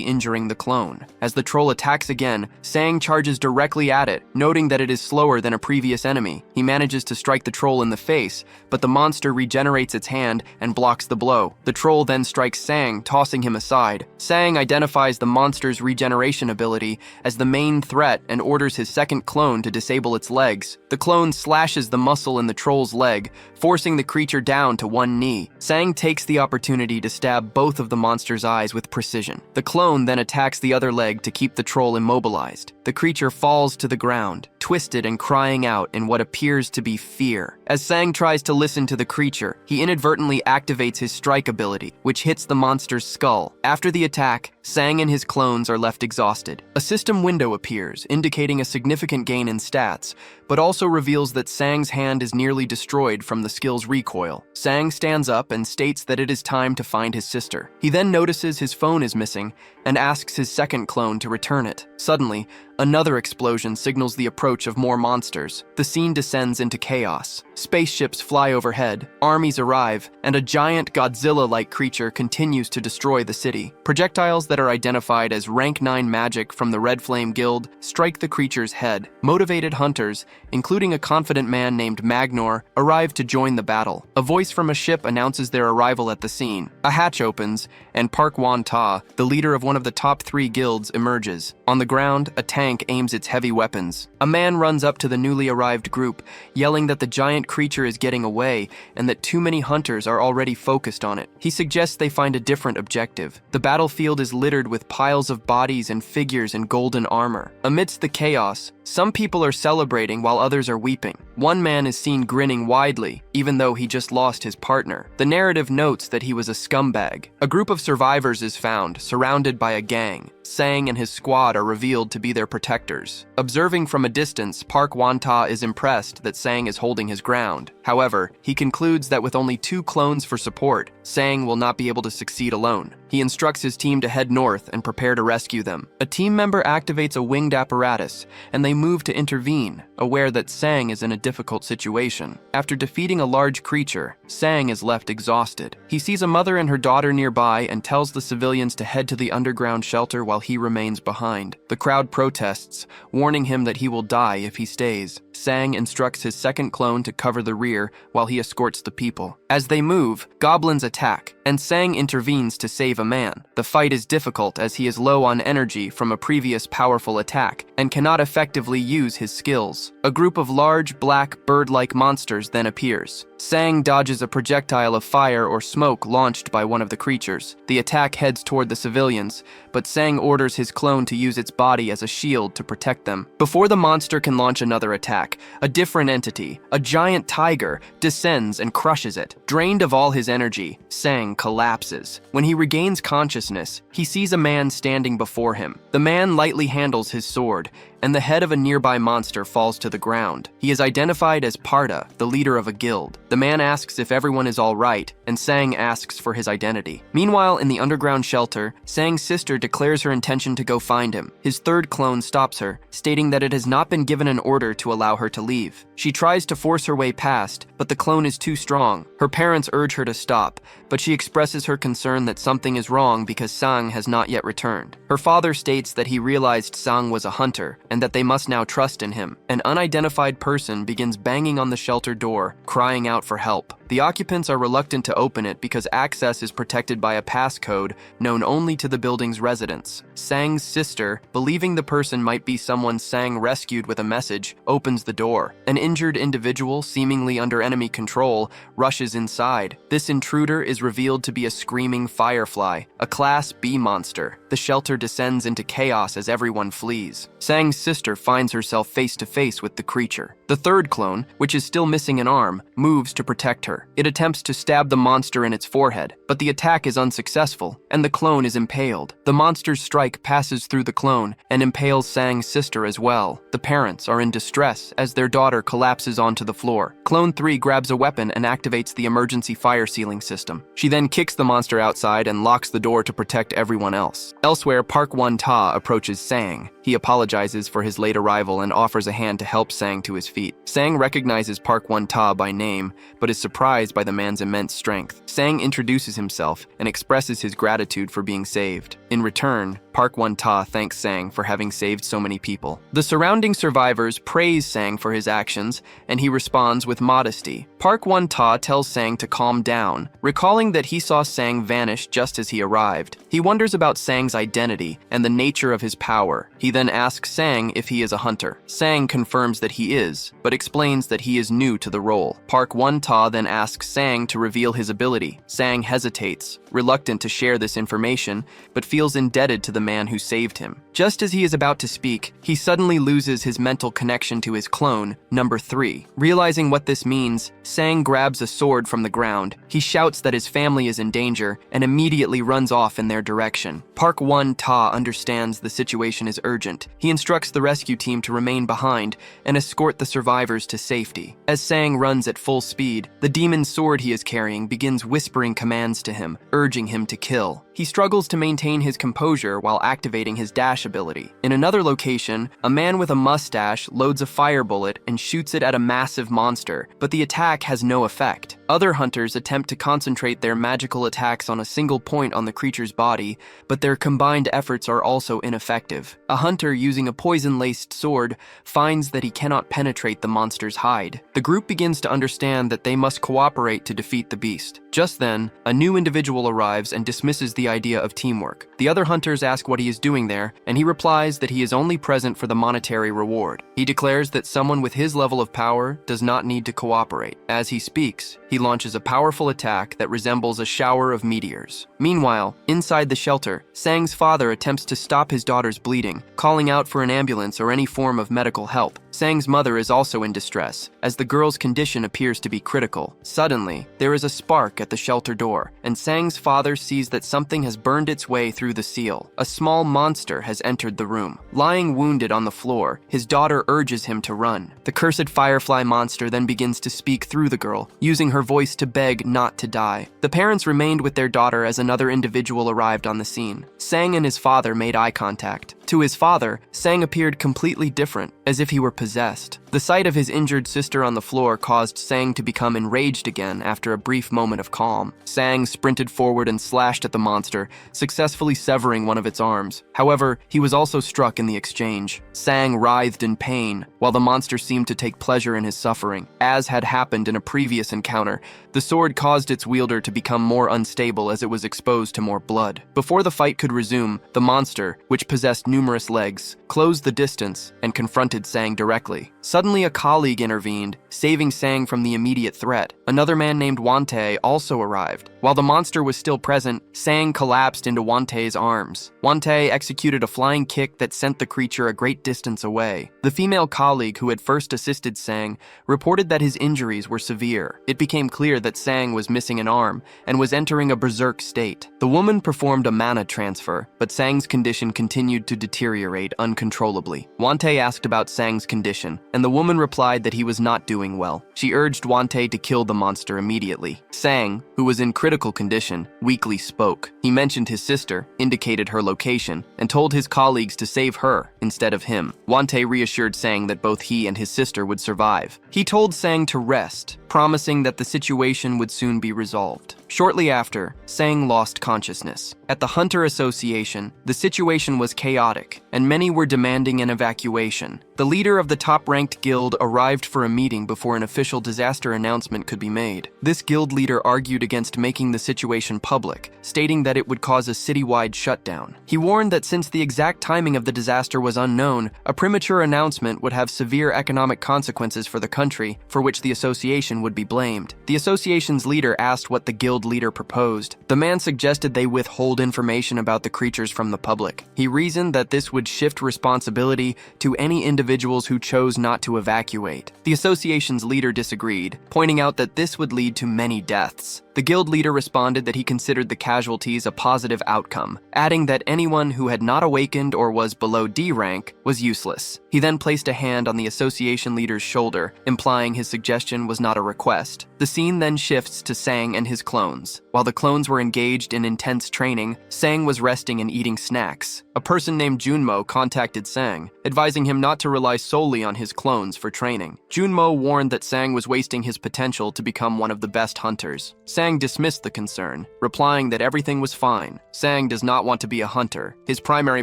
injuring the clone. As the troll attacks again, Sang charges directly at it, noting that it is slower than a previous enemy. He manages to strike the troll in the face, but the monster regenerates its hand and blocks the blow. The troll then strikes Sang, tossing him aside. Sang identifies the monster's regeneration ability as the main threat and orders his second clone to disable its legs. The clone slashes the muscle in the troll's leg, forcing the creature down to one knee. Sang takes the opportunity to stab both of the monster's eyes with precision. The clone then attacks the other leg to keep the troll immobilized. The creature falls to the ground, twisted and crying out in what appears to be fear. As Sang tries to listen to the creature, he inadvertently activates his strike ability, which hits the monster's skull. After the attack, Sang and his clones are left exhausted. A system window appears, indicating a significant gain in stats, but also reveals that Sang's hand is nearly destroyed from the skill's recoil. Sang stands up and states that it is time to find his sister. He then notices his phone is missing and asks his second clone to return it. Suddenly, another explosion signals the approach of more monsters. The scene descends into chaos. Spaceships fly overhead, armies arrive, and a giant Godzilla-like creature continues to destroy the city. Projectiles that are identified as rank 9 magic from the Red Flame Guild strike the creature's head. Motivated hunters, including a confident man named Magnor, arrive to join the battle. A voice from a ship announces their arrival at the scene. A hatch opens, and Park Wan-ta, the leader of one of the top 3 guilds, emerges. On the ground, a tank aims its heavy weapons. A man runs up to the newly arrived group, yelling that the giant creature is getting away and that too many hunters are already focused on it. He suggests they find a different objective. The battlefield is littered with piles of bodies and figures in golden armor. Amidst the chaos, some people are celebrating while others are weeping. One man is seen grinning widely, even though he just lost his partner. The narrative notes that he was a scumbag. A group of survivors is found, surrounded by a gang. Sang and his squad are revealed to be their protectors. Observing from a distance, Park Won-ta is impressed that Sang is holding his ground. However, he concludes that with only 2 clones for support, Sang will not be able to succeed alone. He instructs his team to head north and prepare to rescue them. A team member activates a winged apparatus, and they move to intervene, aware that Sang is in a difficult situation. After defeating a large creature, Sang is left exhausted. He sees a mother and her daughter nearby and tells the civilians to head to the underground shelter while he remains behind. The crowd protests, warning him that he will die if he stays. Sang instructs his second clone to cover the rear while he escorts the people. As they move, goblins attack, and Sang intervenes to save a man. The fight is difficult as he is low on energy from a previous powerful attack and cannot effectively use his skills. A group of large, black, bird-like monsters then appears. Sang dodges a projectile of fire or smoke launched by one of the creatures. The attack heads toward the civilians, but Sang orders his clone to use its body as a shield to protect them. Before the monster can launch another attack, a different entity, a giant tiger, descends and crushes it. Drained of all his energy, Sang collapses. When he regains consciousness, he sees a man standing before him. The man lightly handles his sword, and the head of a nearby monster falls to the ground. He is identified as Parta, the leader of a guild. The man asks if everyone is all right, and Sang asks for his identity. Meanwhile, in the underground shelter, Sang's sister declares her intention to go find him. His third clone stops her, stating that it has not been given an order to allow her to leave. She tries to force her way past, but the clone is too strong. Her parents urge her to stop, but she expresses her concern that something is wrong because Sang has not yet returned. Her father states that he realized Sang was a hunter, and that they must now trust in him. An unidentified person begins banging on the shelter door, crying out for help. The occupants are reluctant to open it because access is protected by a passcode known only to the building's residents. Sang's sister, believing the person might be someone Sang rescued with a message, opens the door. An injured individual, seemingly under enemy control, rushes inside. This intruder is revealed to be a screaming firefly, a Class B monster. The shelter descends into chaos as everyone flees. Sang's sister finds herself face to face with the creature. The third clone, which is still missing an arm, moves to protect her. It attempts to stab the monster in its forehead, but the attack is unsuccessful, and the clone is impaled. The monster's strike passes through the clone and impales Sang's sister as well. The parents are in distress as their daughter collapses onto the floor. Clone 3 grabs a weapon and activates the emergency fire sealing system. She then kicks the monster outside and locks the door to protect everyone else. Elsewhere, Park Won-ta approaches Sang. He apologizes for his late arrival and offers a hand to help Sang to his feet. Sang recognizes Park Won-ta by name, but is surprised by the man's immense strength. Sang introduces himself and expresses his gratitude for being saved. In return, Park Won-ta thanks Sang for having saved so many people. The surrounding survivors praise Sang for his actions, and he responds with modesty. Park Won-ta tells Sang to calm down, recalling that he saw Sang vanish just as he arrived. He wonders about Sang's identity and the nature of his power. He then asks Sang if he is a hunter. Sang confirms that he is, but explains that he is new to the role. Park Won-ta then asks Sang to reveal his ability. Sang hesitates, reluctant to share this information, but feels indebted to the man who saved him. Just as he is about to speak, he suddenly loses his mental connection to his clone, number 3. Realizing what this means, Sang grabs a sword from the ground. He shouts that his family is in danger and immediately runs off in their direction. Park Won-ta understands the situation is urgent. He instructs the rescue team to remain behind and escort the survivors to safety. As Sang runs at full speed, the demon sword he is carrying begins whispering commands to him, urging him to kill. He struggles to maintain his composure while activating his dash ability. In another location, a man with a mustache loads a fire bullet and shoots it at a massive monster, but the attack has no effect. Other hunters attempt to concentrate their magical attacks on a single point on the creature's body, but their combined efforts are also ineffective. A hunter using a poison-laced sword finds that he cannot penetrate the monster's hide. The group begins to understand that they must cooperate to defeat the beast. Just then, a new individual arrives and dismisses the idea of teamwork. The other hunters ask what he is doing there, and he replies that he is only present for the monetary reward. He declares that someone with his level of power does not need to cooperate. As he speaks, he launches a powerful attack that resembles a shower of meteors. Meanwhile, inside the shelter, Sang's father attempts to stop his daughter's bleeding, calling out for an ambulance or any form of medical help. Sang's mother is also in distress, as the girl's condition appears to be critical. Suddenly, there is a spark at the shelter door, and Sang's father sees that something has burned its way through the seal. A small monster has entered the room. Lying wounded on the floor, his daughter urges him to run. The cursed firefly monster then begins to speak through the girl, using her voice to beg not to die. The parents remained with their daughter as another individual arrived on the scene. Sang and his father made eye contact. To his father, Sang appeared completely different, as if he were possessed. The sight of his injured sister on the floor caused Sang to become enraged again after a brief moment of calm. Sang sprinted forward and slashed at the monster, successfully severing one of its arms. However, he was also struck in the exchange. Sang writhed in pain, while the monster seemed to take pleasure in his suffering. As had happened in a previous encounter, the sword caused its wielder to become more unstable as it was exposed to more blood. Before the fight could resume, the monster, which possessed numerous legs, closed the distance and confronted Sang directly. Suddenly, a colleague intervened, saving Sang from the immediate threat. Another man named Wante also arrived. While the monster was still present, Sang collapsed into Wante's arms. Wante executed a flying kick that sent the creature a great distance away. The female colleague who had first assisted Sang reported that his injuries were severe. It became clear that Sang was missing an arm and was entering a berserk state. The woman performed a mana transfer, but Sang's condition continued to deteriorate uncontrollably. Wante asked about Sang's condition, and the woman replied that he was not doing well. She urged Wante to kill the monster immediately. Sang, who was in critical condition, weakly spoke. He mentioned his sister, indicated her location, and told his colleagues to save her instead of him. Wante reassured Sang that both he and his sister would survive. He told Sang to rest, promising that the situation would soon be resolved. Shortly after, Sang lost consciousness. At the Hunter Association, the situation was chaotic, and many were demanding an evacuation. The leader of the top-ranked guild arrived for a meeting before an official disaster announcement could be made. This guild leader argued against making the situation public, stating that it would cause a citywide shutdown. He warned that since the exact timing of the disaster was unknown, a premature announcement would have severe economic consequences for the country, for which the association would be blamed. The association's leader asked what the guild leader proposed. The man suggested they withhold information about the creatures from the public. He reasoned that this would shift responsibility to any individuals who chose not to evacuate. The association's leader disagreed, pointing out that this would lead to many deaths. The guild leader responded that he considered the casualties a positive outcome, adding that anyone who had not awakened or was below D rank was useless. He then placed a hand on the association leader's shoulder, implying his suggestion was not a request. The scene then shifts to Sang and his clones. While the clones were engaged in intense training, Sang was resting and eating snacks. A person named Junmo contacted Sang, advising him not to rely solely on his clones for training. Junmo warned that Sang was wasting his potential to become one of the best hunters. Sang dismissed the concern, replying that everything was fine. Sang does not want to be a hunter. His primary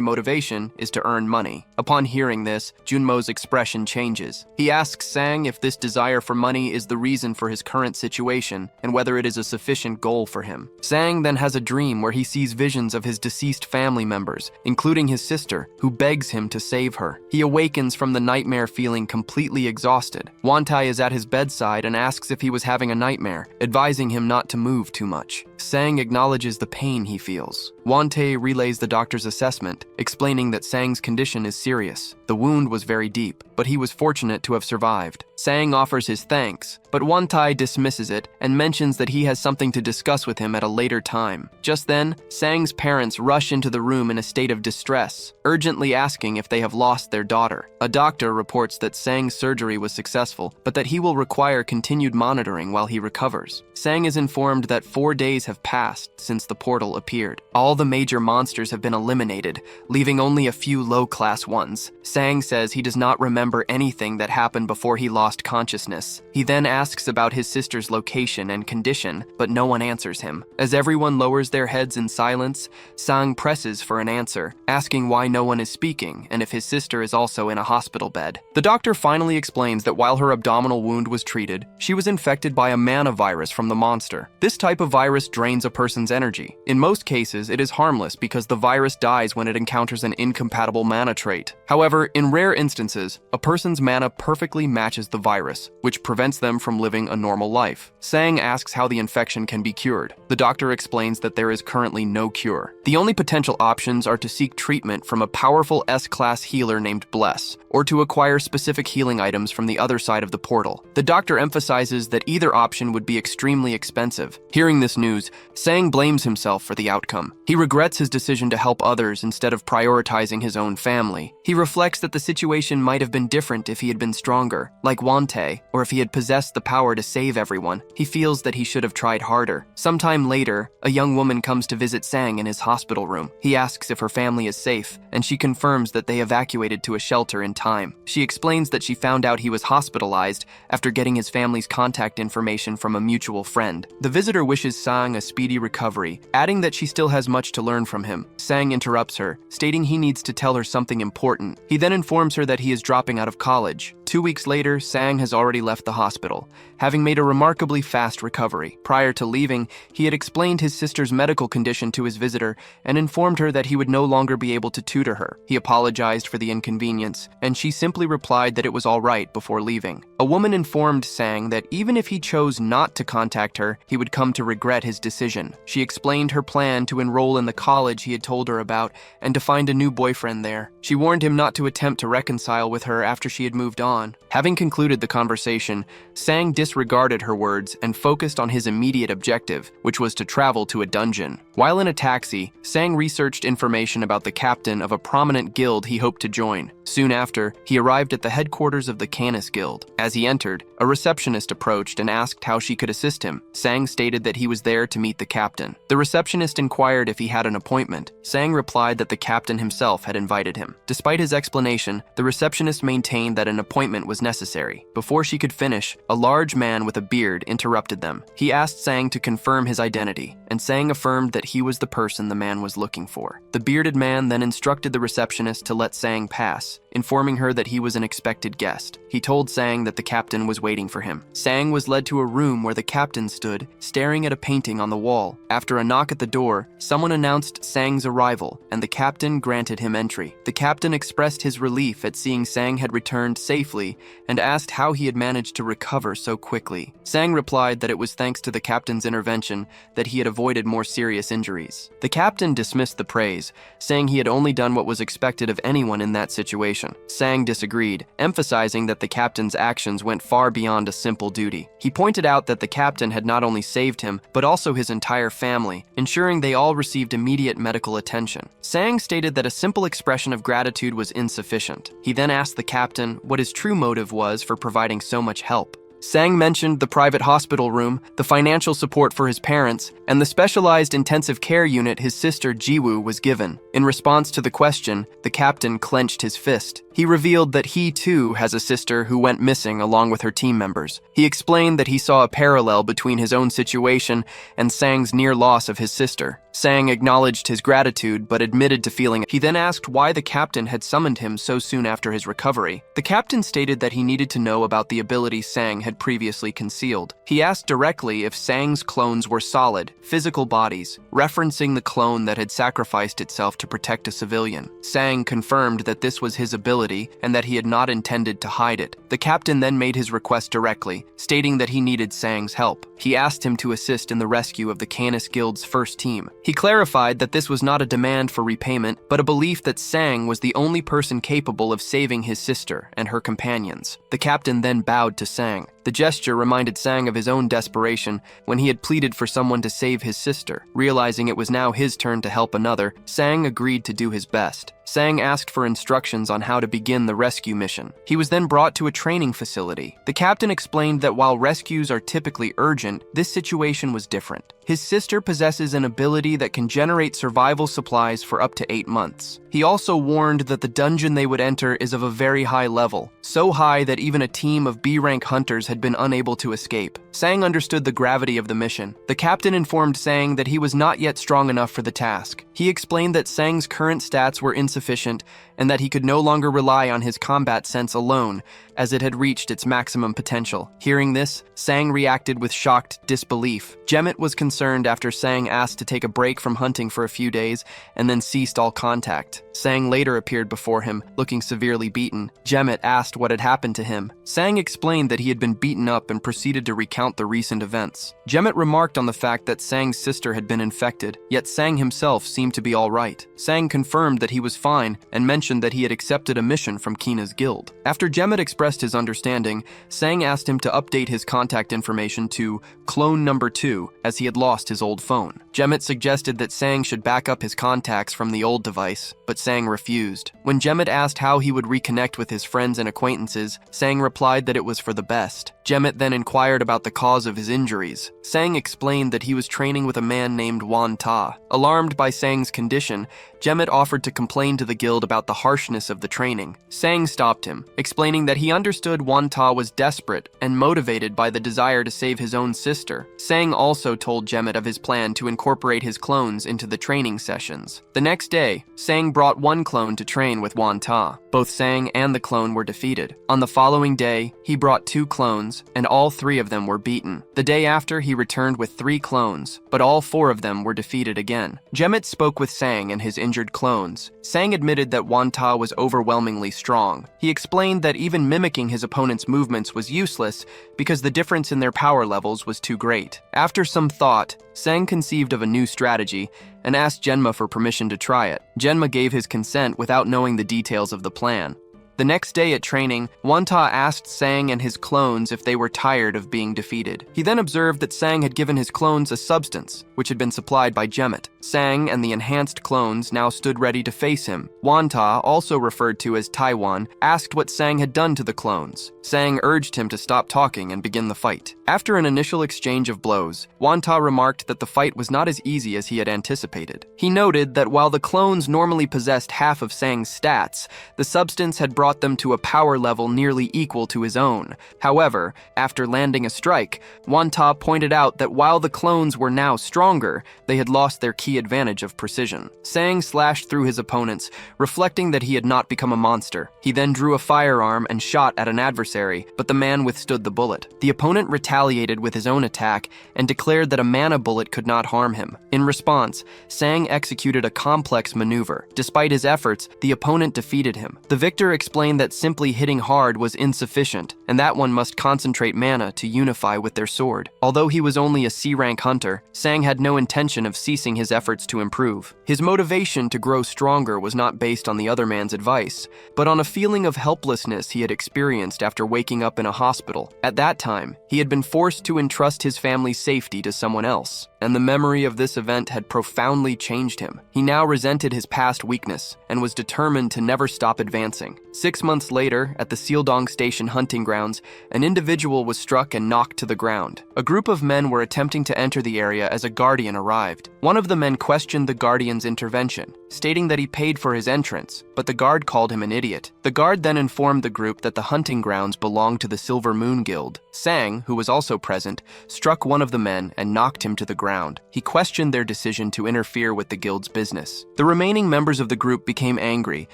motivation is to earn money. Upon hearing this, Junmo's expression changes. He asks Sang if this desire for money is the reason for his current situation, and whether it is a sufficient goal for him. Sang then has a dream where he sees visions of his deceased family members, including his sister, who begs him to save her. He awakens from the nightmare feeling completely exhausted. Wantai is at his bedside and asks if he was having a nightmare, advising him not to move too much. Sang acknowledges the pain he feels. Wante relays the doctor's assessment, explaining that Sang's condition is serious. The wound was very deep, but he was fortunate to have survived. Sang offers his thanks, but Wantai dismisses it and mentions that he has something to discuss with him at a later time. Just then, Sang's parents rush into the room in a state of distress, urgently asking if they have lost their daughter. A doctor reports that Sang's surgery was successful, but that he will require continued monitoring while he recovers. Sang is informed that 4 days have passed since the portal appeared. All the major monsters have been eliminated, leaving only a few low-class ones. Sang says he does not remember anything that happened before he lost consciousness. He then asks about his sister's location and condition, but no one answers him. As everyone lowers their heads in silence, Sang presses for an answer, asking why no one is speaking and if his sister is also in a hospital bed. The doctor finally explains that while her abdominal wound was treated, she was infected by a mana virus from the monster. This type of virus drains a person's energy. In most cases, it is harmless because the virus dies when it encounters an incompatible mana trait. However, in rare instances, a person's mana perfectly matches the virus, which prevents them from living a normal life. Sang asks how the infection can be cured. The doctor explains that there is currently no cure. The only potential options are to seek treatment from a powerful S-class healer named Bless, or to acquire specific healing items from the other side of the portal. The doctor emphasizes that either option would be extremely expensive. Hearing this news, Sang blames himself for the outcome. He regrets his decision to help others instead of prioritizing his own family. He reflects that the situation might have been different if he had been stronger, like Wante, or if he had possessed the power to save everyone. He feels that he should have tried harder. Sometime later, a young woman comes to visit Sang in his hospital room. He asks if her family is safe, and she confirms that they evacuated to a shelter in time. She explains that she found out he was hospitalized after getting his family's contact information from a mutual friend. The visitor wishes Sang a speedy recovery, adding that she still has much to learn from him. Sang interrupts her, stating he needs to tell her something important. He then informs her that he is dropping out of college. 2 weeks later, Sang has already left the hospital, having made a remarkably fast recovery. Prior to leaving, he had explained his sister's medical condition to his visitor and informed her that he would no longer be able to tutor her. He apologized for the inconvenience, and she simply replied that it was all right before leaving. A woman informed Sang that even if he chose not to contact her, he would come to regret his decision. She explained her plan to enroll in the college he had told her about and to find a new boyfriend there. She warned him not to attempt to reconcile with her after she had moved on. Having concluded the conversation, Sang disregarded her words and focused on his immediate objective, which was to travel to a dungeon. While in a taxi, Sang researched information about the captain of a prominent guild he hoped to join. Soon after, he arrived at the headquarters of the Canis Guild. As he entered, a receptionist approached and asked how she could assist him. Sang stated that he was there to meet the captain. The receptionist inquired if he had an appointment. Sang replied that the captain himself had invited him. Despite his explanation, the receptionist maintained that an appointment was necessary. Before she could finish, a large man with a beard interrupted them. He asked Sang to confirm his identity, and Sang affirmed that he was the person the man was looking for. The bearded man then instructed the receptionist to let Sang pass, informing her that he was an expected guest. He told Sang that the captain was waiting for him. Sang was led to a room where the captain stood, staring at a painting on the wall. After a knock at the door, someone announced Sang's arrival, and the captain granted him entry. The captain expressed his relief at seeing Sang had returned safely and asked how he had managed to recover so quickly. Sang replied that it was thanks to the captain's intervention that he had avoided more serious injuries. The captain dismissed the praise, saying he had only done what was expected of anyone in that situation. Sang disagreed, emphasizing that the captain's actions went far beyond a simple duty. He pointed out that the captain had not only saved him, but also his entire family, ensuring they all received immediate medical attention. Sang stated that a simple expression of gratitude was insufficient. He then asked the captain what his true motive was for providing so much help. Sang mentioned the private hospital room, the financial support for his parents, and the specialized intensive care unit his sister Jiwoo was given. In response to the question, the captain clenched his fist. He revealed that he too has a sister who went missing along with her team members. He explained that he saw a parallel between his own situation and Sang's near loss of his sister. Sang acknowledged his gratitude but admitted to feeling it. He then asked why the captain had summoned him so soon after his recovery. The captain stated that he needed to know about the ability Sang had previously concealed. He asked directly if Sang's clones were solid, physical bodies, referencing the clone that had sacrificed itself to protect a civilian. Sang confirmed that this was his ability and that he had not intended to hide it. The captain then made his request directly, stating that he needed Sang's help. He asked him to assist in the rescue of the Canis Guild's first team. He clarified that this was not a demand for repayment, but a belief that Sang was the only person capable of saving his sister and her companions. The captain then bowed to Sang. The gesture reminded Sang of his own desperation when he had pleaded for someone to save his sister. Realizing it was now his turn to help another, Sang agreed to do his best. Sang asked for instructions on how to begin the rescue mission. He was then brought to a training facility. The captain explained that while rescues are typically urgent, this situation was different. His sister possesses an ability that can generate survival supplies for up to 8 months. He also warned that the dungeon they would enter is of a very high level, so high that even a team of B-rank hunters had been unable to escape. Sang understood the gravity of the mission. The captain informed Sang that he was not yet strong enough for the task. He explained that Sang's current stats were insufficient and that he could no longer rely on his combat sense alone, as it had reached its maximum potential. Hearing this, Sang reacted with shocked disbelief. Jemmet was concerned after Sang asked to take a break from hunting for a few days and then ceased all contact. Sang later appeared before him, looking severely beaten. Jemmet asked what had happened to him. Sang explained that he had been beaten up and proceeded to recount the recent events. Jemmet remarked on the fact that Sang's sister had been infected, yet Sang himself seemed to be all right. Sang confirmed that he was fine and mentioned that he had accepted a mission from Kina's guild. After Jemmet expressed his understanding, Sang asked him to update his contact information to clone number 2, as he had lost his old phone. Jemmet suggested that Sang should back up his contacts from the old device, but Sang refused. When Jemmet asked how he would reconnect with his friends and acquaintances, Sang replied that it was for the best. Jemmet then inquired about the cause of his injuries. Sang explained that he was training with a man named Wan Ta. Alarmed by Sang's condition, Jemmet offered to complain to the guild about the harshness of the training. Sang stopped him, explaining that he understood Wan Ta was desperate and motivated by the desire to save his own sister. Sang also told Jemmet of his plan to incorporate his clones into the training sessions. The next day, Sang brought one clone to train with Wan Ta. Both Sang and the clone were defeated. On the following day, he brought 2 clones, and all 3 of them were beaten. The day after, he returned with 3 clones, but all 4 of them were defeated again. Jemmet spoke with Sang and his injured clones. Sang admitted that Wan Ta was overwhelmingly strong. He explained that even mimicking his opponent's movements was useless because the difference in their power levels was too great. After some thought, Sang conceived of a new strategy and asked Genma for permission to try it. Genma gave his consent without knowing the details of the plan. The next day at training, Wan Ta asked Sang and his clones if they were tired of being defeated. He then observed that Sang had given his clones a substance, which had been supplied by Jemmet. Sang and the enhanced clones now stood ready to face him. Wan Ta, also referred to as Taiwan, asked what Sang had done to the clones. Sang urged him to stop talking and begin the fight. After an initial exchange of blows, Wan Ta remarked that the fight was not as easy as he had anticipated. He noted that while the clones normally possessed half of Sang's stats, the substance had brought them to a power level nearly equal to his own. However, after landing a strike, Wan Ta pointed out that while the clones were now stronger, they had lost their key advantage of precision. Sang slashed through his opponents, reflecting that he had not become a monster. He then drew a firearm and shot at an adversary, but the man withstood the bullet. The opponent retaliated with his own attack and declared that a mana bullet could not harm him. In response, Sang executed a complex maneuver. Despite his efforts, the opponent defeated him. The victor explained that simply hitting hard was insufficient, and that one must concentrate mana to unify with their sword. Although he was only a C-rank hunter, Sang had no intention of ceasing his efforts to improve. His motivation to grow stronger was not based on the other man's advice, but on a feeling of helplessness he had experienced after waking up in a hospital. At that time, he had been forced to entrust his family's safety to someone else, and the memory of this event had profoundly changed him. He now resented his past weakness and was determined to never stop advancing. 6 months later, at the Sealdong Station hunting grounds, an individual was struck and knocked to the ground. A group of men were attempting to enter the area as a guardian arrived. One of the men questioned the guardian's intervention, stating that he paid for his entrance, but the guard called him an idiot. The guard then informed the group that the hunting grounds belonged to the Silver Moon Guild. Sang, who was also present, struck one of the men and knocked him to the ground. He questioned their decision to interfere with the guild's business. The remaining members of the group became angry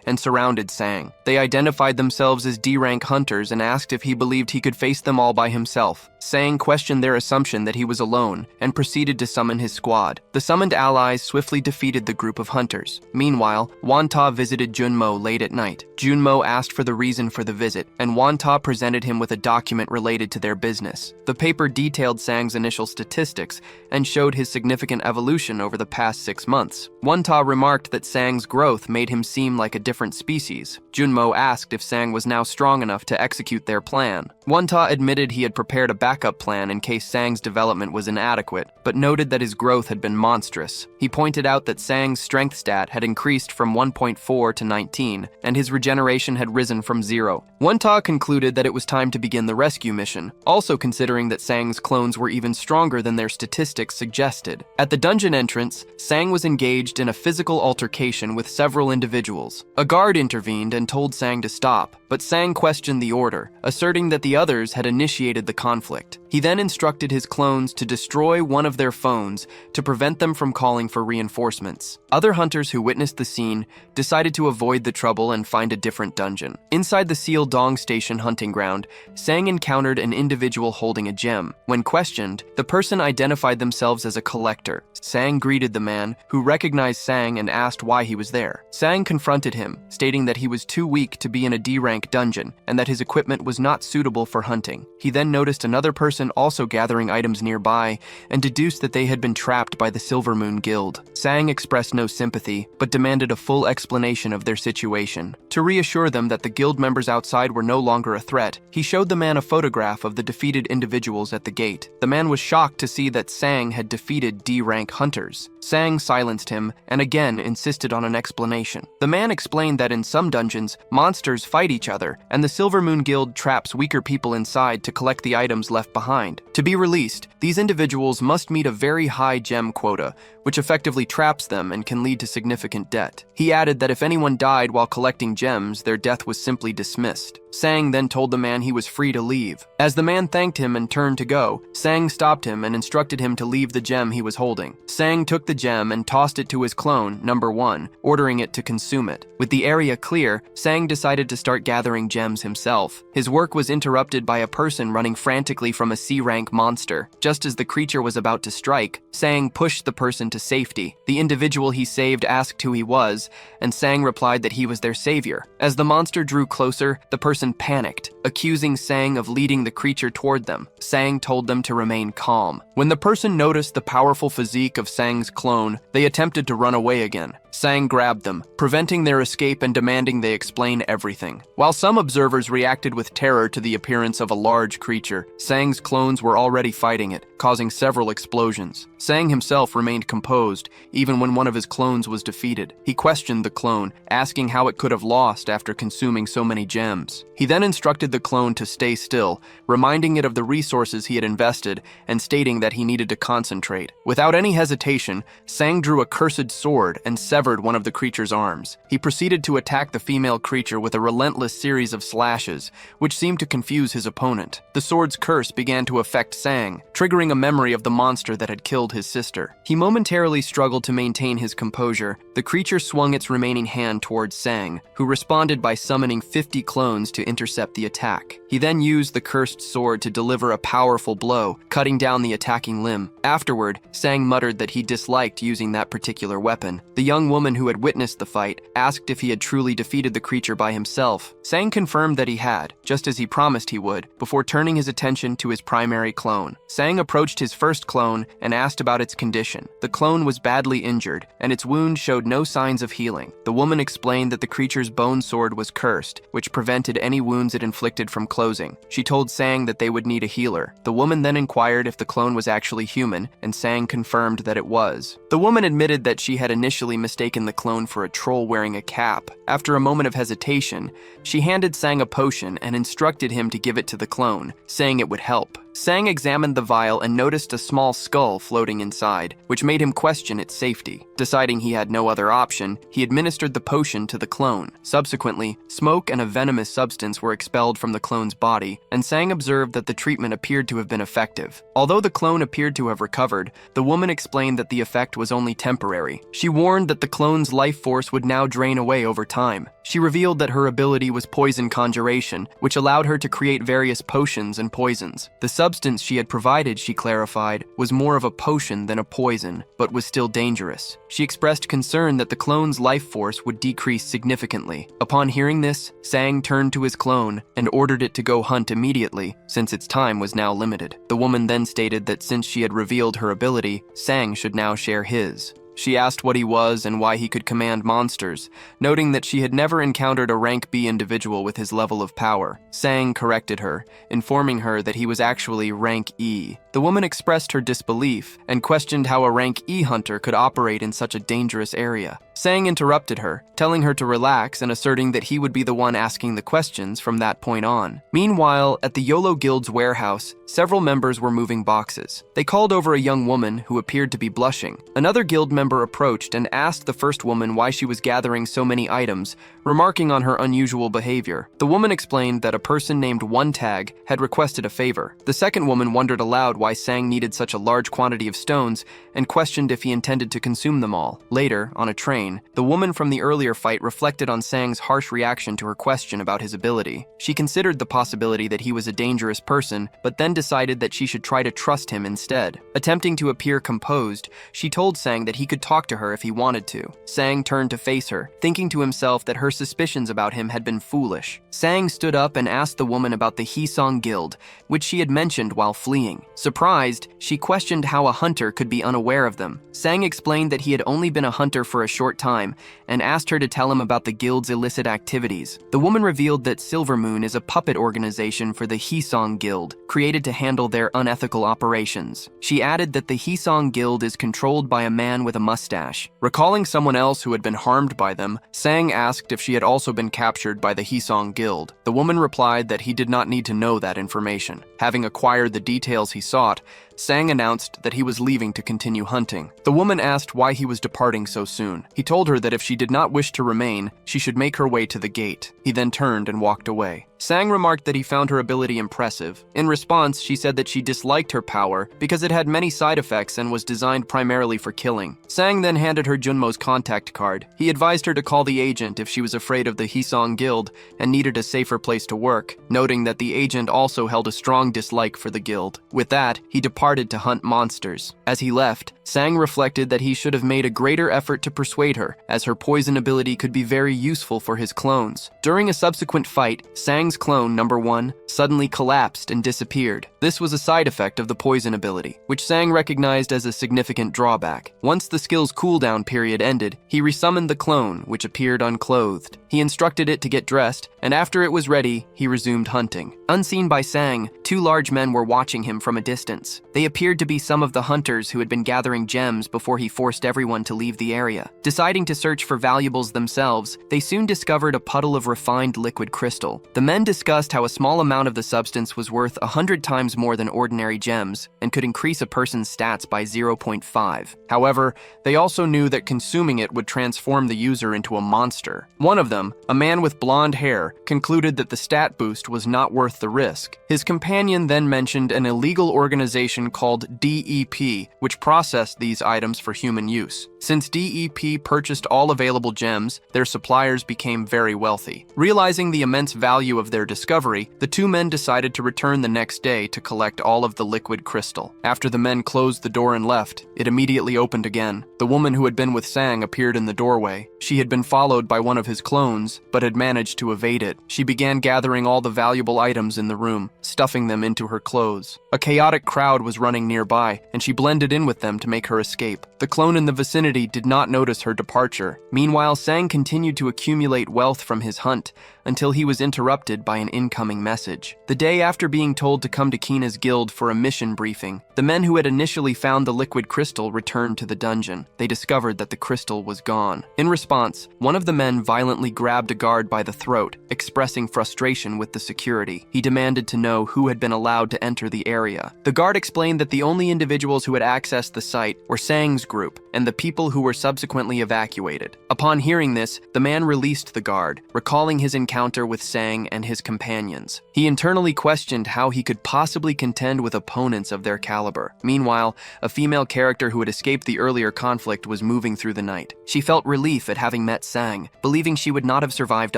and surrounded Sang. They identified themselves as D-rank hunters and asked if he believed he could face them all by himself. Sang questioned their assumption that he was alone and proceeded to summon his squad. The summoned allies swiftly defeated the group of hunters. Meanwhile, Wan Ta visited Junmo late at night. Junmo asked for the reason for the visit, and Wan Ta presented him with a document related to their business. The paper detailed Sang's initial statistics and showed his significant evolution over the past 6 months. Wan Ta remarked that Sang's growth made him seem like a different species. Junmo Yolo asked if Sang was now strong enough to execute their plan. Wonta admitted he had prepared a backup plan in case Sang's development was inadequate, but noted that his growth had been monstrous. He pointed out that Sang's strength stat had increased from 1.4 to 19, and his regeneration had risen from 0. Wonta concluded that it was time to begin the rescue mission, also considering that Sang's clones were even stronger than their statistics suggested. At the dungeon entrance, Sang was engaged in a physical altercation with several individuals. A guard intervened and told Sang to stop, but Sang questioned the order, asserting that the others had initiated the conflict. He then instructed his clones to destroy one of their phones to prevent them from calling for reinforcements. Other hunters who witnessed the scene decided to avoid the trouble and find a different dungeon. Inside the Seal Dong Station hunting ground, Sang encountered an individual holding a gem. When questioned, the person identified themselves as a collector. Sang greeted the man, who recognized Sang and asked why he was there. Sang confronted him, stating that he was too weak to be in a D-rank dungeon and that his equipment was not suitable for hunting. He then noticed another person also gathering items nearby and deduced that they had been trapped by the Silver Moon Guild. Sang expressed no sympathy, but demanded a full explanation of their situation. To reassure them that the guild members outside were no longer a threat, he showed the man a photograph of the defeated individuals at the gate. The man was shocked to see that Sang had defeated D-rank hunters. Sang silenced him and again insisted on an explanation. The man explained that in some dungeons, monsters fight each other, and the Silver Moon Guild traps weaker people inside to collect the items left behind. To be released, these individuals must meet a very high gem quota, which effectively traps them and can lead to significant debt. He added that if anyone died while collecting gems, their death was simply dismissed. Sang then told the man he was free to leave. As the man thanked him and turned to go, Sang stopped him and instructed him to leave the gem he was holding. Sang took the gem and tossed it to his clone, number 1, ordering it to consume it. With the area clear, Sang decided to start gathering gems himself. His work was interrupted by a person running frantically from a C-rank monster. Just as the creature was about to strike, Sang pushed the person to safety. The individual he saved asked who he was, and Sang replied that he was their savior. As the monster drew closer, the person panicked, accusing Sang of leading the creature toward them. Sang told them to remain calm. When the person noticed the powerful physique of Sang's clone, they attempted to run away again. Sang grabbed them, preventing their escape and demanding they explain everything. While some observers reacted with terror to the appearance of a large creature, Sang's clones were already fighting it, causing several explosions. Sang himself remained composed, even when one of his clones was defeated. He questioned the clone, asking how it could have lost after consuming so many gems. He then instructed the clone to stay still, reminding it of the resources he had invested and stating that he needed to concentrate. Without any hesitation, Sang drew a cursed sword and severed one of the creature's arms. He proceeded to attack the female creature with a relentless series of slashes, which seemed to confuse his opponent. The sword's curse began to affect Sang, triggering a memory of the monster that had killed his sister. He momentarily struggled to maintain his composure. The creature swung its remaining hand towards Sang, who responded by summoning 50 clones to intercept the attack. He then used the cursed sword to deliver a powerful blow, cutting down the attacking limb. Afterward, Sang muttered that he disliked using that particular weapon. The young woman who had witnessed the fight asked if he had truly defeated the creature by himself. Sang confirmed that he had, just as he promised he would, before turning his attention to his primary clone. Sang approached his first clone and asked about its condition. The clone was badly injured, and its wound showed no signs of healing. The woman explained that the creature's bone sword was cursed, which prevented any wounds it inflicted from closing. She told Sang that they would need a healer. The woman then inquired if the clone was actually human, and Sang confirmed that it was. The woman admitted that she had initially mistaken the clone for a troll wearing a cap. After a moment of hesitation, she handed Sang a potion and instructed him to give it to the clone, saying it would help. Sang examined the vial and noticed a small skull floating inside, which made him question its safety. Deciding he had no other option, he administered the potion to the clone. Subsequently, smoke and a venomous substance were expelled from the clone's body, and Sang observed that the treatment appeared to have been effective. Although the clone appeared to have recovered, the woman explained that the effect was only temporary. She warned that the clone's life force would now drain away over time. She revealed that her ability was poison conjuration, which allowed her to create various potions and poisons. The substance she had provided, she clarified, was more of a potion than a poison, but was still dangerous. She expressed concern that the clone's life force would decrease significantly. Upon hearing this, Sang turned to his clone and ordered it to go hunt immediately, since its time was now limited. The woman then stated that since she had revealed her ability, Sang should now share his. She asked what he was and why he could command monsters, noting that she had never encountered a rank B individual with his level of power. Sang corrected her, informing her that he was actually rank E. The woman expressed her disbelief and questioned how a rank E hunter could operate in such a dangerous area. Sang interrupted her, telling her to relax and asserting that he would be the one asking the questions from that point on. Meanwhile, at the Yolo Guild's warehouse, several members were moving boxes. They called over a young woman who appeared to be blushing. Another guild member approached and asked the first woman why she was gathering so many items, remarking on her unusual behavior. The woman explained that a person named One Tag had requested a favor. The second woman wondered aloud why Sang needed such a large quantity of stones and questioned if he intended to consume them all. Later, on a train, the woman from the earlier fight reflected on Sang's harsh reaction to her question about his ability. She considered the possibility that he was a dangerous person, but then decided that she should try to trust him instead. Attempting to appear composed, she told Sang that he could talk to her if he wanted to. Sang turned to face her, thinking to himself that her suspicions about him had been foolish. Sang stood up and asked the woman about the Heiong Guild, which she had mentioned while fleeing. Surprised, she questioned how a hunter could be unaware of them. Sang explained that he had only been a hunter for a short time and asked her to tell him about the guild's illicit activities. The woman revealed that Silver Moon is a puppet organization for the Heiong Guild, created to handle their unethical operations. She added that the Heiong Guild is controlled by a man with a mustache. Recalling someone else who had been harmed by them, Sang asked if she had also been captured by the Heiong Guild. The woman replied that he did not need to know that information. Having acquired the details he sought, Sang announced that he was leaving to continue hunting. The woman asked why he was departing so soon. He told her that if she did not wish to remain, she should make her way to the gate. He then turned and walked away. Sang remarked that he found her ability impressive. In response, she said that she disliked her power because it had many side effects and was designed primarily for killing. Sang then handed her Junmo's contact card. He advised her to call the agent if she was afraid of the Heiong Guild and needed a safer place to work, noting that the agent also held a strong dislike for the guild. With that, he departed to hunt monsters. As he left, Sang reflected that he should have made a greater effort to persuade her, as her poison ability could be very useful for his clones. During a subsequent fight, Sang's clone, number 1, suddenly collapsed and disappeared. This was a side effect of the poison ability, which Sang recognized as a significant drawback. Once the skill's cooldown period ended, he resummoned the clone, which appeared unclothed. He instructed it to get dressed, and after it was ready, he resumed hunting. Unseen by Sang, 2 large men were watching him from a distance. They appeared to be some of the hunters who had been gathering gems before he forced everyone to leave the area. Deciding to search for valuables themselves, they soon discovered a puddle of refined liquid crystal. The men discussed how a small amount of the substance was worth 100 times more than ordinary gems and could increase a person's stats by 0.5. However, they also knew that consuming it would transform the user into a monster. One of them, a man with blonde hair, concluded that the stat boost was not worth the risk. His companion then mentioned an illegal organization called DEP, which processed these items for human use. Since DEP purchased all available gems, their suppliers became very wealthy. Realizing the immense value of their discovery, the 2 men decided to return the next day to collect all of the liquid crystal. After the men closed the door and left, it immediately opened again. The woman who had been with Sang appeared in the doorway. She had been followed by one of his clones, but had managed to evade it. She began gathering all the valuable items in the room, stuffing them into her clothes. A chaotic crowd was running nearby, and she blended in with them to make her escape. The clone in the vicinity did not notice her departure. Meanwhile, Sang continued to accumulate wealth from his hunt until he was interrupted by an incoming message. The day after being told to come to Kina's guild for a mission briefing, the men who had initially found the liquid crystal returned to the dungeon. They discovered that the crystal was gone. In response, one of the men violently grabbed a guard by the throat, expressing frustration with the security. He demanded to know who had been allowed to enter the area. The guard explained that the only individuals who had accessed the site were Sang's group and the people who were subsequently evacuated. Upon hearing this, the man released the guard, recalling his encounter with Sang and his companions. He internally questioned how he could possibly contend with opponents of their caliber. Meanwhile, a female character who had escaped the earlier conflict was moving through the night. She felt relief at having met Sang, believing she would not have survived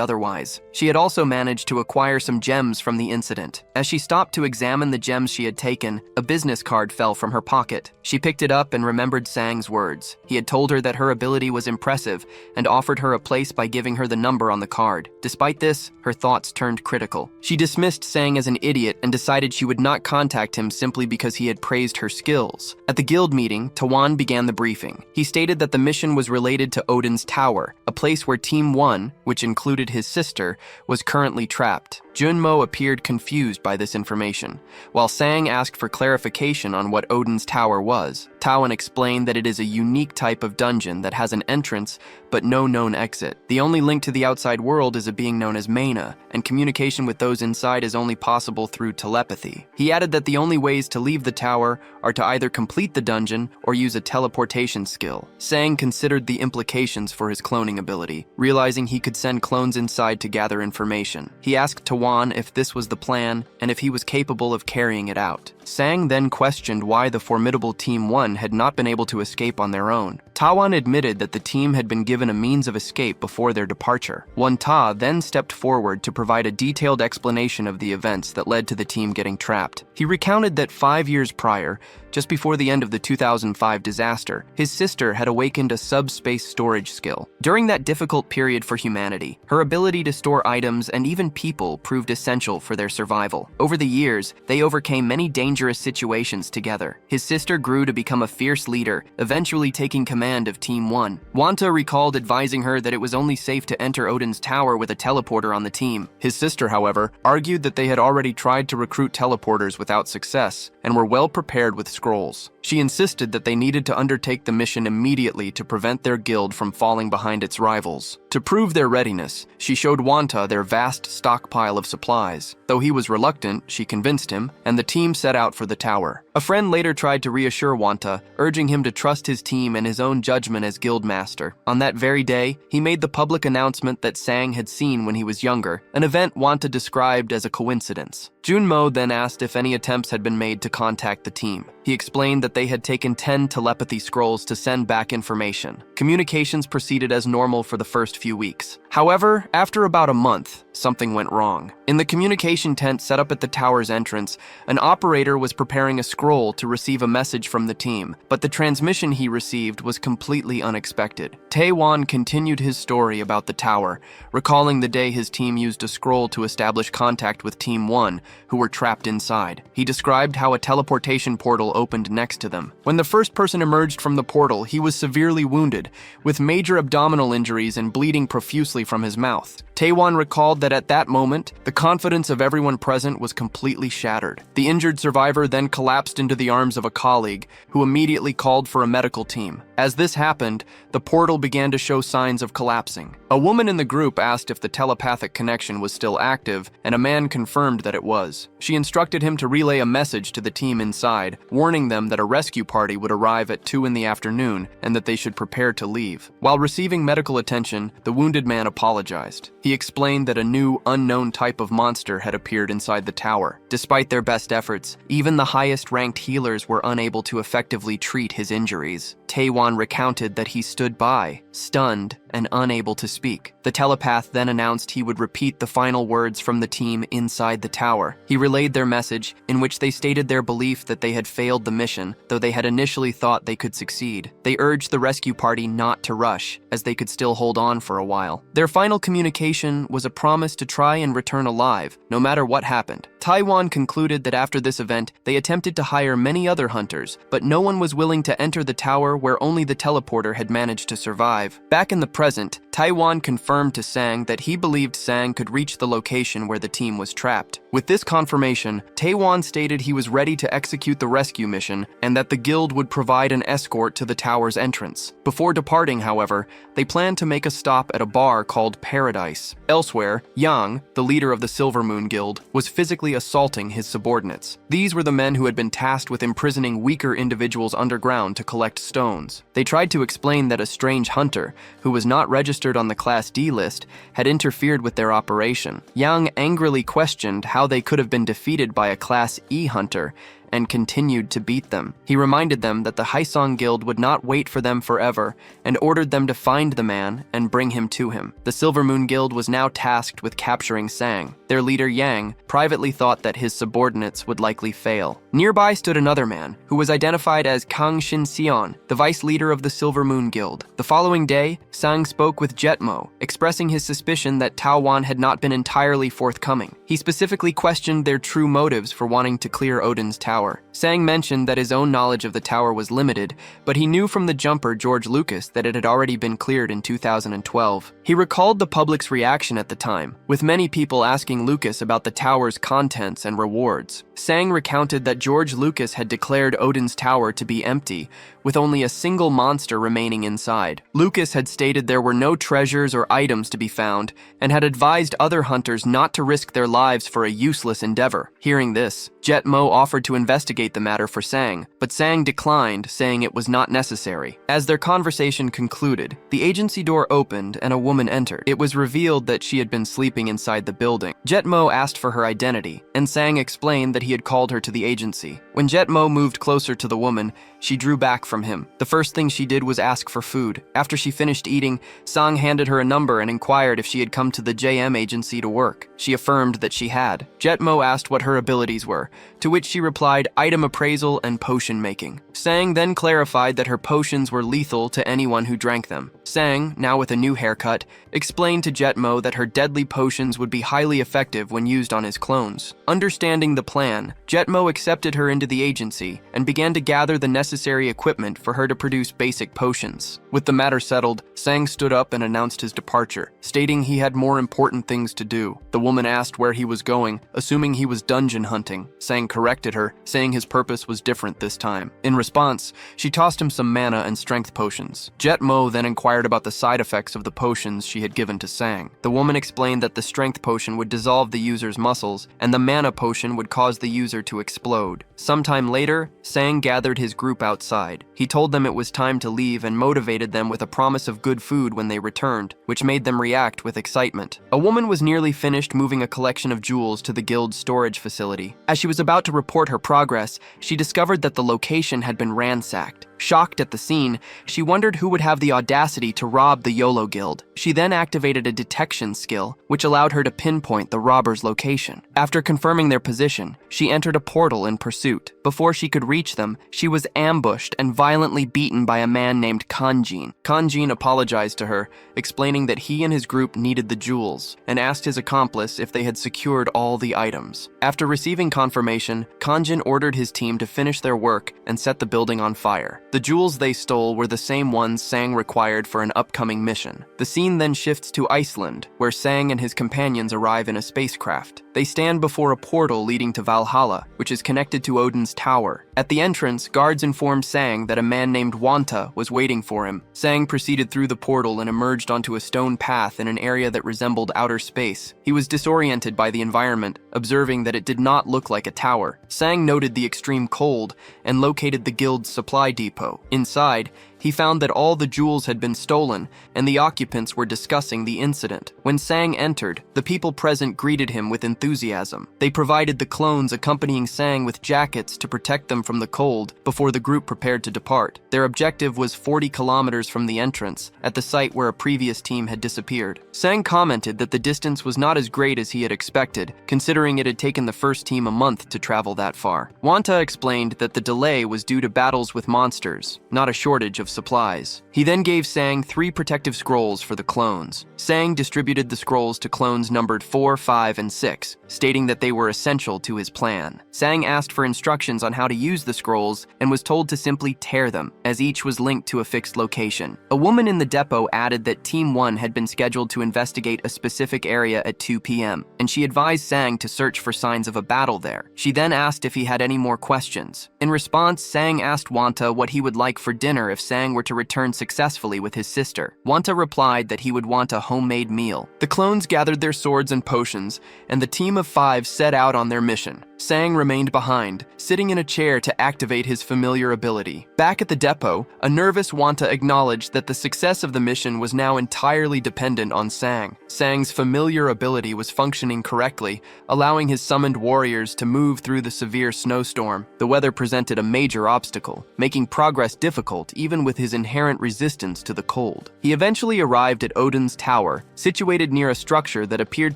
otherwise. She had also managed to acquire some gems from the incident. As she stopped to examine the gems she had taken, a business card fell from her pocket. She picked it up and remembered Sang's words. words. He had told her that her ability was impressive and offered her a place by giving her the number on the card. Despite this, her thoughts turned critical. She dismissed Sang as an idiot and decided she would not contact him simply because he had praised her skills. At the guild meeting, Tawan began the briefing. He stated that the mission was related to Odin's tower, a place where Team 1, which included his sister, was currently trapped. Junmo appeared confused by this information. While Sang asked for clarification on what Odin's tower was, Tawan explained that it is a unique type of dungeon that has an entrance but no known exit. The only link to the outside world is a being known as Mana, and communication with those inside is only possible through telepathy. He added that the only ways to leave the tower are to either complete the dungeon or use a teleportation skill. Sang considered the implications for his cloning ability, realizing he could send clones inside to gather information. He asked Tawan if this was the plan and if he was capable of carrying it out. Sang then questioned why the formidable Team 1 had not been able to escape on their own. Tawan admitted that the team had been given a means of escape before their departure. Won-ta then stepped forward to provide a detailed explanation of the events that led to the team getting trapped. He recounted that 5 years prior, just before the end of the 2005 disaster, his sister had awakened a subspace storage skill. During that difficult period for humanity, her ability to store items and even people proved essential for their survival. Over the years, they overcame many dangerous situations together. His sister grew to become a fierce leader, eventually taking command of Team 1. Wanta recalled advising her that it was only safe to enter Odin's tower with a teleporter on the team. His sister, however, argued that they had already tried to recruit teleporters without success and were well prepared with scrolls. She insisted that they needed to undertake the mission immediately to prevent their guild from falling behind its rivals. To prove their readiness, she showed Wanta their vast stockpile of supplies. Though he was reluctant, she convinced him, and the team set out for the tower. A friend later tried to reassure Wanta, urging him to trust his team and his own judgment as guildmaster. On that very day, he made the public announcement that Sang had seen when he was younger, an event Wanta described as a coincidence. Junmo then asked if any attempts had been made to contact the team. He explained that they had taken 10 telepathy scrolls to send back information. Communications proceeded as normal for the first few weeks. However, after about a month, something went wrong. In the communication tent set up at the tower's entrance, an operator was preparing a scroll to receive a message from the team, but the transmission he received was completely unexpected. Taewon continued his story about the tower, recalling the day his team used a scroll to establish contact with Team 1, who were trapped inside. He described how a teleportation portal opened next to them. When the first person emerged from the portal, he was severely wounded, with major abdominal injuries and bleeding profusely from his mouth. Taewon recalled that at that moment, the confidence of everyone present was completely shattered. The injured survivor then collapsed into the arms of a colleague, who immediately called for a medical team. As this happened, the portal began to show signs of collapsing. A woman in the group asked if the telepathic connection was still active, and a man confirmed that it was. She instructed him to relay a message to the team inside, warning them that a rescue party would arrive at 2 in the afternoon and that they should prepare to leave. While receiving medical attention, the wounded man apologized. He explained that a new, unknown type of monster had appeared inside the tower. Despite their best efforts, even the highest-ranked healers were unable to effectively treat his injuries. Taewon recounted that he stood by, stunned and unable to speak. The telepath then announced he would repeat the final words from the team inside the tower. He relayed their message, in which they stated their belief that they had failed the mission, though they had initially thought they could succeed. They urged the rescue party not to rush, as they could still hold on for a while. Their final communication was a promise to try and return alive, no matter what happened. Taewon concluded that after this event, they attempted to hire many other hunters, but no one was willing to enter the tower where only the teleporter had managed to survive. Back in the present, Taewon confirmed to Sang that he believed Sang could reach the location where the team was trapped. With this confirmation, Taewon stated he was ready to execute the rescue mission and that the guild would provide an escort to the tower's entrance. Before departing, however, they planned to make a stop at a bar called Paradise. Elsewhere, Yang, the leader of the Silver Moon Guild, was physically assaulting his subordinates. These were the men who had been tasked with imprisoning weaker individuals underground to collect stones. They tried to explain that a strange hunter, who was not registered on the Class D list, had interfered with their operation. Yang angrily questioned how they could have been defeated by a Class E hunter and continued to beat them. He reminded them that the Heiong Guild would not wait for them forever and ordered them to find the man and bring him to him. The Silver Moon Guild was now tasked with capturing Sang. Their leader Yang privately thought that his subordinates would likely fail. Nearby stood another man, who was identified as Kang Shin-seon, the vice leader of the Silver Moon Guild. The following day, Sang spoke with Jetmo, expressing his suspicion that Tao Wan had not been entirely forthcoming. He specifically questioned their true motives for wanting to clear Odin's tower. Sang mentioned that his own knowledge of the tower was limited, but he knew from the jumper George Lucas that it had already been cleared in 2012. He recalled the public's reaction at the time, with many people asking Lucas about the tower's contents and rewards. Sang recounted that George Lucas had declared Odin's tower to be empty, with only a single monster remaining inside. Lucas had stated there were no treasures or items to be found, and had advised other hunters not to risk their lives for a useless endeavor. Hearing this, Jetmo offered to investigate the matter for Sang, but Sang declined, saying it was not necessary. As their conversation concluded, the agency door opened and a woman entered. It was revealed that she had been sleeping inside the building. Jetmo asked for her identity, and Sang explained that he had called her to the agency. When Jetmo moved closer to the woman, she drew back from him. The first thing she did was ask for food. After she finished eating, Sang handed her a number and inquired if she had come to the JM agency to work. She affirmed that she had. Jetmo asked what her abilities were, to which she replied item appraisal and potion making. Sang then clarified that her potions were lethal to anyone who drank them. Sang, now with a new haircut, explained to Jetmo that her deadly potions would be highly effective when used on his clones. Understanding the plan, Jetmo accepted her into the agency and began to gather the necessary equipment for her to produce basic potions. With the matter settled, Sang stood up and announced his departure, stating he had more important things to do. The woman asked where he was going, assuming he was dungeon hunting. Sang corrected her, saying his purpose was different this time. In response, she tossed him some mana and strength potions. Jetmo then inquired about the side effects of the potions she had given to Sang. The woman explained that the strength potion would dissolve the user's muscles, and the mana potion would cause the user to explode. Sometime later, Sang gathered his group outside. He told them it was time to leave and motivated them with a promise of good food when they returned, which made them react with excitement. A woman was nearly finished moving a collection of jewels to the guild's storage facility. As she was about to report her progress, she discovered that the location had been ransacked. Shocked at the scene, she wondered who would have the audacity to rob the Yolo Guild. She then activated a detection skill, which allowed her to pinpoint the robber's location. After confirming their position, she entered a portal in pursuit. Before she could reach them, she was ambushed and violently beaten by a man named Kangjin. Kangjin apologized to her, explaining that he and his group needed the jewels, and asked his accomplice if they had secured all the items. After receiving confirmation, Kangjin ordered his team to finish their work and set the building on fire. The jewels they stole were the same ones Sang required for an upcoming mission. The scene then shifts to Iceland, where Sang and his companions arrive in a spacecraft. They stand before a portal leading to Valhalla, which is connected to Odin's tower. At the entrance, guards informed Sang that a man named Wanta was waiting for him. Sang proceeded through the portal and emerged onto a stone path in an area that resembled outer space. He was disoriented by the environment, observing that it did not look like a tower. Sang noted the extreme cold and located the guild's supply depot. Inside, he found that all the jewels had been stolen, and the occupants were discussing the incident. When Sang entered, the people present greeted him with enthusiasm. They provided the clones accompanying Sang with jackets to protect them from the cold before the group prepared to depart. Their objective was 40 kilometers from the entrance, at the site where a previous team had disappeared. Sang commented that the distance was not as great as he had expected, considering it had taken the first team a month to travel that far. Wanta explained that the delay was due to battles with monsters, not a shortage of supplies. He then gave Sang 3 protective scrolls for the clones. Sang distributed the scrolls to clones numbered 4, 5, and 6, stating that they were essential to his plan. Sang asked for instructions on how to use the scrolls and was told to simply tear them, as each was linked to a fixed location. A woman in the depot added that Team 1 had been scheduled to investigate a specific area at 2 p.m., and she advised Sang to search for signs of a battle there. She then asked if he had any more questions. In response, Sang asked Wanta what he would like for dinner if Sang were to return successfully with his sister. Wanta replied that he would want a homemade meal. The clones gathered their swords and potions, and the team of 5 set out on their mission. Sang remained behind, sitting in a chair to activate his familiar ability. Back at the depot, a nervous Wanta acknowledged that the success of the mission was now entirely dependent on Sang. Sang's familiar ability was functioning correctly, allowing his summoned warriors to move through the severe snowstorm. The weather presented a major obstacle, making progress difficult even with his inherent resistance to the cold. He eventually arrived at Odin's tower, situated near a structure that appeared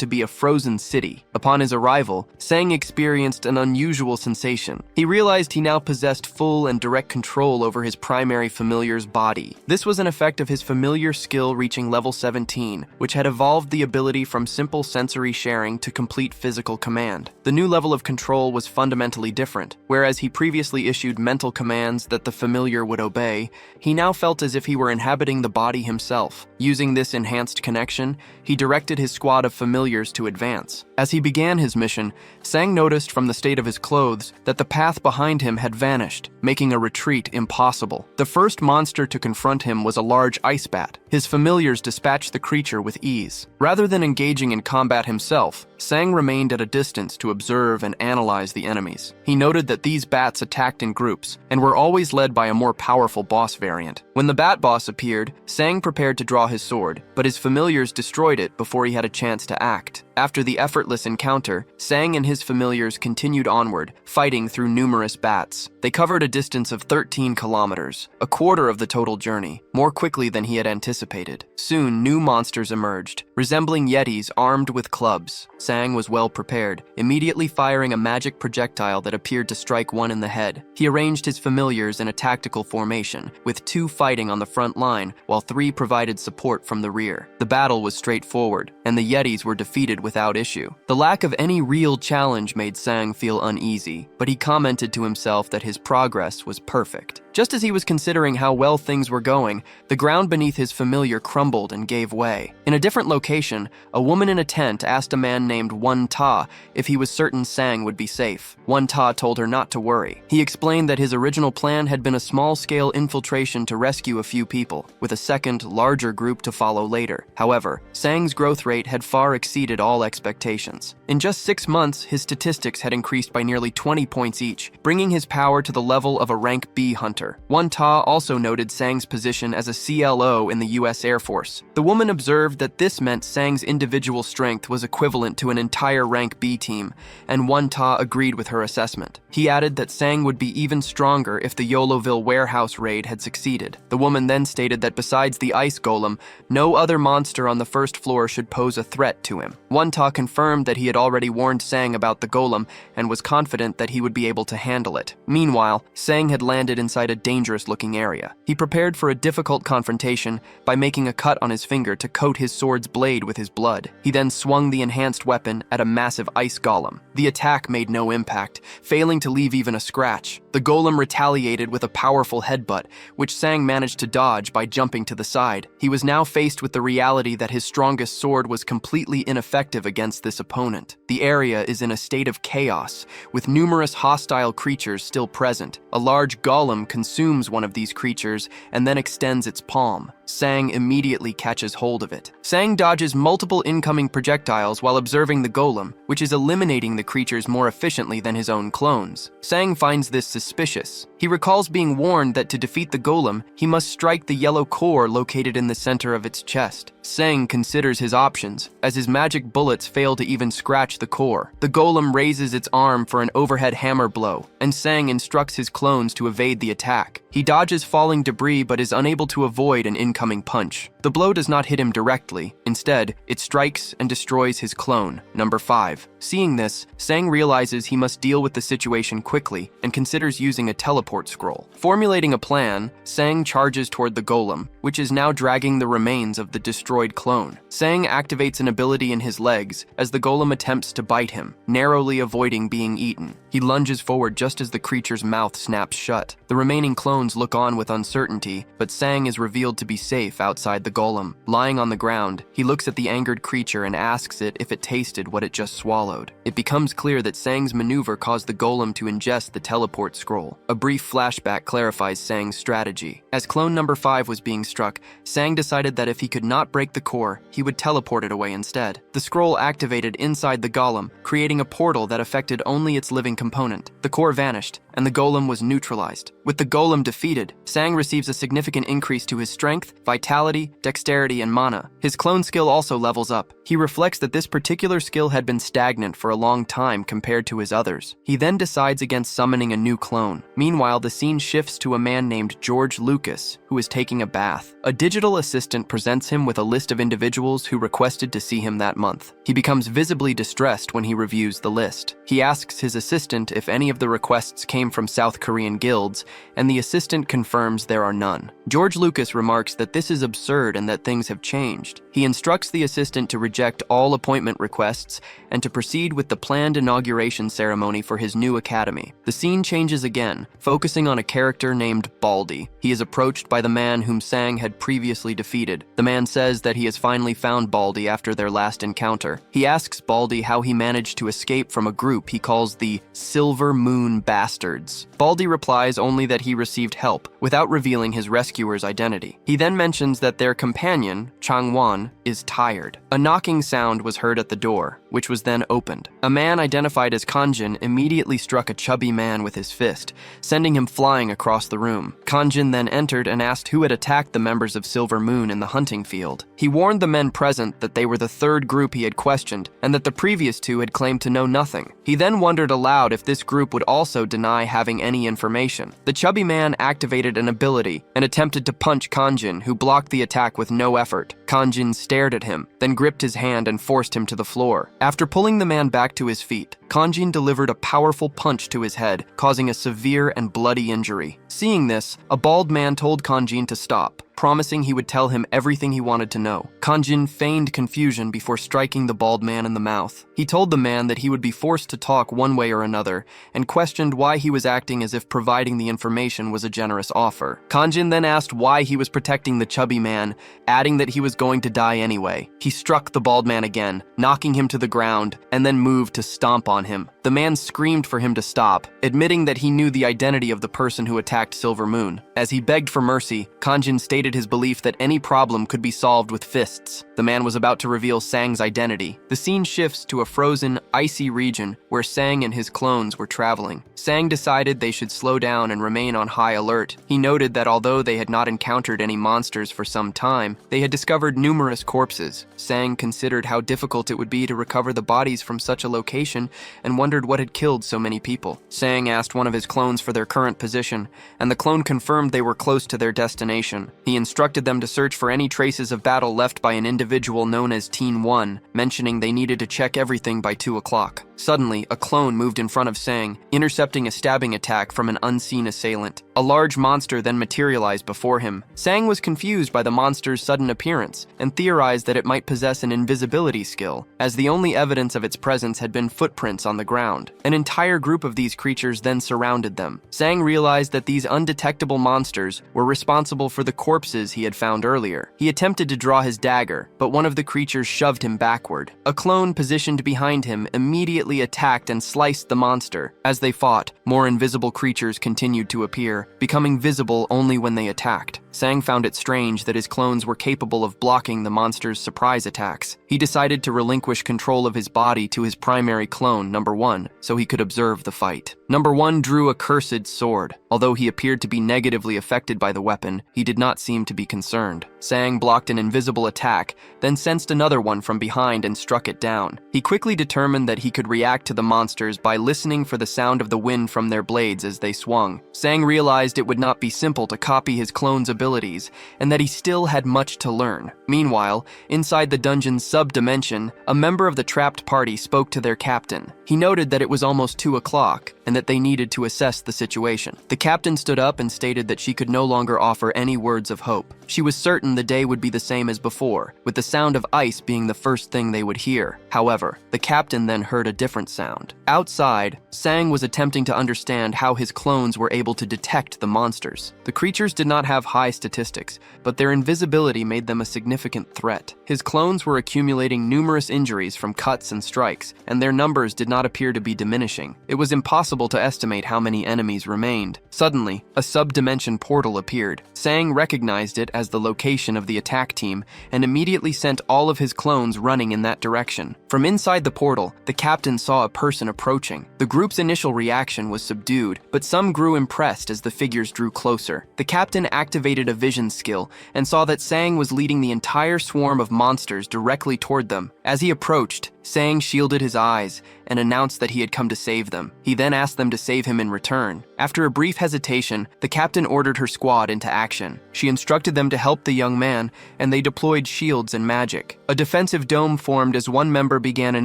to be a frozen city. Upon his arrival, Sang experienced an unusual sensation. He realized he now possessed full and direct control over his primary familiar's body. This was an effect of his familiar skill reaching level 17, which had evolved the ability from simple sensory sharing to complete physical command. The new level of control was fundamentally different. Whereas he previously issued mental commands that the familiar would obey, he now felt as if he were inhabiting the body himself. Using this enhanced connection, he directed his squad of familiars to advance. As he began his mission, Sang noticed from the state of his clothes that the path behind him had vanished, making a retreat impossible. The first monster to confront him was a large ice bat. His familiars dispatched the creature with ease. Rather than engaging in combat himself, Sang remained at a distance to observe and analyze the enemies. He noted that these bats attacked in groups and were always led by a more powerful boss variant. When the bat boss appeared, Sang prepared to draw his sword, but his familiars destroyed it before he had a chance to act. After the effortless encounter, Sang and his familiars continued onward, fighting through numerous bats. They covered a distance of 13 kilometers, a quarter of the total journey, more quickly than he had anticipated. Soon, new monsters emerged, resembling yetis armed with clubs. Sang was well prepared, immediately firing a magic projectile that appeared to strike one in the head. He arranged his familiars in a tactical formation, with 2 fighting on the front line, while 3 provided support from the rear. The battle was straightforward, and the yetis were defeated without issue. The lack of any real challenge made Sang feel uneasy, but he commented to himself that his progress was perfect. Just as he was considering how well things were going, the ground beneath his familiar crumbled and gave way. In a different location, a woman in a tent asked a man named One Ta if he was certain Sang would be safe. One Ta told her not to worry. He explained that his original plan had been a small-scale infiltration to rescue a few people, with a second, larger group to follow later. However, Sang's growth rate had far exceeded all expectations. In just 6 months, his statistics had increased by nearly 20 points each, bringing his power to the level of a rank B hunter. One Ta also noted Sang's position as a CLO in the US Air Force. The woman observed that this meant Sang's individual strength was equivalent to an entire rank B team, and One Ta agreed with her assessment. He added that Sang would be even stronger if the Yoloville warehouse raid had succeeded. The woman then stated that besides the ice golem, no other monster on the first floor should pose a threat to him. One Ta confirmed that he had already warned Sang about the golem and was confident that he would be able to handle it. Meanwhile, Sang had landed inside a dangerous-looking area. He prepared for a difficult confrontation by making a cut on his finger to coat his sword's blade with his blood. He then swung the enhanced weapon at a massive ice golem. The attack made no impact, failing to leave even a scratch. The golem retaliated with a powerful headbutt, which Sang managed to dodge by jumping to the side. He was now faced with the reality that his strongest sword was completely ineffective against this opponent. The area is in a state of chaos, with numerous hostile creatures still present. A large golem consumes one of these creatures and then extends its palm. Sang immediately catches hold of it. Sang dodges multiple incoming projectiles while observing the golem, which is eliminating the creatures more efficiently than his own clones. Sang finds this suspicious. He recalls being warned that to defeat the golem, he must strike the yellow core located in the center of its chest. Sang considers his options, as his magic bullets fail to even scratch the core. The golem raises its arm for an overhead hammer blow, and Sang instructs his clones to evade the attack. He dodges falling debris but is unable to avoid an incoming punch. The blow does not hit him directly. Instead, it strikes and destroys his clone, number 5. Seeing this, Sang realizes he must deal with the situation quickly and considers using a teleport scroll. Formulating a plan, Sang charges toward the golem, which is now dragging the remains of the destroyed clone. Sang activates an ability in his legs as the golem attempts to bite him, narrowly avoiding being eaten. He lunges forward just as the creature's mouth snaps shut. The remaining clone clones look on with uncertainty, but Sang is revealed to be safe outside the golem. Lying on the ground, he looks at the angered creature and asks it if it tasted what it just swallowed. It becomes clear that Sang's maneuver caused the golem to ingest the teleport scroll. A brief flashback clarifies Sang's strategy. As clone number 5 was being struck, Sang decided that if he could not break the core, he would teleport it away instead. The scroll activated inside the golem, creating a portal that affected only its living component. The core vanished, and the golem was neutralized. With the golem defeated, Sang receives a significant increase to his strength, vitality, dexterity, and mana. His clone skill also levels up. He reflects that this particular skill had been stagnant for a long time compared to his others. He then decides against summoning a new clone. Meanwhile, the scene shifts to a man named George Lucas, who is taking a bath. A digital assistant presents him with a list of individuals who requested to see him that month. He becomes visibly distressed when he reviews the list. He asks his assistant if any of the requests came from South Korean guilds, and the assistant confirms there are none. George Lucas remarks that this is absurd and that things have changed. He instructs the assistant to reject all appointment requests and to proceed with the planned inauguration ceremony for his new academy. The scene changes again, focusing on a character named Baldy. He is approached by the man whom Sang had previously defeated. The man says that he has finally found Baldy after their last encounter. He asks Baldy how he managed to escape from a group he calls the Silver Moon Bastards. Baldy replies only that he received help, without revealing his rescuer's identity. He then mentions that their companion, Changwon, is tired. A knocking sound was heard at the door, which was then opened. A man identified as Kangjin immediately struck a chubby man with his fist, sending him flying across the room. Kangjin then entered and asked who had attacked the members of Silver Moon in the hunting field. He warned the men present that they were the third group he had questioned, and that the previous two had claimed to know nothing. He then wondered aloud if this group would also deny having any information. The chubby man activated an ability and attempted to punch Kangjin, who blocked the attack with no effort. Kangjin stared at him, then gripped his hand and forced him to the floor. After pulling the man back to his feet, Kangjin delivered a powerful punch to his head, causing a severe and bloody injury. Seeing this, a bald man told Kangjin to stop, promising he would tell him everything he wanted to know. Kangjin feigned confusion before striking the bald man in the mouth. He told the man that he would be forced to talk one way or another, and questioned why he was acting as if providing the information was a generous offer. Kangjin then asked why he was protecting the chubby man, adding that he was going to die anyway. He struck the bald man again, knocking him to the ground, and then moved to stomp on him. The man screamed for him to stop, admitting that he knew the identity of the person who attacked Silver Moon. As he begged for mercy, Kangjin stated his belief that any problem could be solved with fists. The man was about to reveal Sang's identity. The scene shifts to a frozen, icy region where Sang and his clones were traveling. Sang decided they should slow down and remain on high alert. He noted that although they had not encountered any monsters for some time, they had discovered numerous corpses. Sang considered how difficult it would be to recover the bodies from such a location and wondered what had killed so many people. Sang asked one of his clones for their current position, and the clone confirmed they were close to their destination. He instructed them to search for any traces of battle left by an individual known as Teen 1, mentioning they needed to check everything by 2 o'clock. Suddenly, a clone moved in front of Sang, intercepting a stabbing attack from an unseen assailant. A large monster then materialized before him. Sang was confused by the monster's sudden appearance, and theorized that it might possess an invisibility skill, as the only evidence of its presence had been footprints on the ground. An entire group of these creatures then surrounded them. Sang realized that these undetectable monsters were responsible for the corpses he had found earlier. He attempted to draw his dagger, but one of the creatures shoved him backward. A clone positioned behind him immediately attacked and sliced the monster. As they fought, more invisible creatures continued to appear, becoming visible only when they attacked. Sang found it strange that his clones were capable of blocking the monster's surprise attacks. He decided to relinquish control of his body to his primary clone, Number 1, so he could observe the fight. Number 1 drew a cursed sword. Although he appeared to be negatively affected by the weapon, he did not seem to be concerned. Sang blocked an invisible attack, then sensed another one from behind and struck it down. He quickly determined that he could react to the monsters by listening for the sound of the wind from their blades as they swung. Sang realized it would not be simple to copy his clone's abilities, and that he still had much to learn. Meanwhile, inside the dungeon's sub-dimension, a member of the trapped party spoke to their captain. He noted that it was almost 2 o'clock, and that they needed to assess the situation. The captain stood up and stated that she could no longer offer any words of hope. She was certain the day would be the same as before, with the sound of ice being the first thing they would hear. However, the captain then heard a different sound. Outside, Sang was attempting to understand how his clones were able to detect the monsters. The creatures did not have high statistics, but their invisibility made them a significant threat. His clones were accumulating numerous injuries from cuts and strikes, and their numbers did not appear to be diminishing. It was impossible to estimate how many enemies remained. Suddenly, a sub-dimension portal appeared. Sang recognized it as the location of the attack team and immediately sent all of his clones running in that direction. From inside the portal, the captain saw a person approaching. The group's initial reaction was subdued, but some grew impressed as the figures drew closer. The captain activated a vision skill and saw that Sang was leading the entire swarm of monsters directly toward them. As he approached, Sang shielded his eyes and announced that he had come to save them. He then asked them to save him in return. After a brief hesitation, the captain ordered her squad into action. She instructed them to help the young man, and they deployed shields and magic. A defensive dome formed as one member began an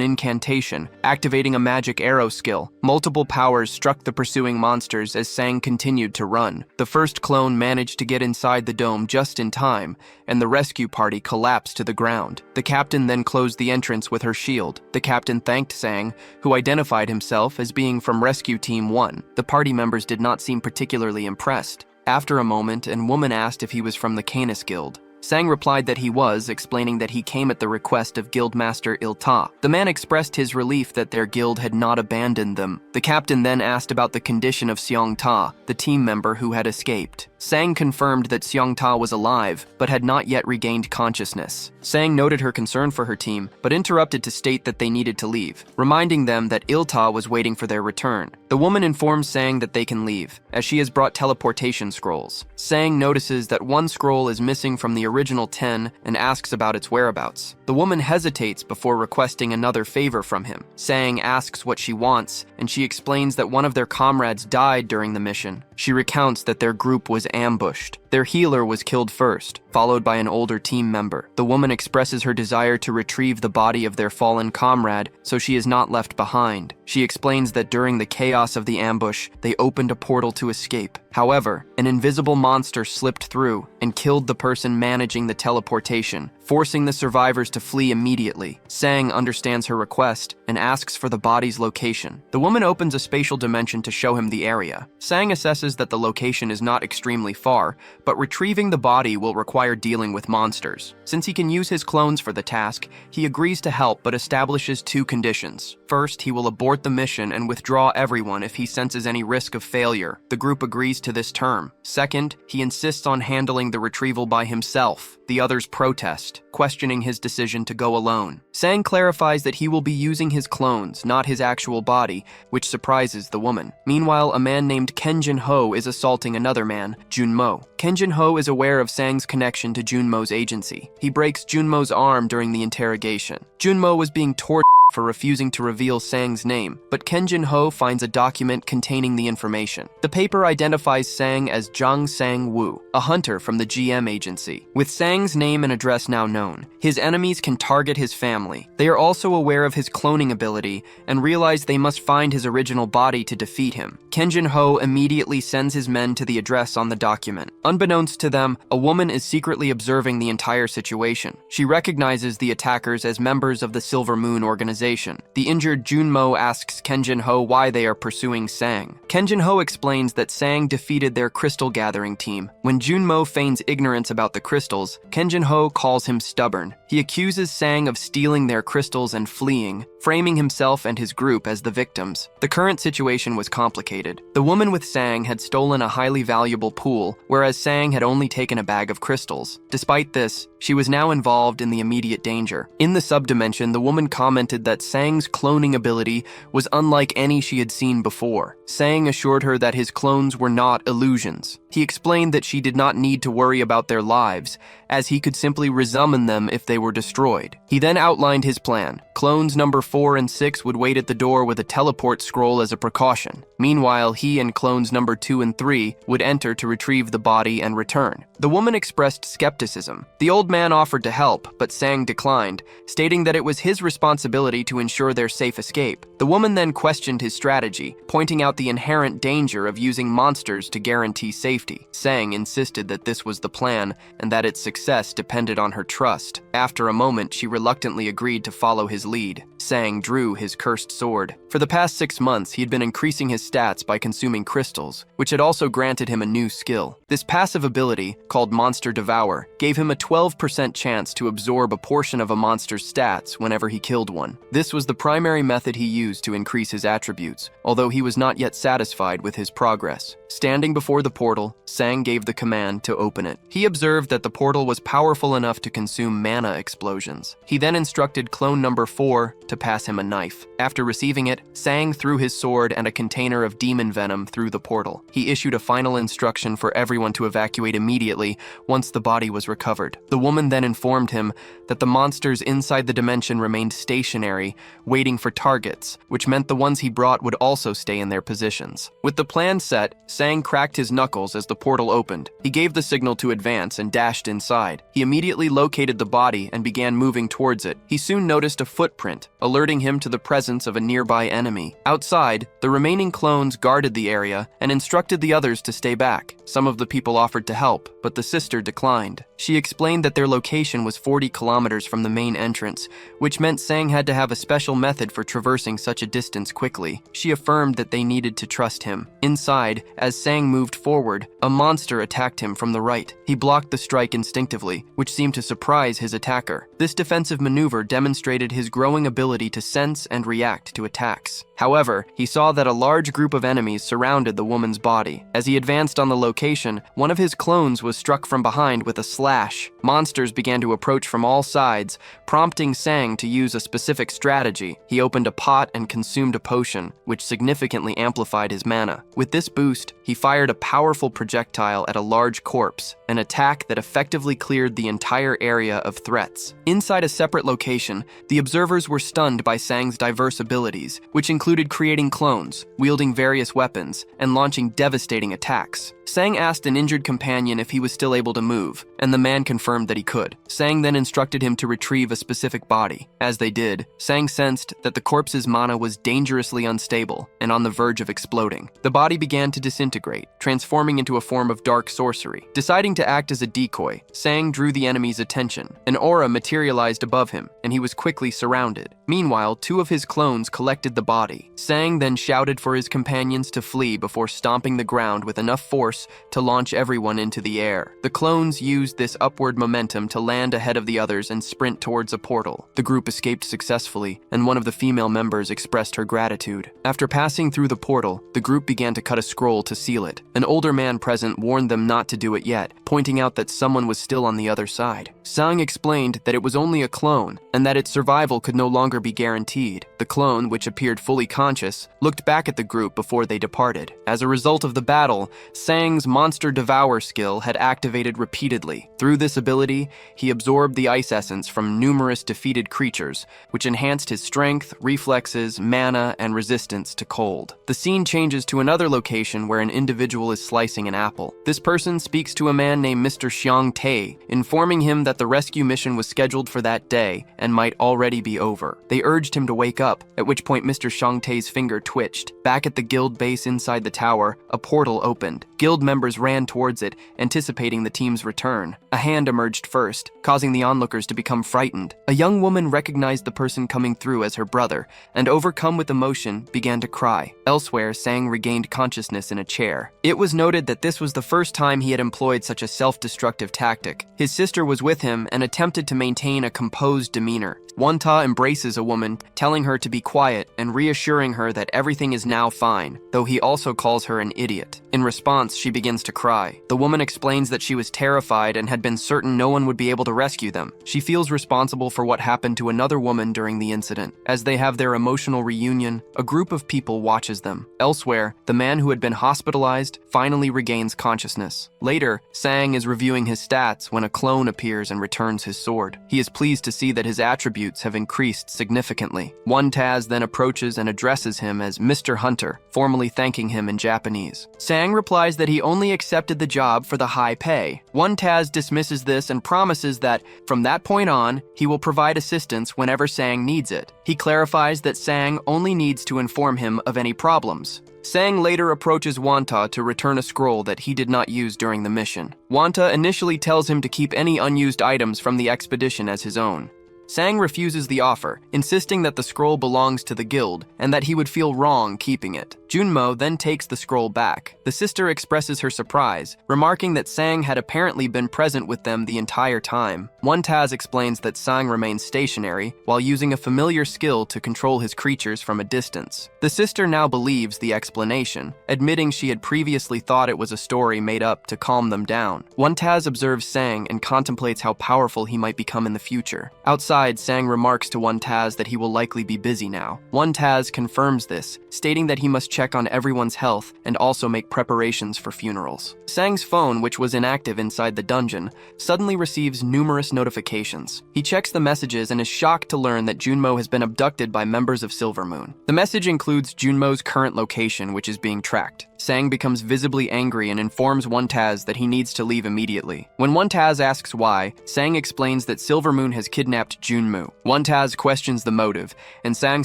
incantation, activating a magic arrow skill. Multiple powers struck the pursuing monsters as Sang continued to run. The first clone managed to get inside the dome just in time, and the rescue party collapsed to the ground. The captain then closed the entrance with her shield. The captain thanked Sang, who identified himself as being from Rescue Team 1. The party members did not seem particularly impressed. After a moment, a woman asked if he was from the Canis Guild. Sang replied that he was, explaining that he came at the request of Guildmaster Il-Ta. The man expressed his relief that their guild had not abandoned them. The captain then asked about the condition of Seong-Ta, the team member who had escaped. Sang confirmed that Seong-Ta was alive, but had not yet regained consciousness. Sang noted her concern for her team, but interrupted to state that they needed to leave, reminding them that Il-Ta was waiting for their return. The woman informs Sang that they can leave, as she has brought teleportation scrolls. Sang notices that one scroll is missing from the original 10 and asks about its whereabouts. The woman hesitates before requesting another favor from him. Sang asks what she wants, and she explains that one of their comrades died during the mission. She recounts that their group was ambushed. Their healer was killed first, followed by an older team member. The woman expresses her desire to retrieve the body of their fallen comrade, so she is not left behind. She explains that during the chaos of the ambush, they opened a portal to escape. However, an invisible monster slipped through and killed the person managing the teleportation, forcing the survivors to flee immediately. Sang understands her request and asks for the body's location. The woman opens a spatial dimension to show him the area. Sang assesses that the location is not extremely far, but retrieving the body will require dealing with monsters. Since he can use his clones for the task, he agrees to help but establishes two conditions. First, he will abort the mission and withdraw everyone if he senses any risk of failure. The group agrees to this term. Second, he insists on handling the retrieval by himself. The others protest, questioning his decision to go alone. Sang clarifies that he will be using his clones, not his actual body, which surprises the woman. Meanwhile, a man named Kenjin Ho is assaulting another man, Junmo. Kenjin Ho is aware of Sang's connection to Junmo's agency. He breaks Junmo's arm during the interrogation. Junmo was being tortured for refusing to reveal Sang's name, but Kenjin Ho finds a document containing the information. The paper identifies Sang as Zhang Sang-woo, a hunter from the GM agency. With Sang's name and address now known, his enemies can target his family. They are also aware of his cloning ability and realize they must find his original body to defeat him. Kenjin Ho immediately sends his men to the address on the document. Unbeknownst to them, a woman is secretly observing the entire situation. She recognizes the attackers as members of the Silver Moon organization. The injured Junmo asks Kenjin Ho why they are pursuing Sang. Kenjin Ho explains that Sang defeated their crystal gathering team. When Junmo feigns ignorance about the crystals, Kenjin Ho calls him stubborn. He accuses Sang of stealing their crystals and fleeing, framing himself and his group as the victims. The current situation was complicated. The woman with Sang had stolen a highly valuable pool, whereas Sang had only taken a bag of crystals. Despite this, she was now involved in the immediate danger. In the subdimension, the woman commented that Sang's cloning ability was unlike any she had seen before. Sang assured her that his clones were not illusions. He explained that she did not need to worry about their lives, as he could simply resummon them if they were destroyed. He then outlined his plan. Clones number 4 and 6 would wait at the door with a teleport scroll as a precaution. Meanwhile, he and clones number 2 and 3 would enter to retrieve the body and return. The woman expressed skepticism. The old man offered to help, but Sang declined, stating that it was his responsibility to ensure their safe escape. The woman then questioned his strategy, pointing out the inherent danger of using monsters to guarantee safety. Sang insisted that this was the plan and that its success depended on her trust. After a moment, she reluctantly agreed to follow his lead. Sang drew his cursed sword. For the past 6 months, he had been increasing his stats by consuming crystals, which had also granted him a new skill. This passive ability, called Monster Devour, gave him a 12% chance to absorb a portion of a monster's stats whenever he killed one. This was the primary method he used to increase his attributes, although he was not yet satisfied with his progress. Standing before the portal, Sang gave the command to open it. He observed that the portal was powerful enough to consume mana explosions. He then instructed clone number 4 to pass him a knife. After receiving it, Sang threw his sword and a container of demon venom through the portal. He issued a final instruction for everyone to evacuate immediately once the body was recovered. The woman then informed him that the monsters inside the dimension remained stationary, waiting for targets, which meant the ones he brought would also stay in their positions. With the plan set, Sang cracked his knuckles as the portal opened. He gave the signal to advance and dashed inside. He immediately located the body and began moving towards it. He soon noticed a footprint, alerting him to the presence of a nearby enemy. Outside, the remaining clones guarded the area and instructed the others to stay back. Some of the people offered to help, but the sister declined. She explained that their location was 40 kilometers from the main entrance, which meant Sang had to have a special method for traversing such a distance quickly. She affirmed that they needed to trust him. Inside, as Sang moved forward, a monster attacked him from the right. He blocked the strike instinctively, which seemed to surprise his attacker. This defensive maneuver demonstrated his growing ability to sense and react to attacks. However, he saw that a large group of enemies surrounded the woman's body. As he advanced on the location, one of his clones was struck from behind with a slash. Monsters began to approach from all sides, prompting Sang to use a specific strategy. He opened a pot and consumed a potion, which significantly amplified his mana. With this boost, he fired a powerful projectile at a large corpse, an attack that effectively cleared the entire area of threats. Inside a separate location, the observers were stunned by Sang's diverse abilities, which included creating clones, wielding various weapons, and launching devastating attacks. Sang asked an injured companion if he was still able to move, and the man confirmed that he could. Sang then instructed him to retrieve a specific body. As they did, Sang sensed that the corpse's mana was dangerously unstable and on the verge of exploding. The body began to disintegrate, transforming into a form of dark sorcery. Deciding to act as a decoy, Sang drew the enemy's attention. An aura materialized above him, and he was quickly surrounded. Meanwhile, 2 of his clones collected the body. Sang then shouted for his companions to flee before stomping the ground with enough force to launch everyone into the air. The clones used this upward momentum to land ahead of the others and sprint towards a portal. The group escaped successfully, and one of the female members expressed her gratitude. After passing through the portal, the group began to cut a scroll to seal it. An older man present warned them not to do it yet, pointing out that someone was still on the other side. Sang explained that it was only a clone, and that its survival could no longer be guaranteed. The clone, which appeared fully conscious, looked back at the group before they departed. As a result of the battle, Sang's Monster Devour skill had activated repeatedly. Through this ability, he absorbed the ice essence from numerous defeated creatures, which enhanced his strength, reflexes, mana, and resistance to cold. The scene changes to another location where an individual is slicing an apple. This person speaks to a man named Mr. Xiang Tae, informing him that the rescue mission was scheduled for that day and might already be over. They urged him to wake up, at which point Mr. Xiang Tae's finger twitched. Back at the guild base inside the tower, a portal opened. Guild members ran towards it, anticipating the team's return. A hand emerged first, causing the onlookers to become frightened. A young woman recognized the person coming through as her brother, and overcome with emotion, began to cry. Elsewhere, Sang regained consciousness in a chair. It was noted that this was the first time he had employed such a self-destructive tactic. His sister was with him and attempted to maintain a composed demeanor. Wanta embraces a woman, telling her to be quiet and reassuring her that everything is now fine, though he also calls her an idiot. In response, she she begins to cry. The woman explains that she was terrified and had been certain no one would be able to rescue them. She feels responsible for what happened to another woman during the incident. As they have their emotional reunion, a group of people watches them. Elsewhere, the man who had been hospitalized finally regains consciousness. Later, Sang is reviewing his stats when a clone appears and returns his sword. He is pleased to see that his attributes have increased significantly. One Taz then approaches and addresses him as Mr. Hunter, formally thanking him in Japanese. Sang replies that he only accepted the job for the high pay. One Taz dismisses this and promises that, from that point on, he will provide assistance whenever Sang needs it. He clarifies that Sang only needs to inform him of any problems. Sang later approaches Wanta to return a scroll that he did not use during the mission. Wanta initially tells him to keep any unused items from the expedition as his own. Sang refuses the offer, insisting that the scroll belongs to the guild and that he would feel wrong keeping it. Junmo then takes the scroll back. The sister expresses her surprise, remarking that Sang had apparently been present with them the entire time. One Taz explains that Sang remains stationary while using a familiar skill to control his creatures from a distance. The sister now believes the explanation, admitting she had previously thought it was a story made up to calm them down. One Taz observes Sang and contemplates how powerful he might become in the future. Outside, Sang remarks to One Taz that he will likely be busy now. One Taz confirms this, stating that he must check on everyone's health and also make preparations for funerals. Sang's phone, which was inactive inside the dungeon, suddenly receives numerous notifications. He checks the messages and is shocked to learn that Junmo has been abducted by members of Silvermoon. The message includes Junmo's current location, which is being tracked. Sang becomes visibly angry and informs One Taz that he needs to leave immediately. When One Taz asks why, Sang explains that Silvermoon has kidnapped Junmu. One Taz questions the motive, and Sang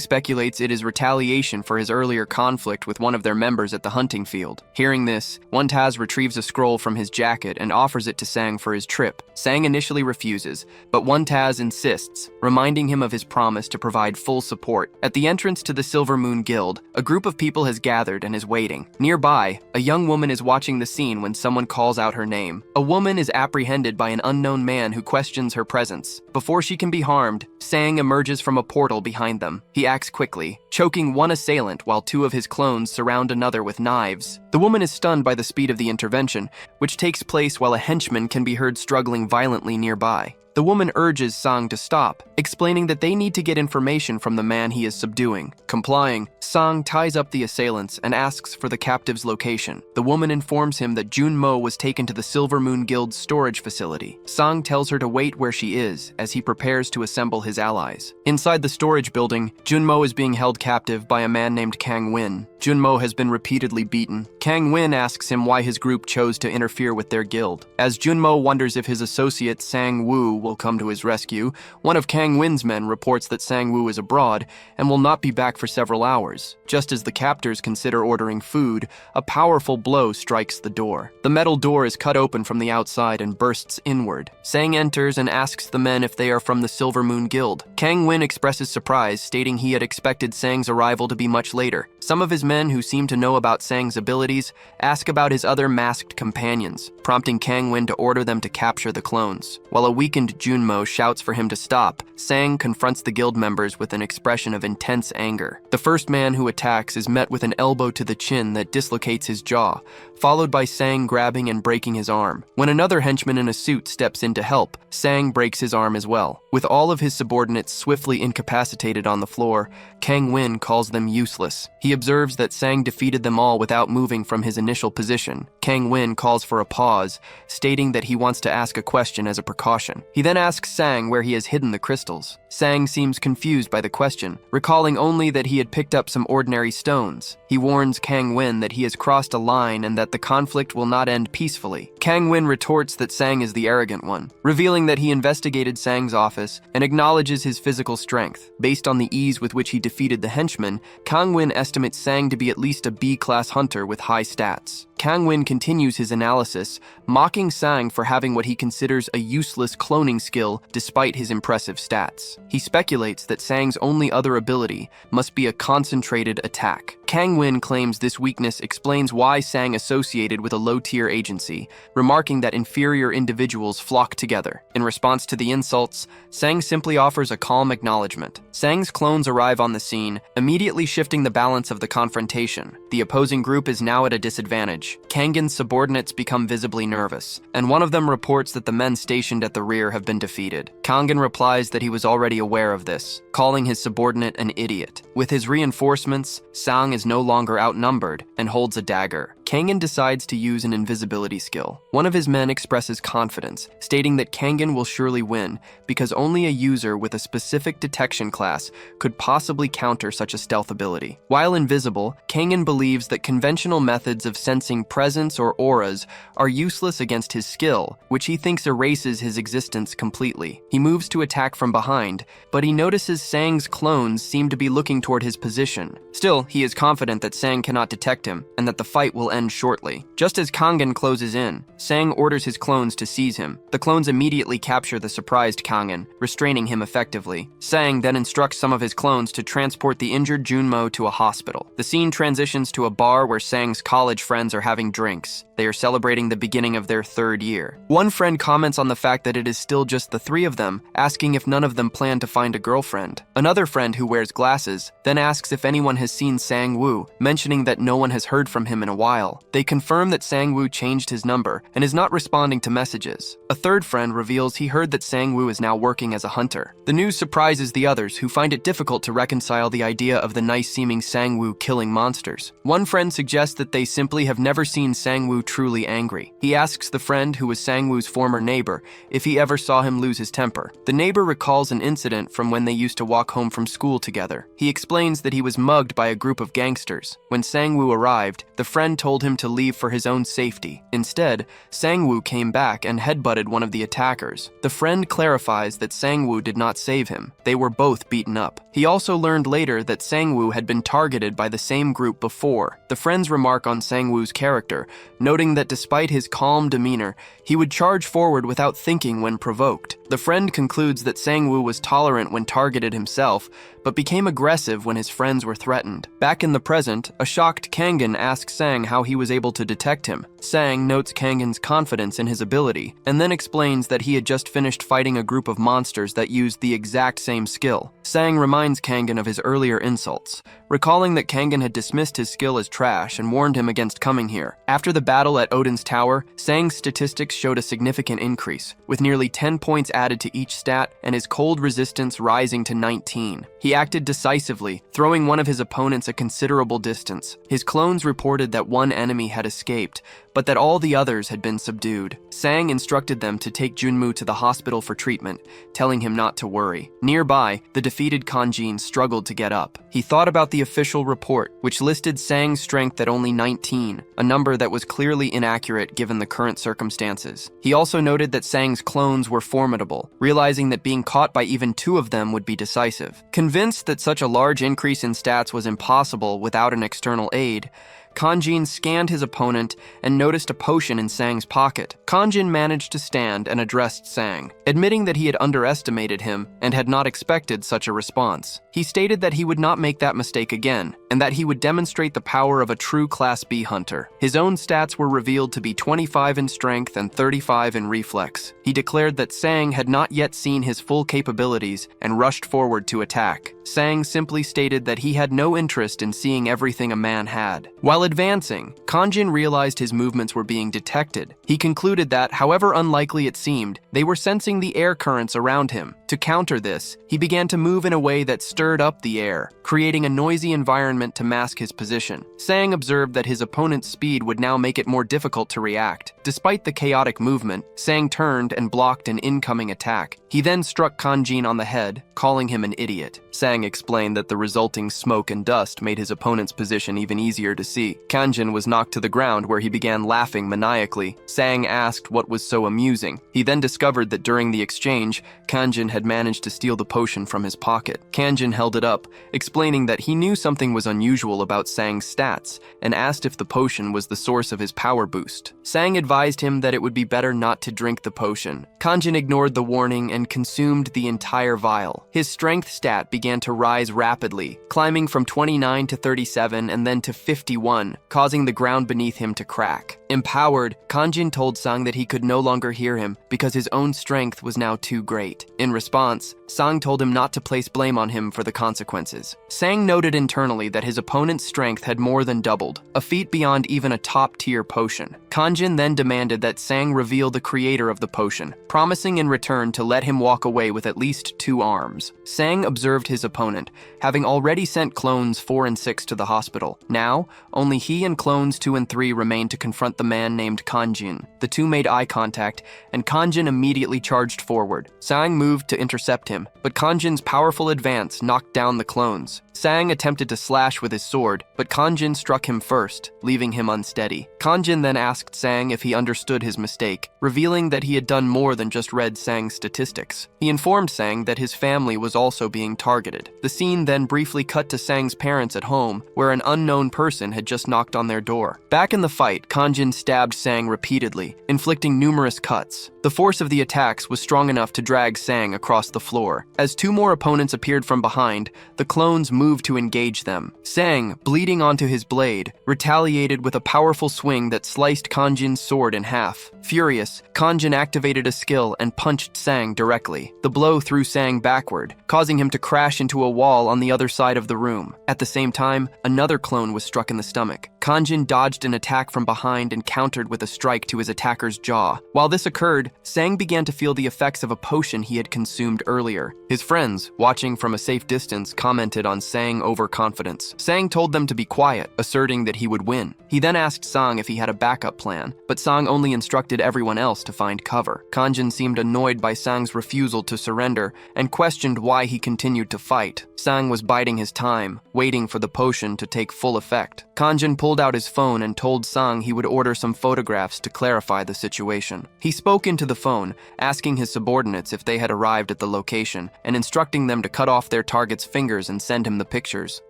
speculates it is retaliation for his earlier conflict with one of their members at the hunting field. Hearing this, One Taz retrieves a scroll from his jacket and offers it to Sang for his trip. Sang initially refuses, but One Taz insists, reminding him of his promise to provide full support. At the entrance to the Silvermoon Guild, a group of people has gathered and is waiting. Nearby, a young woman is watching the scene when someone calls out her name. A woman is apprehended by an unknown man who questions her presence. Before she can be harmed, Sang emerges from a portal behind them. He acts quickly, choking one assailant while two of his clones surround another with knives. The woman is stunned by the speed of the intervention, which takes place while a henchman can be heard struggling violently nearby. The woman urges Sang to stop, explaining that they need to get information from the man he is subduing. Complying, Sang ties up the assailants and asks for the captive's location. The woman informs him that Junmo was taken to the Silvermoon Guild's storage facility. Sang tells her to wait where she is as he prepares to assemble his allies. Inside the storage building, Junmo is being held captive by a man named Kang Win. Junmo has been repeatedly beaten. Kang Win asks him why his group chose to interfere with their guild. As Junmo wonders if his associate Sang Woo will come to his rescue, one of Kang Win's men reports that Sang Woo is abroad and will not be back for several hours. Just as the captors consider ordering food, a powerful blow strikes the door. The metal door is cut open from the outside and bursts inward. Sang enters and asks the men if they are from the Silvermoon Guild. Kang Win expresses surprise, stating he had expected Sang's arrival to be much later. Some of his men who seem to know about Sang's abilities ask about his other masked companions, prompting Kang Win to order them to capture the clones. While a weakened Junmo shouts for him to stop, Sang confronts the guild members with an expression of intense anger. The first man who attacks is met with an elbow to the chin that dislocates his jaw, followed by Sang grabbing and breaking his arm. When another henchman in a suit steps in to help, Sang breaks his arm as well. With all of his subordinates swiftly incapacitated on the floor, Kang Win calls them useless. He observes that Sang defeated them all without moving from his initial position. Kang Win calls for a pause, stating that he wants to ask a question as a precaution. He then asks Sang where he has hidden the crystals. Sang seems confused by the question, recalling only that he had picked up some ordinary stones. He warns Kang Win that he has crossed a line and that the conflict will not end peacefully. Kang Win retorts that Sang is the arrogant one, revealing that he investigated Sang's office and acknowledges his physical strength. Based on the ease with which he defeated the henchman, Kang Win estimates Sang to be at least a B-class hunter with high stats. Kang Win continues his analysis, mocking Sang for having what he considers a useless cloning skill despite his impressive stats. He speculates that Sang's only other ability must be a concentrated attack. Kang Win claims this weakness explains why Sang associated with a low-tier agency, remarking that inferior individuals flock together. In response to the insults, Sang simply offers a calm acknowledgement. Sang's clones arrive on the scene, immediately shifting the balance of the confrontation. The opposing group is now at a disadvantage. approach. Kangin's subordinates become visibly nervous, and one of them reports that the men stationed at the rear have been defeated. Kangin replies that he was already aware of this, calling his subordinate an idiot. With his reinforcements, Sang is no longer outnumbered and holds a dagger. Kangin decides to use an invisibility skill. One of his men expresses confidence, stating that Kangin will surely win because only a user with a specific detection class could possibly counter such a stealth ability. While invisible, Kangin believes that conventional methods of sensing presence or auras are useless against his skill, which he thinks erases his existence completely. He moves to attack from behind, but he notices Sang's clones seem to be looking toward his position. Still, he is confident that Sang cannot detect him and that the fight will end shortly. Just as Kangin closes in, Sang orders his clones to seize him. The clones immediately capture the surprised Kangin, restraining him effectively. Sang then instructs some of his clones to transport the injured Junmo to a hospital. The scene transitions to a bar where Sang's college friends are having drinks. They are celebrating the beginning of their 3rd year. One friend comments on the fact that it is still just the 3 of them, asking if none of them plan to find a girlfriend. Another friend who wears glasses then asks if anyone has seen Sang-woo, mentioning that no one has heard from him in a while. They confirm that Sang-woo changed his number and is not responding to messages. A third friend reveals he heard that Sang-woo is now working as a hunter. The news surprises the others, who find it difficult to reconcile the idea of the nice-seeming Sang-woo killing monsters. One friend suggests that they simply have never seen Sang-woo truly angry. He asks the friend, who was Sang-woo's former neighbor, if he ever saw him lose his temper. The neighbor recalls an incident from when they used to walk home from school together. He explains that he was mugged by a group of gangsters. When Sang-woo arrived, the friend told him to leave for his own safety. Instead, Sang-woo came back and headbutted one of the attackers. The friend clarifies that Sang-woo did not save him. They were both beaten up. He also learned later that Sang-woo had been targeted by the same group before. The friends remark on Sang-woo's character, noting that despite his calm demeanor, he would charge forward without thinking when provoked. The friend concludes that Sang-woo was tolerant when targeted himself, but became aggressive when his friends were threatened. Back in the present, a shocked Kangin asks Sang how he was able to detect him. Sang notes Kangin's confidence in his ability, and then explains that he had just finished fighting a group of monsters that used the exact same skill. Sang reminds Kangin of his earlier insults, recalling that Kangin had dismissed his skill as trash and warned him against coming here. After the battle at Odin's tower, Sang's statistics showed a significant increase, with nearly 10 points added to each stat and his cold resistance rising to 19. He acted decisively, throwing one of his opponents a considerable distance. His clones reported that one enemy had escaped, but that all the others had been subdued. Sang instructed them to take Junmu to the hospital for treatment, telling him not to worry. Nearby, the defeated Kangjin struggled to get up. He thought about the official report, which listed Sang's strength at only 19, a number that was clearly inaccurate given the current circumstances. He also noted that Sang's clones were formidable, realizing that being caught by even 2 of them would be decisive. Convinced that such a large increase in stats was impossible without an external aid, Kangjin scanned his opponent and noticed a potion in Sang's pocket. Kangjin managed to stand and addressed Sang, admitting that he had underestimated him and had not expected such a response. He stated that he would not make that mistake again, and that he would demonstrate the power of a true Class B hunter. His own stats were revealed to be 25 in strength and 35 in reflex. He declared that Sang had not yet seen his full capabilities and rushed forward to attack. Sang simply stated that he had no interest in seeing everything a man had. While advancing, Kangjin realized his movements were being detected. He concluded that, however unlikely it seemed, they were sensing the air currents around him. To counter this, he began to move in a way that stirred up the air, creating a noisy environment to mask his position. Sang observed that his opponent's speed would now make it more difficult to react. Despite the chaotic movement, Sang turned and blocked an incoming attack. He then struck Kangjin on the head, calling him an idiot. Sang explained that the resulting smoke and dust made his opponent's position even easier to see. Kangjin was knocked to the ground, where he began laughing maniacally. Sang asked what was so amusing. He then discovered that during the exchange, Kangjin had managed to steal the potion from his pocket. Kangjin held it up, explaining that he knew something was unusual about Sang's stats, and asked if the potion was the source of his power boost. Sang advised him that it would be better not to drink the potion. Kangjin ignored the warning and consumed the entire vial. His strength stat began to rise rapidly, climbing from 29 to 37 and then to 51, causing the ground beneath him to crack. Empowered, Kangjin told Sang that he could no longer hear him because his own strength was now too great. In response, Sang told him not to place blame on him for the consequences. Sang noted internally that his opponent's strength had more than doubled, a feat beyond even a top-tier potion. Kangjin then demanded that Sang reveal the creator of the potion, promising in return to let him walk away with at least 2 arms. Sang observed his opponent, having already sent clones 4 and 6 to the hospital. Now, only he and clones 2 and 3 remained to confront the man named Kangjin. The two made eye contact, and Kangjin immediately charged forward. Sang moved to intercept him, but Kanjin's powerful advance knocked down the clones. Sang attempted to slash with his sword, but Kangjin struck him first, leaving him unsteady. Kangjin then asked Sang if he understood his mistake, revealing that he had done more than just read Sang's statistics. He informed Sang that his family was also being targeted. The scene then briefly cut to Sang's parents at home, where an unknown person had just knocked on their door. Back in the fight, Kangjin stabbed Sang repeatedly, inflicting numerous cuts. The force of the attacks was strong enough to drag Sang across the floor. As 2 more opponents appeared from behind, the clones moved to engage them. Sang, bleeding onto his blade, retaliated with a powerful swing that sliced Kanjin's sword in half. Furious, Kangjin activated a skill and punched Sang directly. The blow threw Sang backward, causing him to crash into a wall on the other side of the room. At the same time, another clone was struck in the stomach. Kangjin dodged an attack from behind and countered with a strike to his attacker's jaw. While this occurred, Sang began to feel the effects of a potion he had consumed earlier. His friends, watching from a safe distance, commented on Sang overconfidence. Sang told them to be quiet, asserting that he would win. He then asked Sang if he had a backup plan, but Sang only instructed everyone else to find cover. Kangjin seemed annoyed by Sang's refusal to surrender and questioned why he continued to fight. Sang was biding his time, waiting for the potion to take full effect. Kangjin pulled out his phone and told Sang he would order some photographs to clarify the situation. He spoke into the phone, asking his subordinates if they had arrived at the location and instructing them to cut off their target's fingers and send him the pictures.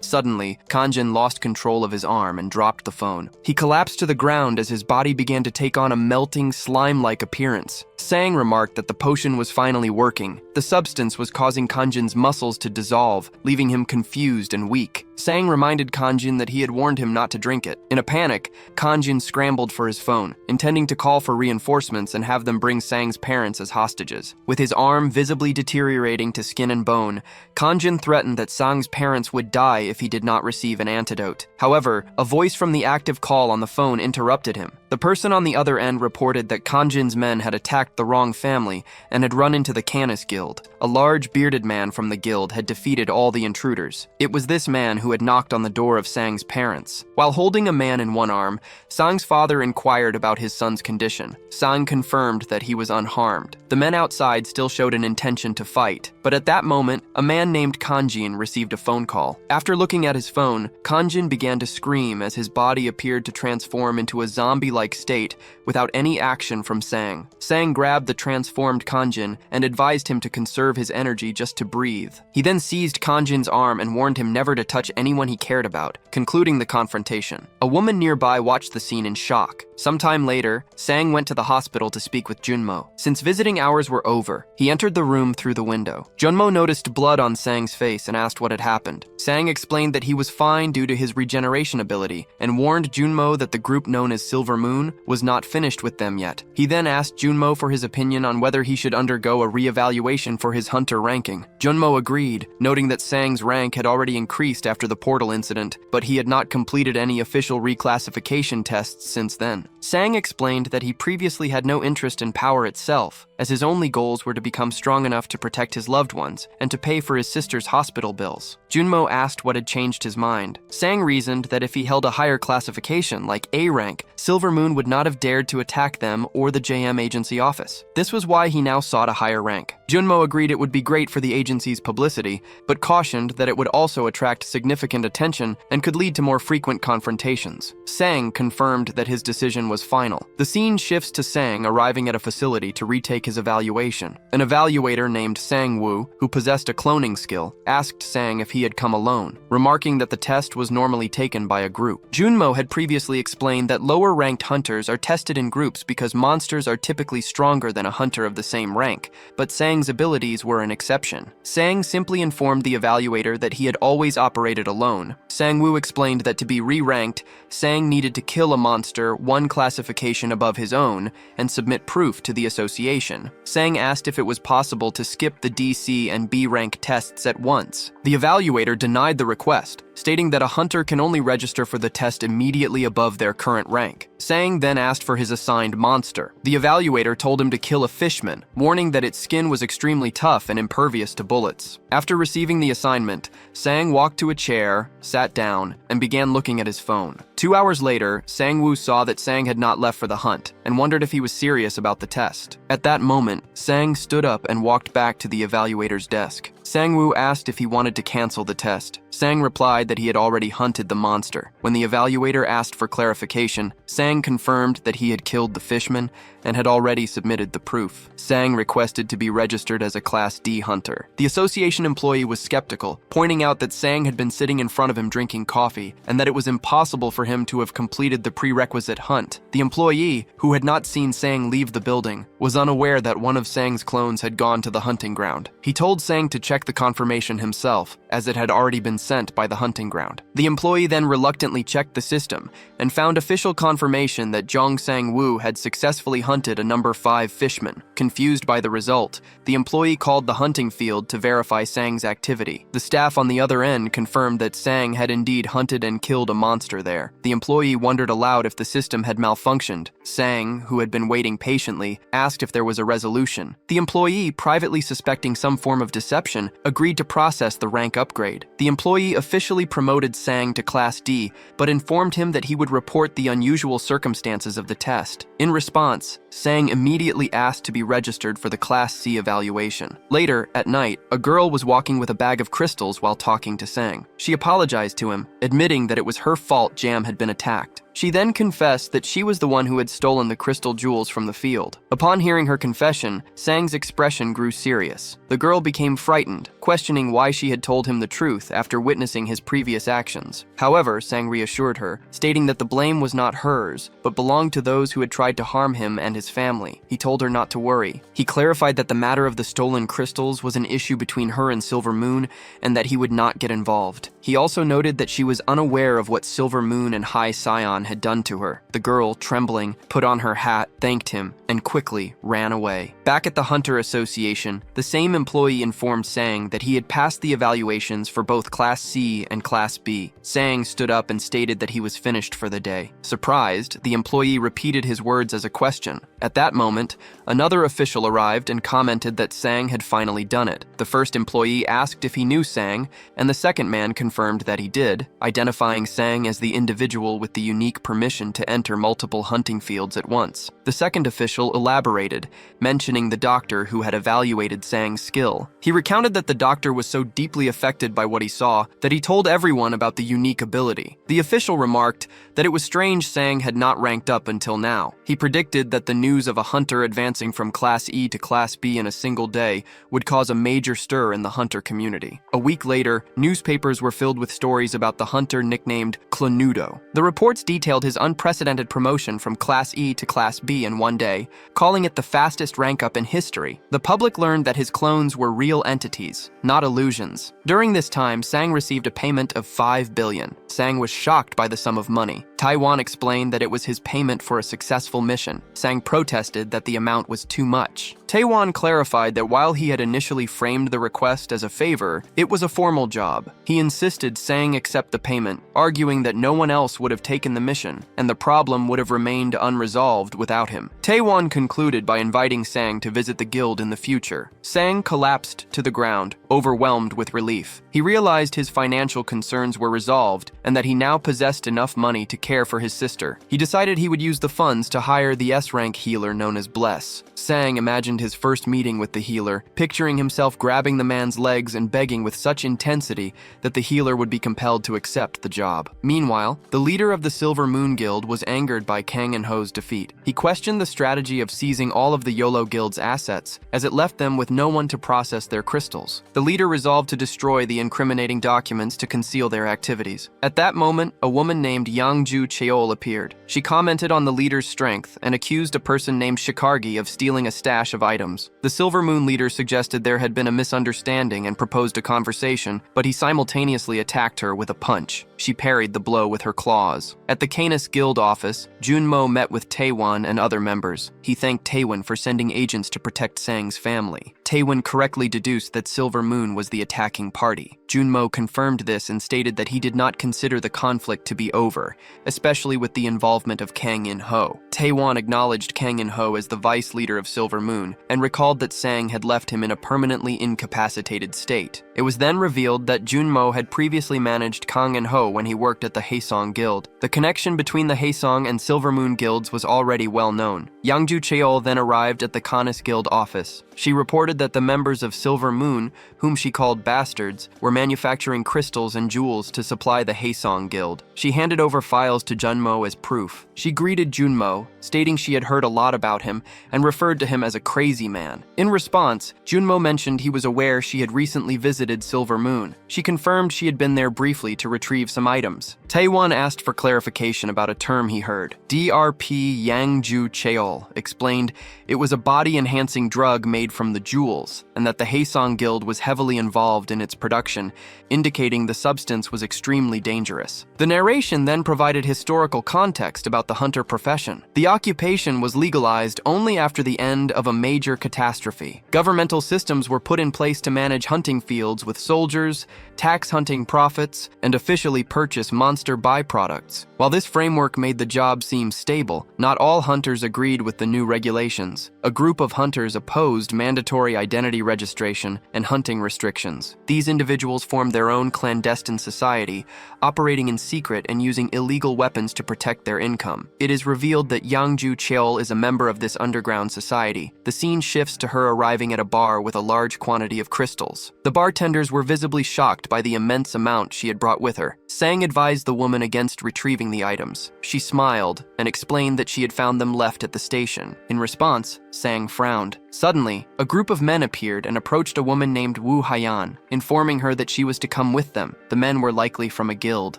Suddenly, Kangjin lost control of his arm and dropped the phone. He collapsed to the ground as his body began to take on a melting, slime-like appearance. Sang remarked that the potion was finally working. The substance was causing Kanjin's muscles to dissolve, leaving him confused and weak. Sang reminded Kangjin that he had warned him not to drink it. In a panic, Kangjin scrambled for his phone, intending to call for reinforcements and have them bring Sang's parents as hostages. With his arm visibly deteriorating to skin and bone, Kangjin threatened that Sang's parents would die if he did not receive an antidote. However, a voice from the active call on the phone interrupted him. The person on the other end reported that Kanjin's men had attacked the wrong family and had run into the Canis Guild. A large bearded man from the guild had defeated all the intruders. It was this man who had knocked on the door of Sang's parents. While holding a man in one arm, Sang's father inquired about his son's condition. Sang confirmed that he was unharmed. The men outside still showed an intention to fight, but at that moment, a man named Kangjin received a phone call. After looking at his phone, Kangjin began to scream as his body appeared to transform into a zombie-like state without any action from Sang. Sang grabbed the transformed Kangjin and advised him to conserve his energy just to breathe. He then seized Kanjin's arm and warned him never to touch anyone he cared about, concluding the confrontation. A woman nearby watched the scene in shock. Sometime later, Sang went to the hospital to speak with Junmo. Since visiting hours were over, he entered the room through the window. Junmo noticed blood on Sang's face and asked what had happened. Sang explained that he was fine due to his regeneration ability and warned Junmo that the group known as Silver Moon was not finished with them yet. He then asked Junmo for his opinion on whether he should undergo a re-evaluation for his hunter ranking. Junmo agreed, noting that Sang's rank had already increased after the portal incident, but he had not completed any official reclassification tests since then. Sang explained that he previously had no interest in power itself, as his only goals were to become strong enough to protect his loved ones and to pay for his sister's hospital bills. Junmo asked what had changed his mind. Sang reasoned that if he held a higher classification, like A rank, Silver Moon would not have dared to attack them or the JM agency office. This was why he now sought a higher rank. Junmo agreed it would be great for the agency's publicity, but cautioned that it would also attract significant attention and could lead to more frequent confrontations. Sang confirmed that his decision was final. The scene shifts to Sang arriving at a facility to retake his evaluation. An evaluator named Sang Woo, who possessed a cloning skill, asked Sang if he had come alone, remarking that the test was normally taken by a group. Junmo had previously explained that lower-ranked hunters are tested in groups because monsters are typically stronger than a hunter of the same rank, but Sang's abilities were an exception. Sang simply informed the evaluator that he had always operated alone. Sang Woo explained that to be re-ranked, Sang needed to kill a monster one classification above his own and submit proof to the association. Sang asked if it was possible to skip the DC C, and B rank tests at once. The evaluator denied the request, stating that a hunter can only register for the test immediately above their current rank. Sang then asked for his assigned monster. The evaluator told him to kill a fishman, warning that its skin was extremely tough and impervious to bullets. After receiving the assignment, Sang walked to a chair, sat down, and began looking at his phone. 2 hours later, Sang-woo saw that Sang had not left for the hunt and wondered if he was serious about the test. At that moment, Sang stood up and walked back to the evaluator's desk. Sang-woo asked if he wanted to cancel the test. Sang replied that he had already hunted the monster. When the evaluator asked for clarification, Sang confirmed that he had killed the fishman and had already submitted the proof. Sang requested to be registered as a Class D hunter. The association employee was skeptical, pointing out that Sang had been sitting in front of him drinking coffee and that it was impossible for him to have completed the prerequisite hunt. The employee, who had not seen Sang leave the building, was unaware that one of Sang's clones had gone to the hunting ground. He told Sang to check the confirmation himself, as it had already been sent by the hunting ground. The employee then reluctantly checked the system and found official confirmation that Jong Sang-woo had successfully hunted a number 5 fishman. Confused by the result, the employee called the hunting field to verify Sang's activity. The staff on the other end confirmed that Sang had indeed hunted and killed a monster there. The employee wondered aloud if the system had malfunctioned. Sang, who had been waiting patiently, asked if there was a resolution. The employee, privately suspecting some form of deception, agreed to process the rank upgrade. The employee officially promoted Sang to Class D, but informed him that he would report the unusual circumstances of the test. In response, Sang immediately asked to be registered for the Class C evaluation. Later, at night, a girl was walking with a bag of crystals while talking to Sang. She apologized to him, admitting that it was her fault Jam had been attacked. She then confessed that she was the one who had stolen the crystal jewels from the field. Upon hearing her confession, Sang's expression grew serious. The girl became frightened, questioning why she had told him the truth after witnessing his previous actions. However, Sang reassured her, stating that the blame was not hers, but belonged to those who had tried to harm him and his family. He told her not to worry. He clarified that the matter of the stolen crystals was an issue between her and Silver Moon, and that he would not get involved. He also noted that she was unaware of what Silver Moon and High Scion had done to her. The girl, trembling, put on her hat, thanked him, and quickly ran away. Back at the Hunter Association, the same employee informed Sang that he had passed the evaluations for both Class C and Class B. Sang stood up and stated that he was finished for the day. Surprised, the employee repeated his words as a question. At that moment, another official arrived and commented that Sang had finally done it. The first employee asked if he knew Sang, and the second man confirmed that he did, identifying Sang as the individual with the unique permission to enter multiple hunting fields at once. The second official elaborated, mentioning the doctor who had evaluated Sang's skill. He recounted that the doctor was so deeply affected by what he saw that he told everyone about the unique ability. The official remarked that it was strange Sang had not ranked up until now. He predicted that the news of a hunter advancing from Class E to Class B in a single day would cause a major stir in the hunter community. A week later, newspapers were filled with stories about the hunter nicknamed Clonudo. The reports detailed his unprecedented promotion from Class E to Class B in one day, calling it the fastest rank up in history. The public learned that his clones were real entities, not illusions. During this time, Sang received a payment of 5 billion. Sang was shocked by the sum of money. Taiwan explained that it was his payment for a successful mission. Sang protested that the amount was too much. Taiwan clarified that while he had initially framed the request as a favor, it was a formal job. He insisted Sang accept the payment, arguing that no one else would have taken the mission, and the problem would have remained unresolved without him. Taiwan concluded by inviting Sang to visit the guild in the future. Sang collapsed to the ground, overwhelmed with relief. He realized his financial concerns were resolved, and that he now possessed enough money to care for his sister. He decided he would use the funds to hire the S-rank healer known as Bless. Sang imagined his first meeting with the healer, picturing himself grabbing the man's legs and begging with such intensity that the healer would be compelled to accept the job. Meanwhile, the leader of the Silver Moon Guild was angered by Kang and Ho's defeat. He questioned the strategy of seizing all of the Yolo Guild's assets, as it left them with no one to process their crystals. The leader resolved to destroy the incriminating documents to conceal their activities. At that moment, a woman named Yang Yangju Cheol appeared. She commented on the leader's strength and accused a person named Shikargi of stealing a stash of items. The Silver Moon leader suggested there had been a misunderstanding and proposed a conversation, but he simultaneously attacked her with a punch. She parried the blow with her claws. At the Canis Guild office, Junmo met with Taewon and other members. He thanked Taewon for sending agents to protect Sang's family. Taewon correctly deduced that Silver Moon was the attacking party. Junmo confirmed this and stated that he did not consider the conflict to be over, especially with the involvement of Kang In-ho. Taewon acknowledged Kang In-ho as the vice leader of Silver Moon and recalled that Sang had left him in a permanently incapacitated state. It was then revealed that Junmo had previously managed Kang In-ho when he worked at the Heiong Guild. The connection between the Heiong and Silver Moon guilds was already well known. Yangju Cheol then arrived at the Canis Guild office. She reported that the members of Silver Moon, whom she called bastards, were manufacturing crystals and jewels to supply the Heiong Guild. She handed over files to Junmo as proof. She greeted Junmo, stating she had heard a lot about him and referred to him as a crazy man. In response, Junmo mentioned he was aware she had recently visited Silver Moon. She confirmed she had been there briefly to retrieve some items. Taewon asked for clarification about a term he heard. DRP Yangju Cheol explained it was a body-enhancing drug made from the jewels, and that the Heiong Guild was heavily involved in its production, indicating the substance was extremely dangerous. The narration then provided historical context about the hunter profession. The occupation was legalized only after the end of a major catastrophe. Governmental systems were put in place to manage hunting fields with soldiers, tax hunting profits, and officially purchase monster byproducts. While this framework made the job seem stable, not all hunters agreed with the new regulations. A group of hunters opposed mandatory identity registration and hunting restrictions. These individuals formed their own clandestine society, operating in secret and using illegal weapons to protect their income. It is revealed that Yangju Cheol is a member of this underground society. The scene shifts to her arriving at a bar with a large quantity of crystals. The bartenders were visibly shocked by the immense amount she had brought with her. Sang advised the woman against retrieving the items. She smiled and explained that she had found them left at the station. In response, Sang frowned. Suddenly, a group of men appeared and approached a woman named Wu Haiyan, informing her that she was to come with them. The men were likely from a guild.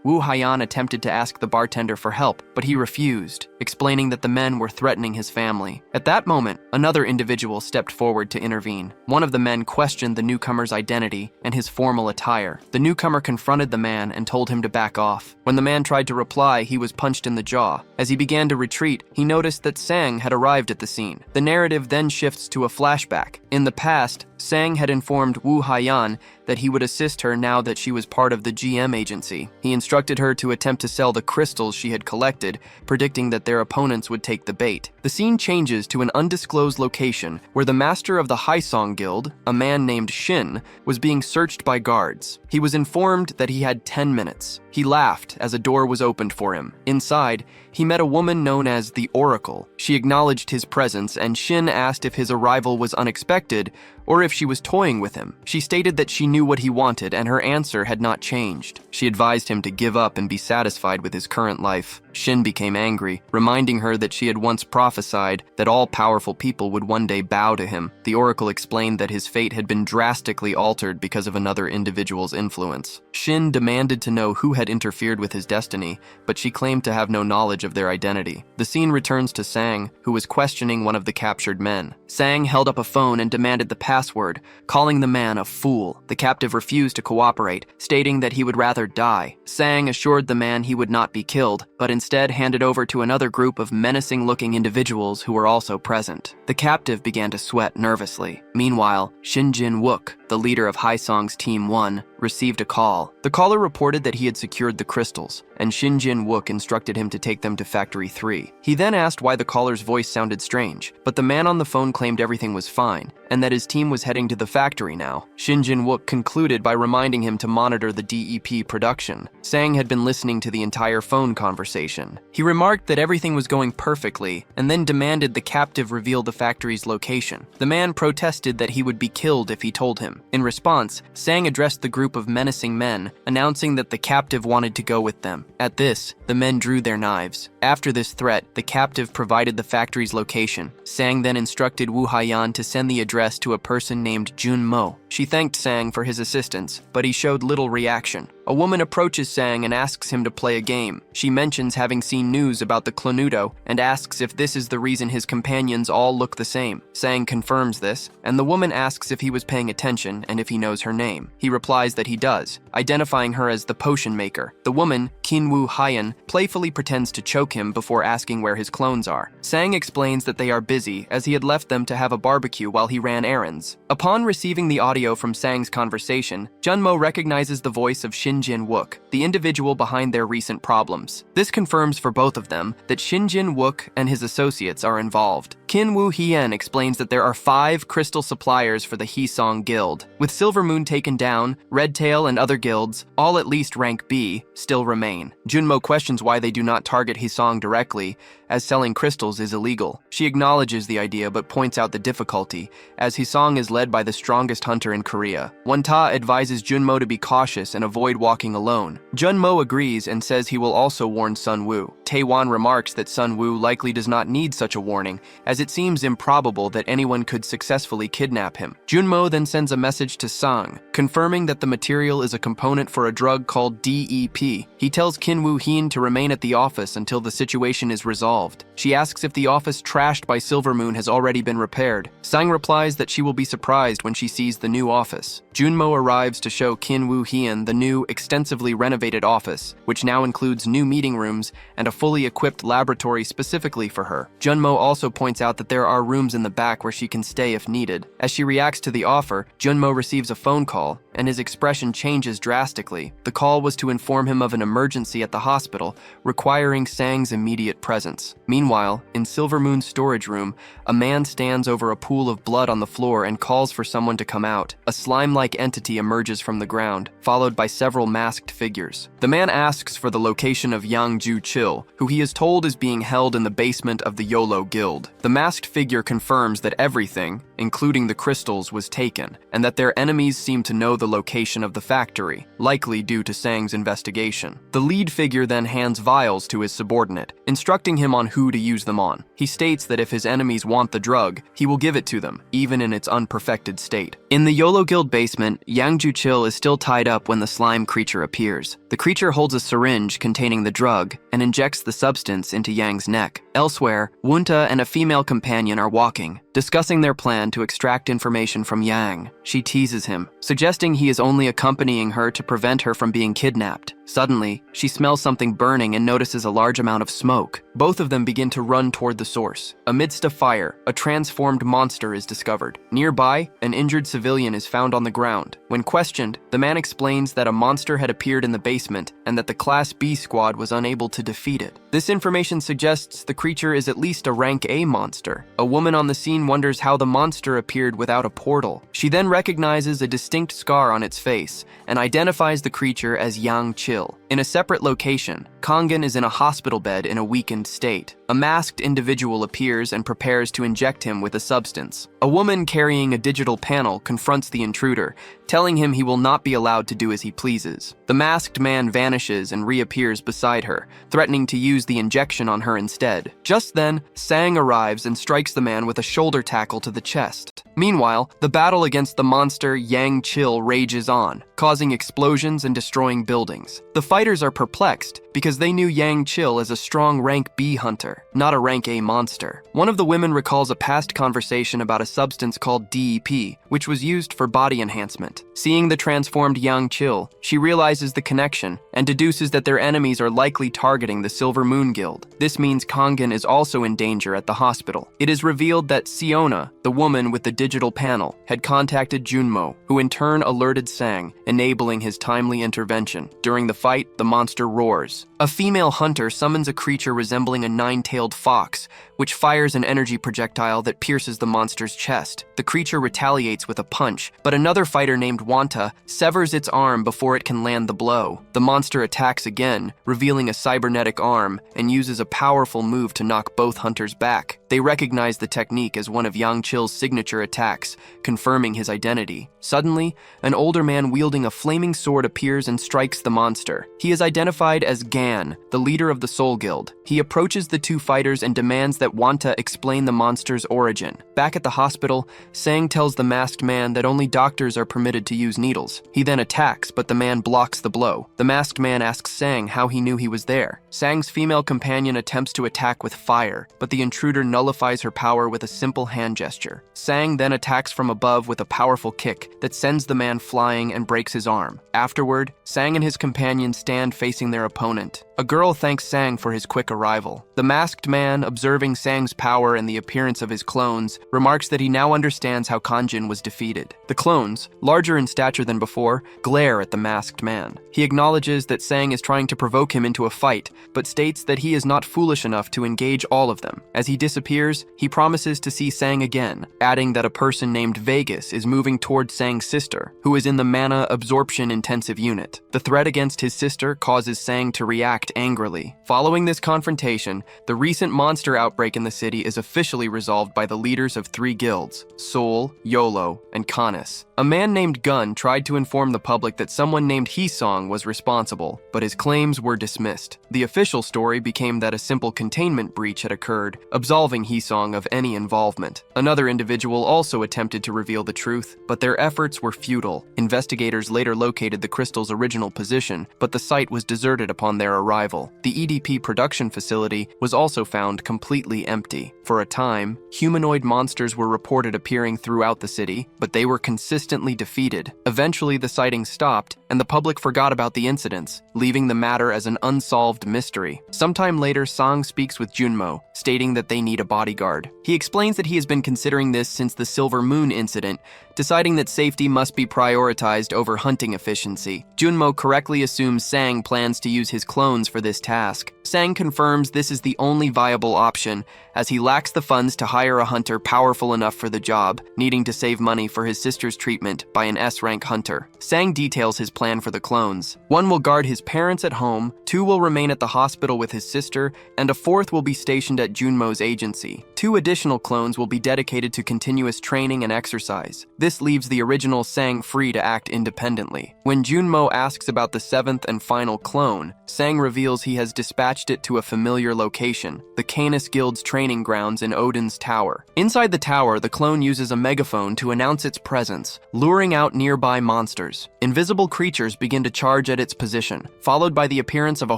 Wu Haiyan attempted to ask the bartender for help, but he refused, explaining that the men were threatening his family. At that moment, another individual stepped forward to intervene. One of the men questioned the newcomer's identity and his formal attire. The newcomer confronted the man and told him to back off. When the man tried to reply, he was punched in the jaw. As he began to retreat, he noticed that Sang had arrived at the scene. The narrative then shifts to a flashback. In the past, Sang had informed Wu Haiyan that he would assist her now that she was part of the GM agency. He instructed her to attempt to sell the crystals she had collected, predicting that their opponents would take the bait. The scene changes to an undisclosed location where the master of the Heiong Guild, a man named Shin, was being searched by guards. He was informed that he had 10 minutes. He laughed as a door was opened for him. Inside, he met a woman known as the Oracle. She acknowledged his presence, and Shin asked if his arrival was unexpected or if she was toying with him. She stated that she knew what he wanted, and her answer had not changed. She advised him to give up and be satisfied with his current life. Shin became angry, reminding her that she had once prophesied that all powerful people would one day bow to him. The Oracle explained that his fate had been drastically altered because of another individual's influence. Shin demanded to know who had interfered with his destiny, but she claimed to have no knowledge of their identity. The scene returns to Sang, who was questioning one of the captured men. Sang held up a phone and demanded the password, calling the man a fool. The captive refused to cooperate, stating that he would rather die. Sang assured the man he would not be killed, but instead handed over to another group of menacing-looking individuals who were also present. The captive began to sweat nervously. Meanwhile, Shinjin Wook, the leader of Haisong's Team 1, received a call. The caller reported that he had secured the crystals, and Shinjin Wook instructed him to take them to Factory 3. He then asked why the caller's voice sounded strange, but the man on the phone claimed everything was fine, and that his team was heading to the factory now. Shinjin Wook concluded by reminding him to monitor the DEP production. Sang had been listening to the entire phone conversation. He remarked that everything was going perfectly, and then demanded the captive reveal the factory's location. The man protested that he would be killed if he told him. In response, Sang addressed the group of menacing men, announcing that the captive wanted to go with them. At this, the men drew their knives. After this threat, the captive provided the factory's location. Sang then instructed Wu Haiyan to send the address to a person named Jun Mo. She thanked Sang for his assistance, but he showed little reaction. A woman approaches Sang and asks him to play a game. She mentions having seen news about the Clonudo and asks if this is the reason his companions all look the same. Sang confirms this, and the woman asks if he was paying attention and if he knows her name. He replies that he does, identifying her as the potion maker. The woman, Kinwoo Hyan, playfully pretends to choke him before asking where his clones are. Sang explains that they are busy, as he had left them to have a barbecue while he ran errands. Upon receiving the audio from Sang's conversation, Junmo recognizes the voice of Shinjin Wook, the individual behind their recent problems. This confirms for both of them that Shinjin Wook and his associates are involved. Kinwoo Hien explains that there are 5 crystal suppliers for the Heisong Guild. With Silver Moon taken down, Redtail and other guilds, all at least rank B, still remain. Junmo questions why they do not target Heisong directly, as selling crystals is illegal. She acknowledges the idea but points out the difficulty, as Heisong is led by the strongest hunter in Korea. Wonta advises Junmo to be cautious and avoid walking alone. Junmo agrees and says he will also warn Sun Woo. Taewon remarks that Sun Woo likely does not need such a warning, as it seems improbable that anyone could successfully kidnap him. Junmo then sends a message to Sang, confirming that the material is a component for a drug called DEP. He tells Kinwoo Hien to remain at the office until the situation is resolved. She asks if the office trashed by Silver Moon has already been repaired. Sang replies that she will be surprised when she sees the new office. Junmo arrives to show Kinwoo Hien the new, extensively renovated office, which now includes new meeting rooms and a fully equipped laboratory specifically for her. Junmo also points out that there are rooms in the back where she can stay if needed. As she reacts to the offer, Junmo receives a phone call, and his expression changes drastically. The call was to inform him of an emergency at the hospital, requiring Sang's immediate presence. Meanwhile, in Silver Moon's storage room, a man stands over a pool of blood on the floor and calls for someone to come out. A slime-like entity emerges from the ground, followed by several masked figures. The man asks for the location of Yang Ju-chil, who he is told is being held in the basement of the Yolo Guild. The masked figure confirms that everything, including the crystals, was taken, and that their enemies seem to know the location of the factory, likely due to Sang's investigation. The lead figure then hands vials to his subordinate, instructing him on who to use them on. He states that if his enemies want the drug, he will give it to them, even in its unperfected state. In the Yolo Guild basement, Yang Ju-chil is still tied up when the slime creature appears. The creature holds a syringe containing the drug and injects the substance into Yang's neck. Elsewhere, Wunta and a female companion are walking, discussing their plan to extract information from Yang. She teases him, suggesting he is only accompanying her to prevent her from being kidnapped. Suddenly, she smells something burning and notices a large amount of smoke. Both of them begin to run toward the source. Amidst a fire, a transformed monster is discovered. Nearby, an injured civilian is found on the ground. When questioned, the man explains that a monster had appeared in the basement and that the Class B squad was unable to defeat it. This information suggests the creature is at least a rank A monster. A woman on the scene wonders how the monster appeared without a portal. She then recognizes a distinct scar on its face and identifies the creature as Yang Chil. In a separate location, Kangjin is in a hospital bed in a weakened state. A masked individual appears and prepares to inject him with a substance. A woman carrying a digital panel confronts the intruder, telling him he will not be allowed to do as he pleases. The masked man vanishes and reappears beside her, threatening to use the injection on her instead. Just then, Sang arrives and strikes the man with a shoulder tackle to the chest. Meanwhile, the battle against the monster Yang Chil rages on, causing explosions and destroying buildings. The fighters are perplexed because they knew Yang Chil as a strong rank B hunter, not a rank A monster. One of the women recalls a past conversation about a substance called DEP, which was used for body enhancement. Seeing the transformed Yang Chil, she realizes the connection and deduces that their enemies are likely targeting the Silver Moon Guild. This means Kangjin is also in danger at the hospital. It is revealed that Siona, the woman with the digital panel, had contacted Junmo, who in turn alerted Sang, enabling his timely intervention. During the fight, the monster roars. A female hunter summons a creature resembling a nine-tailed fox, which fires an energy projectile that pierces the monster's chest. The creature retaliates with a punch, but another fighter named Wanta severs its arm before it can land the blow. The monster attacks again, revealing a cybernetic arm, and uses a powerful move to knock both hunters back. They recognize the technique as one of Yang Chil's signature attacks, confirming his identity. Suddenly, an older man wielding a flaming sword appears and strikes the monster. He is identified as Gan, the leader of the Soul Guild. He approaches the two fighters and demands that Wanta explain the monster's origin. Back at the hospital, Sang tells the masked man that only doctors are permitted to use needles. He then attacks, but the man blocks the blow. The masked man asks Sang how he knew he was there. Sang's female companion attempts to attack with fire, but the intruder nullifies her power with a simple hand gesture. Sang then attacks from above with a powerful kick that sends the man flying and breaks his arm. Afterward, Sang and his companion stand facing their opponent. A girl thanks Sang for his quick arrival. The masked man, observing Sang's power and the appearance of his clones, remarks that he now understands how Kangjin was defeated. The clones, larger in stature than before, glare at the masked man. He acknowledges that Sang is trying to provoke him into a fight, but states that he is not foolish enough to engage all of them. As he disappears, he promises to see Sang again, adding that a person named Vegas is moving toward Sang's sister, who is in the mana absorption intensive unit. The threat against his sister causes Sang to react angrily. Following this confrontation, the recent monster outbreak in the city is officially resolved by the leaders of 3 guilds, Soul, Yolo, and Canis. A man named Gun tried to inform the public that someone named Hisong was responsible, but his claims were dismissed. The official story became that a simple containment breach had occurred, absolving Hisong of any involvement. Another individual also attempted to reveal the truth, but their efforts were futile. Investigators later located the crystal's original position, but the site was deserted upon their arrival. The EDP production facility was also found completely empty. For a time, humanoid monsters were reported appearing throughout the city, but they were consistently defeated. Eventually, the sightings stopped, and the public forgot about the incidents, leaving the matter as an unsolved mystery. Sometime later, Sang speaks with Junmo, stating that they need a bodyguard. He explains that he has been considering this since the Silver Moon incident, deciding that safety must be prioritized over hunting efficiency. Junmo correctly assumes Sang plans to use his clones for this task. Sang confirms this is the only viable option, as he lacks the funds to hire a hunter powerful enough for the job, needing to save money for his sister's treatment by an S-rank hunter. Sang details his plan for the clones. 1 will guard his parents at home, 2 will remain at the hospital with his sister, and a 4th will be stationed at Junmo's agency. 2 additional clones will be dedicated to continuous training and exercise. This leaves the original Sang free to act independently. When Junmo asks about the 7th and final clone, Sang reveals he has dispatched it to a familiar location, the Canis Guild's training grounds in Odin's tower. Inside the tower, the clone uses a megaphone to announce its presence, luring out nearby monsters. Invisible creatures begin to charge at its position, followed by the appearance of a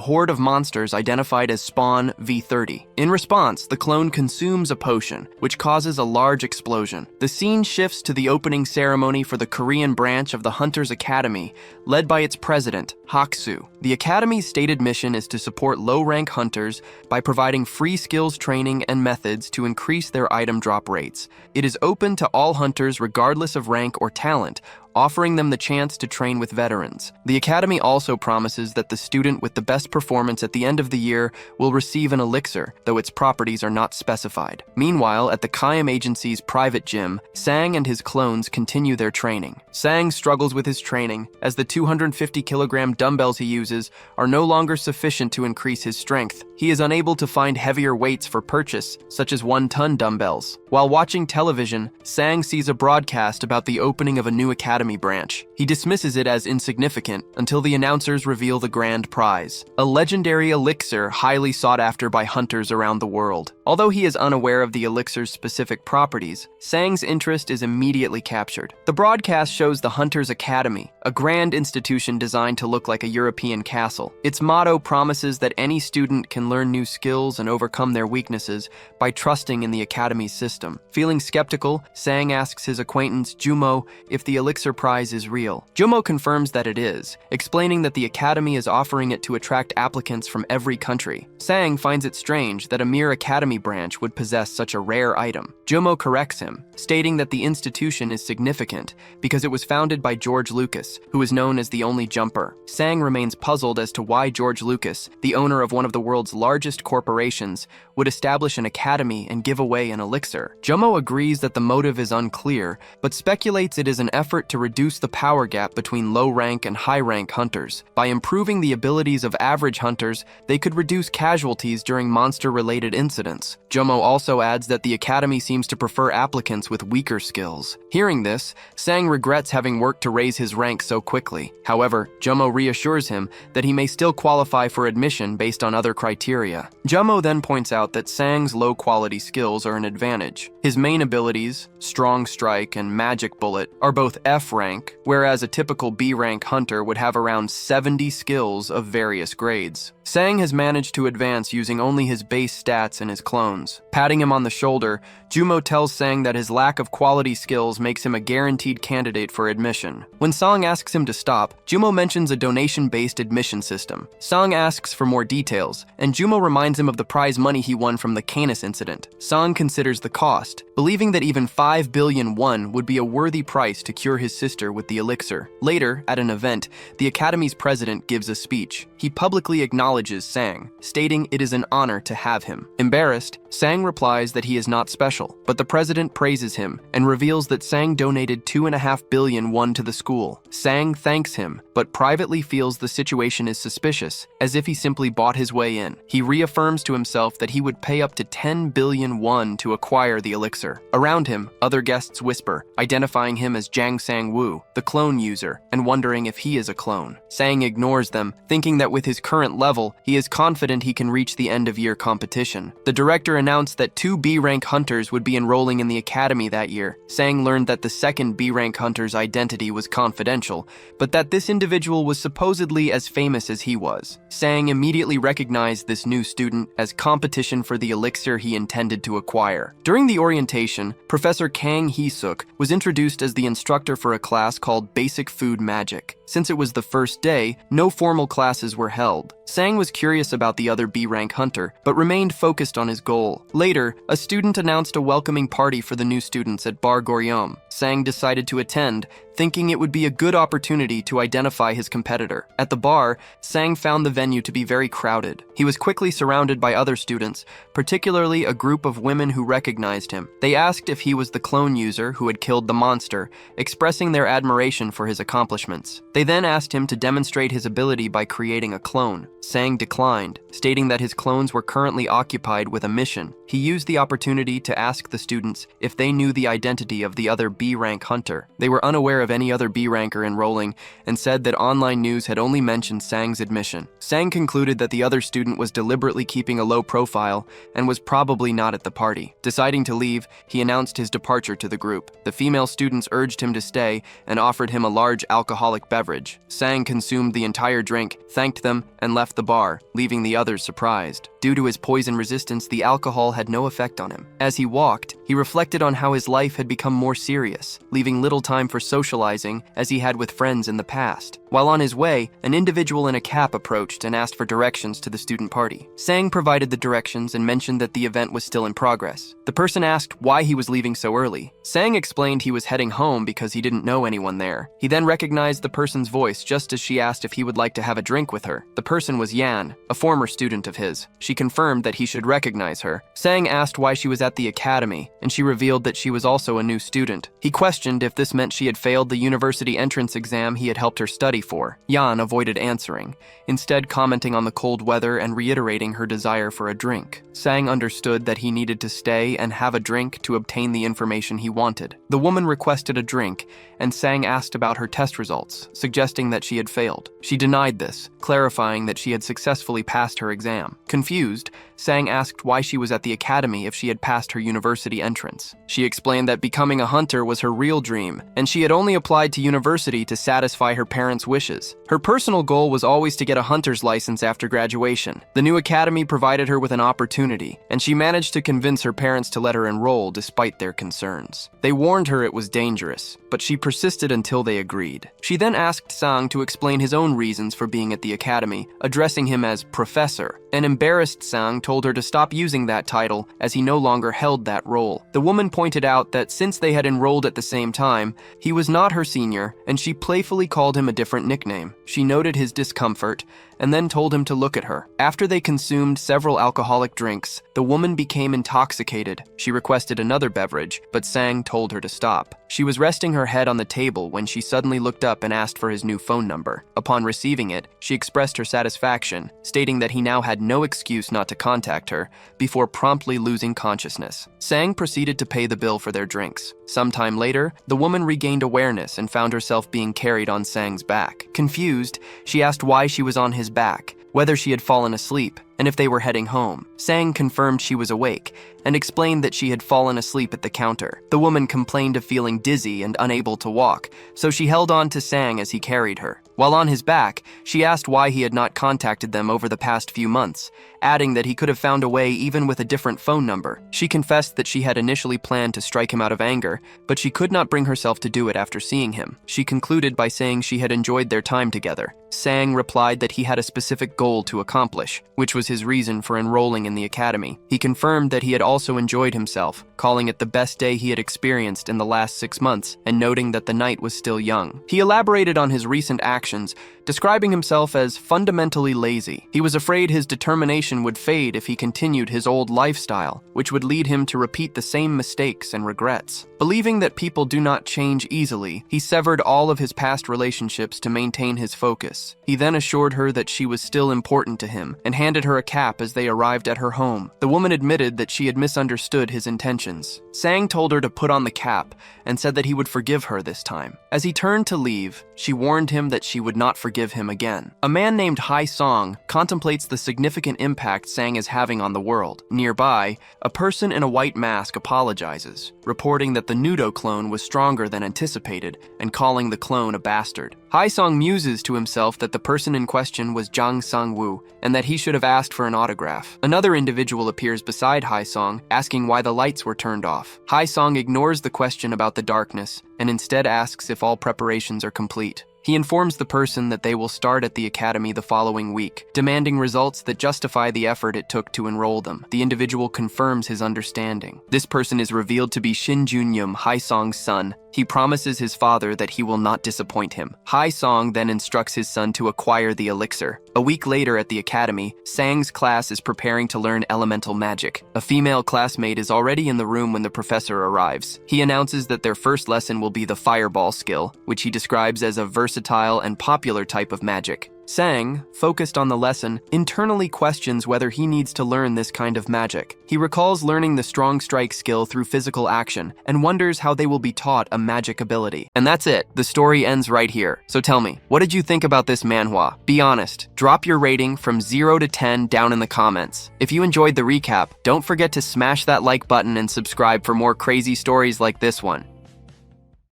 horde of monsters identified as Spawn V30. In response, the clone consumes a potion, which causes a large explosion. The scene shifts to the opening ceremony for the Korean branch of the Hunters Academy, led by its president, Haksu. The Academy's stated mission is to support low-rank hunters by providing free skills training and methods to increase their item drop rates. It is open to all hunters regardless of rank or talent, offering them the chance to train with veterans. The Academy also promises that the student with the best performance at the end of the year will receive an elixir, though its properties are not specified. Meanwhile, at the Kayam Agency's private gym, Sang and his clones continue their training. Sang struggles with his training, as the 250-kilogram dumbbells he uses are no longer sufficient to increase his strength. He is unable to find heavier weights for purchase, such as 1-ton dumbbells. While watching television, Sang sees a broadcast about the opening of a new academy branch. He dismisses it as insignificant until the announcers reveal the grand prize, a legendary elixir highly sought after by hunters around the world. Although he is unaware of the elixir's specific properties, Sang's interest is immediately captured. The broadcast shows the Hunters Academy, a grand institution designed to look like a European castle. Its motto promises that any student can learn new skills and overcome their weaknesses by trusting in the Academy's system. Feeling skeptical, Sang asks his acquaintance Jumo if the elixir prize is real. Jumo confirms that it is, explaining that the Academy is offering it to attract applicants from every country. Sang finds it strange that a mere Academy branch would possess such a rare item. Jumo corrects him, stating that the institution is significant because it was founded by George Lucas, who is known as the only jumper. Sang remains puzzled as to why George Lucas, the owner of one of the world's largest corporations, would establish an academy and give away an elixir. Jumo agrees that the motive is unclear, but speculates it is an effort to reduce the power gap between low-rank and high-rank hunters. By improving the abilities of average hunters, they could reduce casualties during monster-related incidents. students. Jomo also adds that the academy seems to prefer applicants with weaker skills. Hearing this, Sang regrets having worked to raise his rank so quickly. However, Jomo reassures him that he may still qualify for admission based on other criteria. Jomo then points out that Sang's low-quality skills are an advantage. His main abilities, Strong Strike and Magic Bullet, are both F rank, whereas a typical B rank hunter would have around 70 skills of various grades. Sang has managed to advance using only his base stats and his clones. Patting him on the shoulder, Jumo tells Sang that his lack of quality skills makes him a guaranteed candidate for admission. When Sang asks him to stop, Jumo mentions a donation-based admission system. Sang asks for more details, and Jumo reminds him of the prize money he won from the Canis incident. Sang considers the cost, believing that even 5 billion won would be a worthy price to cure his sister with the elixir. Later, at an event, the Academy's president gives a speech. He publicly acknowledges Sang, stating it is an honor to have him. Embarrassed, Sang replies that he is not special, but the president praises him and reveals that Sang donated 2.5 billion won to the school. Sang thanks him, but privately feels the situation is suspicious, as if he simply bought his way in. He reaffirms to himself that he would pay up to 10 billion won to acquire the elixir. Around him, other guests whisper, identifying him as Jang Sang-woo, the clone user, and wondering if he is a clone. Sang ignores them, thinking that with his current level, he is confident he can reach the end-of-year competition. The director announced that 2 B-rank hunters would be enrolling in the academy that year. Sang learned that the second B-rank hunter's identity was confidential, but that this individual was supposedly as famous as he was. Sang immediately recognized this new student as competition for the elixir he intended to acquire. During the orientation, Professor Kang Hee-suk was introduced as the instructor for a class called Basic Food Magic. Since it was the first day, no formal classes were held. Sang was curious about the other B-rank hunter, but remained focused on his goal. Later, a student announced a welcoming party for the new students at Bar Goryom. Sang decided to attend, thinking it would be a good opportunity to identify his competitor. At the bar, Sang found the venue to be very crowded. He was quickly surrounded by other students, particularly a group of women who recognized him. They asked if he was the clone user who had killed the monster, expressing their admiration for his accomplishments. They then asked him to demonstrate his ability by creating a clone. Sang declined, stating that his clones were currently occupied with a mission. He used the opportunity to ask the students if they knew the identity of the other B-rank hunter. They were unaware of any other B-ranker enrolling and said that online news had only mentioned Sang's admission. Sang concluded that the other student was deliberately keeping a low profile and was probably not at the party. Deciding to leave, he announced his departure to the group. The female students urged him to stay and offered him a large alcoholic beverage. Sang consumed the entire drink, thanked them, and left the bar, leaving the others surprised. Due to his poison resistance, the alcohol had no effect on him. As he walked, he reflected on how his life had become more serious, leaving little time for socializing as he had with friends in the past. While on his way, an individual in a cap approached and asked for directions to the student party. Sang provided the directions and mentioned that the event was still in progress. The person asked why he was leaving so early. Sang explained he was heading home because he didn't know anyone there. He then recognized the person's voice just as she asked if he would like to have a drink with her. The person was Yan, a former student of his. She confirmed that he should recognize her. Sang asked why she was at the academy, and she revealed that she was also a new student. He questioned if this meant she had failed the university entrance exam he had helped her study for. Yan avoided answering, instead commenting on the cold weather and reiterating her desire for a drink. Sang understood that he needed to stay and have a drink to obtain the information he wanted. The woman requested a drink, and Sang asked about her test results, suggesting that she had failed. She denied this, clarifying that she had successfully passed her exam. Confused, Sang asked why she was at the academy if she had passed her university entrance. She explained that becoming a hunter was her real dream, and she had only applied to university to satisfy her parents' wishes. Her personal goal was always to get a hunter's license after graduation. The new academy provided her with an opportunity, and she managed to convince her parents to let her enroll despite their concerns. They warned her it was dangerous, but she persisted until they agreed. She then asked Sang to explain his own reasons for being at the academy, addressing him as professor. An embarrassed Sang told her to stop using that title as he no longer held that role. The woman pointed out that since they had enrolled at the same time, he was not her senior, and she playfully called him a different nickname. She noted his discomfort and then told him to look at her. After they consumed several alcoholic drinks, the woman became intoxicated. She requested another beverage, but Sang told her to stop. She was resting her head on the table when she suddenly looked up and asked for his new phone number. Upon receiving it, she expressed her satisfaction, stating that he now had no excuse not to contact her, before promptly losing consciousness. Sang proceeded to pay the bill for their drinks. Sometime later, the woman regained awareness and found herself being carried on Sang's back. Confused, she asked why she was on his back, whether she had fallen asleep, and if they were heading home. Sang confirmed she was awake and explained that she had fallen asleep at the counter. The woman complained of feeling dizzy and unable to walk, so she held on to Sang as he carried her. While on his back, she asked why he had not contacted them over the past few months, adding that he could have found a way even with a different phone number. She confessed that she had initially planned to strike him out of anger, but she could not bring herself to do it after seeing him. She concluded by saying she had enjoyed their time together. Sang replied that he had a specific goal to accomplish, which was his reason for enrolling in the academy. He confirmed that he had also enjoyed himself, calling it the best day he had experienced in the last 6 months, and noting that the night was still young. He elaborated on his recent actions, describing himself as fundamentally lazy. He was afraid his determination would fade if he continued his old lifestyle, which would lead him to repeat the same mistakes and regrets. Believing that people do not change easily, he severed all of his past relationships to maintain his focus. He then assured her that she was still important to him and handed her a cap as they arrived at her home. The woman admitted that she had misunderstood his intentions. Sang told her to put on the cap and said that he would forgive her this time. As he turned to leave, she warned him that she would not forgive him again. A man named Hai Song contemplates the significant impact Sang is having on the world. Nearby, a person in a white mask apologizes, reporting that the Nudo clone was stronger than anticipated and calling the clone a bastard. Hai Song muses to himself that the person in question was Zhang Sang-woo and that he should have asked for an autograph. Another individual appears beside Hai Song, asking why the lights were turned off. Hai Song ignores the question about the darkness and instead asks if all preparations are complete. He informs the person that they will start at the academy the following week, demanding results that justify the effort it took to enroll them. The individual confirms his understanding. This person is revealed to be Shin Junyum, Hai Song's son. He promises his father that he will not disappoint him. Hai Song then instructs his son to acquire the elixir. A week later at the academy, Sang's class is preparing to learn elemental magic. A female classmate is already in the room when the professor arrives. He announces that their first lesson will be the fireball skill, which he describes as a versatile and popular type of magic. Sang, focused on the lesson, internally questions whether he needs to learn this kind of magic. He recalls learning the strong strike skill through physical action and wonders how they will be taught a magic ability. And that's it. The story ends right here. So tell me, what did you think about this manhwa? Be honest. Drop your rating from 0 to 10 down in the comments. If you enjoyed the recap, don't forget to smash that like button and subscribe for more crazy stories like this one.